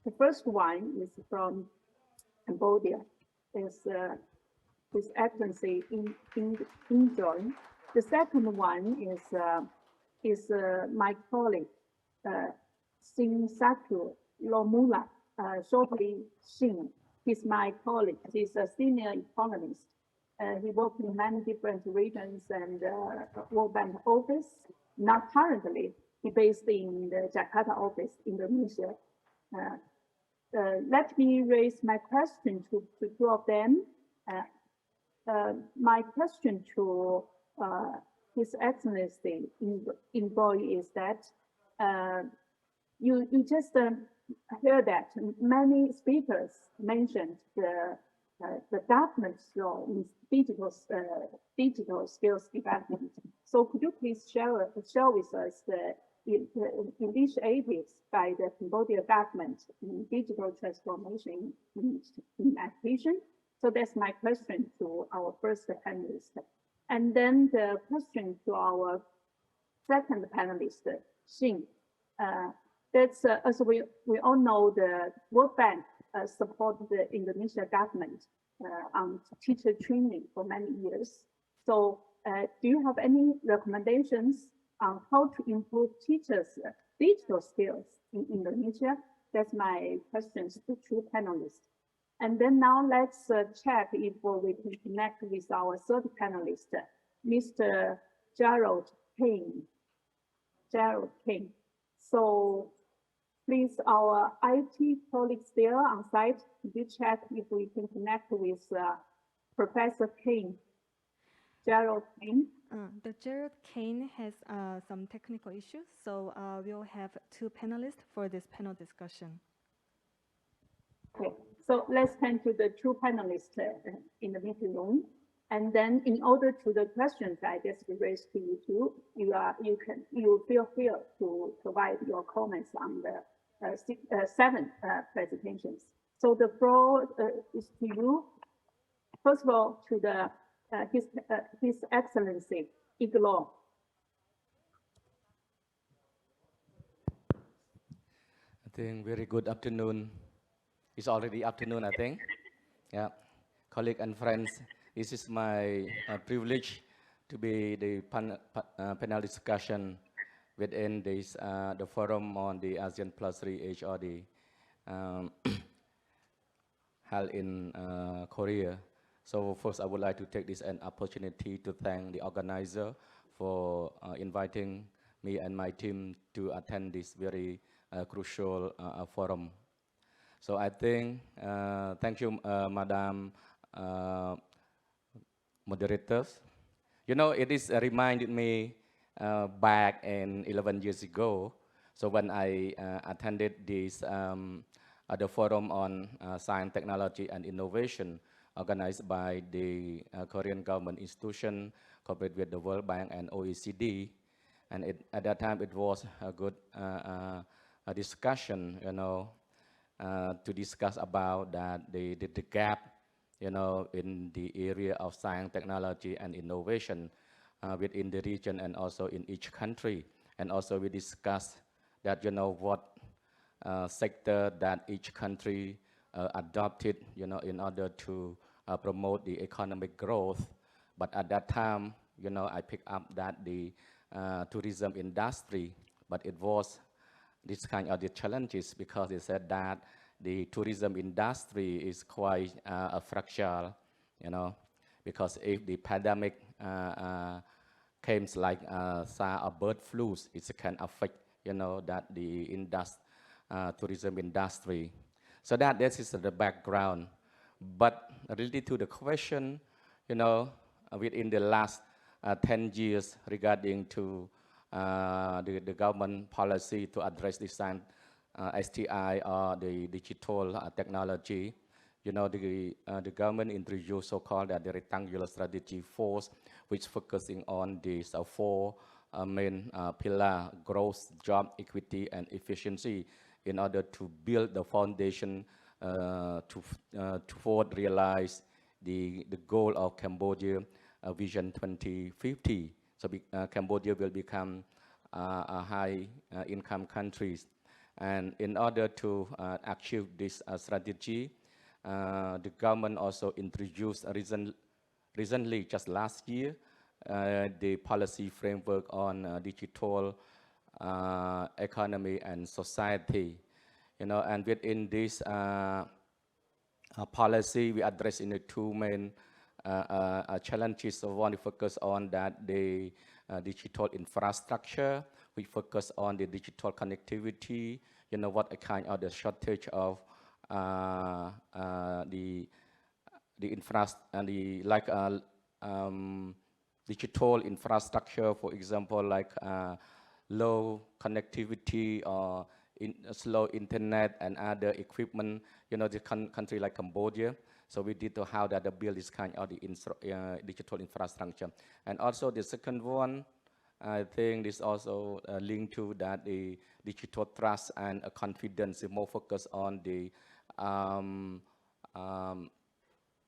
The first one is from Cambodia. Is His Excellency Enjoy. The second one is my colleague Sing Satu Lomula, shortly Sing. He's my colleague. He's a senior economist. He worked in many different regions and World Bank office. Now currently, he's based in the Jakarta office, Indonesia. Let me raise my question to 2 of them. My question to His Excellency Envoy is that you just heard that many speakers mentioned the government's role in digital skills development. So could you please share with us the initiatives by the Cambodia government in digital transformation in education? So that's my question to our first panelist. And then the question to our second panelist, Xing. That's as we all know, the World Bank support the Indonesia government on teacher training for many years. So do you have any recommendations on how to improve teachers' digital skills in Indonesia? That's my questions to 2 panelists. And then now let's check if we can connect with our 3rd panelist, Mr. Gerald Kane. So please, our IT colleagues there on site, could you check if we can connect with Professor Kane, Gerald Kane? The Gerald Kane has some technical issues, so we'll have 2 panelists for this panel discussion. Okay, so let's turn to the 2 panelists in the meeting room. And then in order to the questions I just raised to you 2, you feel free to provide your comments on the 7 presentations. So the floor is to you. First of all, to the His Excellency Igor. I think very good afternoon. It's already afternoon, I think. Yeah, colleagues and friends, This is my privilege to be the panel discussion within this, the forum on the ASEAN+3 Hrd held in Korea. So first, I would like to take this an opportunity to thank the organizer for inviting me and my team to attend this very crucial forum. So I think, thank you, Madam Moderators. You know, it is reminded me back in 11 years ago. So when I attended this the forum on science, technology, and innovation organized by the Korean government institution, cooperated with the World Bank and OECD. And at that time, it was a good a discussion, you know, to discuss about that the gap, you know, in the area of science, technology, and innovation within the region and also in each country. And also we discussed that, you know, what sector that each country adopted, you know, in order to promote the economic growth. But at that time, you know, I picked up that the tourism industry, but it was this kind of the challenges because they said that the tourism industry is quite fragile, you know, because if the pandemic comes like SARS or bird flus, it can affect, you know, that the tourism industry. So this is the background. But related to the question, you know, within the last 10 years regarding to the government policy to address this STI or the digital technology, you know, the government introduced so-called the rectangular strategy force, which focusing on these four main pillar: growth, job, equity, and efficiency, in order to build the foundation to realize the goal of Cambodia Vision 2050. So Cambodia will become a high income country. And in order to achieve this strategy, the government also introduced recently, just last year, the policy framework on digital economy and society. You know, and within this policy, we address in the two main challenges. So one, we focus on that the digital infrastructure. We focus on the digital connectivity. You know, what a kind of the shortage of the digital infrastructure, for example, like low connectivity or slow internet and other equipment, you know, the country like Cambodia. So we did to how that build this kind of the digital infrastructure. And also the second one, I think this also linked to that the digital trust and confidence is more focused on the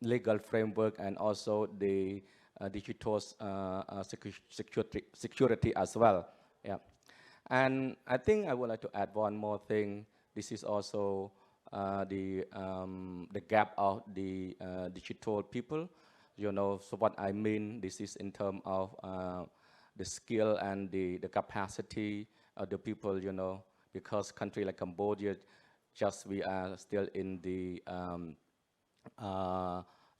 legal framework and also the digital security as well. Yeah. And I think I would like to add one more thing. This is also the gap of the digital people. You know, so what I mean, this is in terms of the skill and the capacity of the people, you know, because country like Cambodia, just we are still in the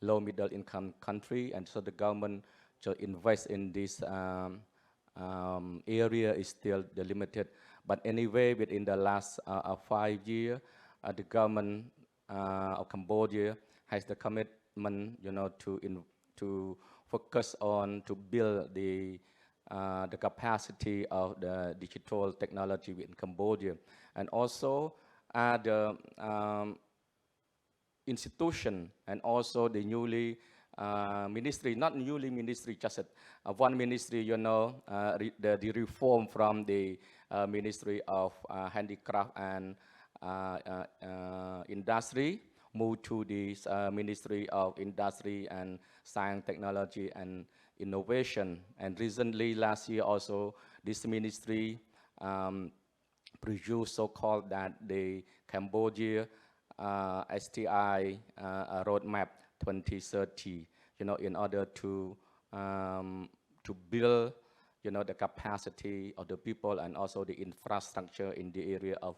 low middle income country, and so the government to invest in this area is still limited. But anyway, within the last 5 years, the government of Cambodia has the commitment, you know, to focus on to build the capacity of the digital technology in Cambodia, and also the institution and also the newly ministry, not newly ministry, just one ministry, you know, the reform from the Ministry of Handicraft and Industry, moved to this Ministry of Industry and Science, Technology, and Innovation. And recently, last year also, this ministry produced so-called that the Cambodia STI roadmap 2030. in order to build, the capacity of the people and also the infrastructure in the area of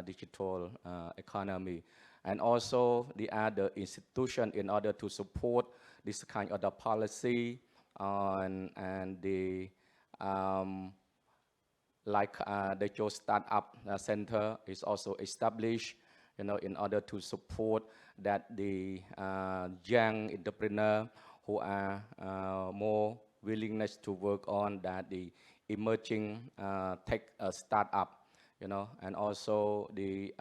digital economy. And also the other institution in order to support this kind of the policy and the like the Joe Startup Center is also established, in order to support that the young entrepreneur who are more willingness to work on that the emerging tech startup, and also the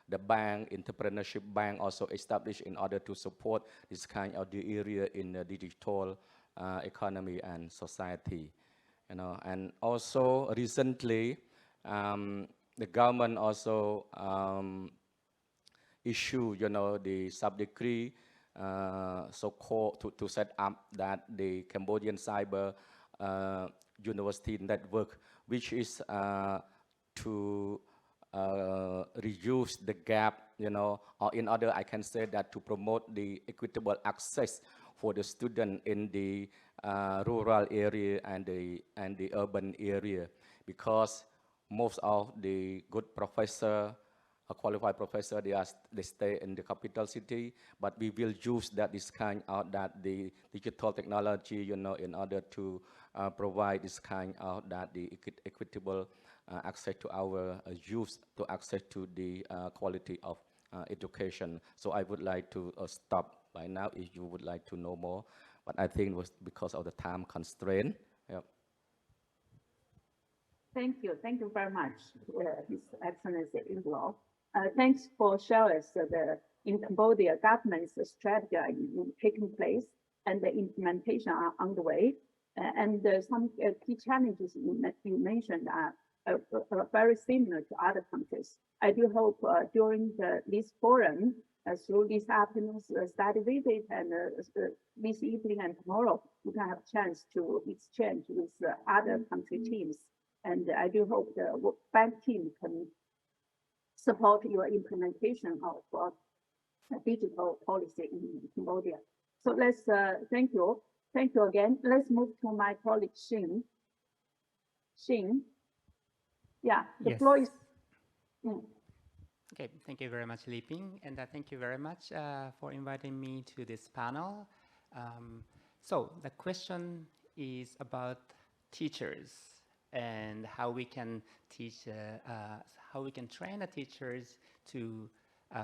the bank, entrepreneurship bank also established in order to support this kind of the area in the digital economy and society. And also recently, the government also issued, the sub-decree so-called to set up that the Cambodian Cyber University Network, which is to reduce the gap, or in order, I can say that to promote the equitable access for the student in the rural area and the urban area, because most of the good professor, a qualified professor, they stay in the capital city, but we will use that this kind of that the digital technology, in order to provide this kind of that the equitable access to our youth to access to the quality of education. So I would like to stop by now if you would like to know more, but I think it was because of the time constraint. Yep. Thank you very much, His Excellency Inglo. Thanks for sharing us in Cambodia government's strategy taking place and the implementation are underway. And some key challenges you mentioned are very similar to other countries. I do hope during this forum, through this afternoon's study visit and this evening and tomorrow, we can have a chance to exchange with other country teams. And I do hope the bank team can support your implementation of digital policy in Cambodia. So let's thank you again. Let's move to my colleague Xin. Yeah, the floor is. Okay, thank you very much, Li Ping, and thank you very much for inviting me to this panel. So the question is about teachers and how we can teach, how we can train the teachers to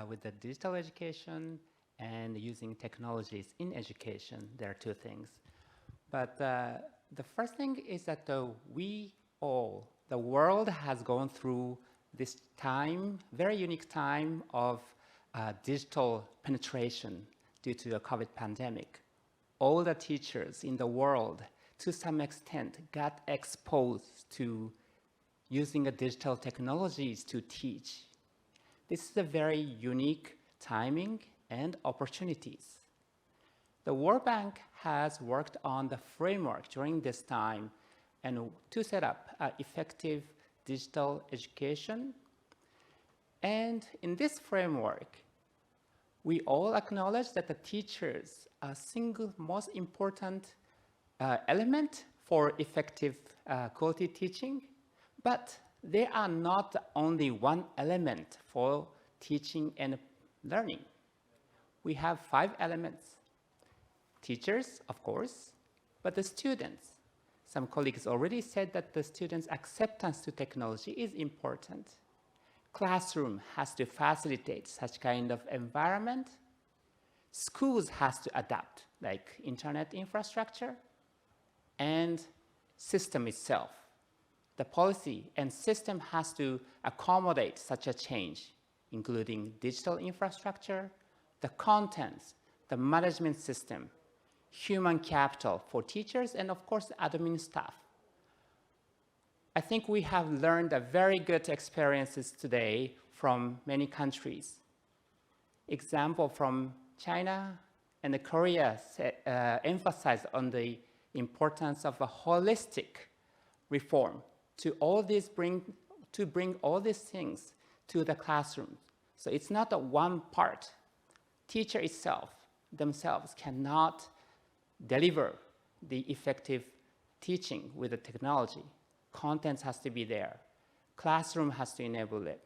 with the digital education and using technologies in education. There are two things, but the first thing is that the world has gone through this time, very unique time of digital penetration due to the COVID pandemic. All the teachers in the world, to some extent, got exposed to using the digital technologies to teach. This is a very unique timing and opportunities. The World Bank has worked on the framework during this time and to set up effective digital education. And in this framework, we all acknowledge that the teachers are single most important element for effective quality teaching, but they are not the only one element for teaching and learning. We have 5 elements. Teachers, of course, but the students. Some colleagues already said that the students' acceptance to technology is important. Classroom has to facilitate such kind of environment. Schools has to adapt, like internet infrastructure and system itself. The policy and system has to accommodate such a change, including digital infrastructure, the contents, the management system, human capital for teachers, and of course, admin staff. I think we have learned a very good experiences today from many countries. Example from China and Korea emphasize on the importance of a holistic reform to bring all these things to the classroom. So it's not a one part. Teacher itself, themselves cannot deliver the effective teaching with the technology. Content has to be there. Classroom has to enable it.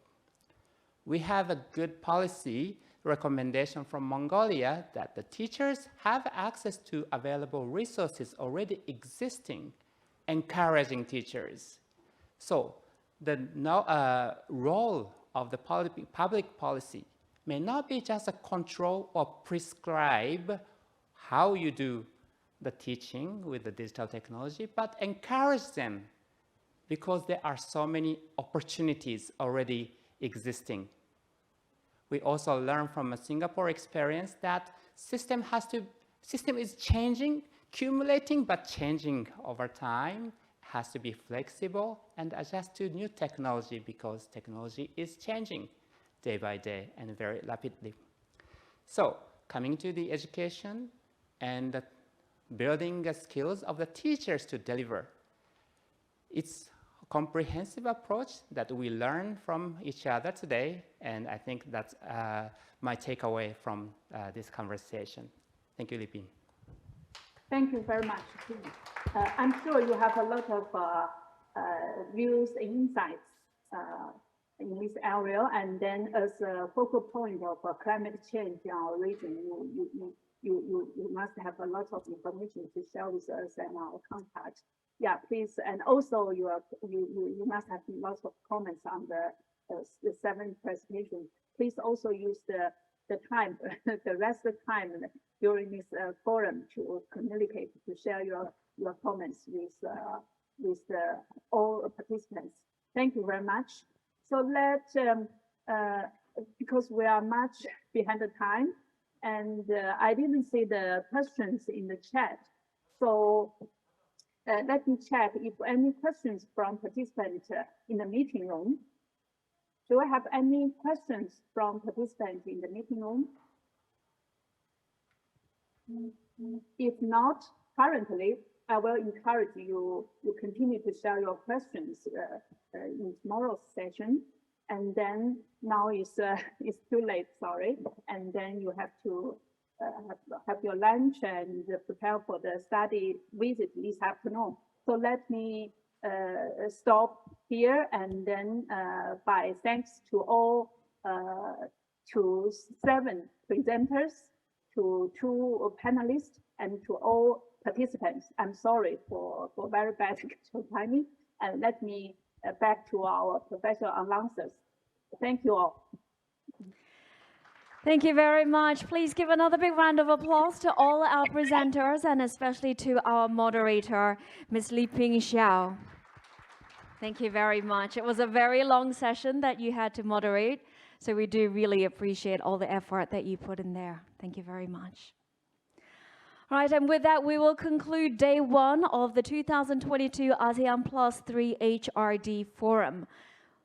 We have a good policy recommendation from Mongolia that the teachers have access to available resources already existing, encouraging teachers. So the role of the public policy may not be just a control or prescribe how you do the teaching with the digital technology, but encourage them because there are so many opportunities already existing. We also learn from a Singapore experience that system is changing, accumulating, but changing over time, has to be flexible and adjust to new technology because technology is changing day by day and very rapidly. So coming to the education and building the skills of the teachers to deliver. It's a comprehensive approach that we learn from each other today, and I think that's my takeaway from this conversation. Thank you, Lipin. Thank you very much. I'm sure you have a lot of views and insights in this area, and then as a focal point of climate change in our region, you must have a lot of information to share with us and our contact. Yeah, please, and also you must have lots of comments on the 7 presentation. Please also use the time, the rest of the time during this forum to communicate, to share your comments with all participants. Thank you very much. So because we are much behind the time, and I didn't see the questions in the chat. So let me check if any questions from participants in the meeting room. Do I have any questions from participants in the meeting room? If not, currently, I will encourage you to continue to share your questions in tomorrow's session. And then now it's too late, sorry. And then you have to have your lunch and prepare for the study visit this afternoon. So let me stop here, and then by thanks to all, to 7 presenters, to 2 panelists, and to all participants. I'm sorry for very bad timing, and let me back to our professional announcers. Thank you all. Thank you very much. Please give another big round of applause to all our presenters and especially to our moderator, Ms. Liping Xiao. Thank you very much. It was a very long session that you had to moderate, so we do really appreciate all the effort that you put in there. Thank you very much. All right, and with that, we will conclude day 1 of the 2022 ASEAN+3 Hrd Forum.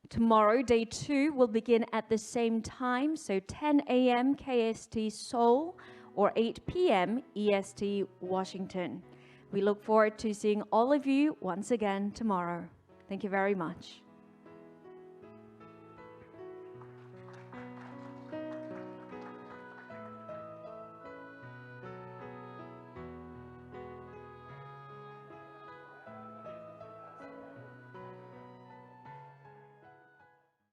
Tomorrow, day 2 will begin at the same time, so 10 a.m. KST Seoul or 8 p.m. EST Washington. We look forward to seeing all of you once again tomorrow. Thank you very much.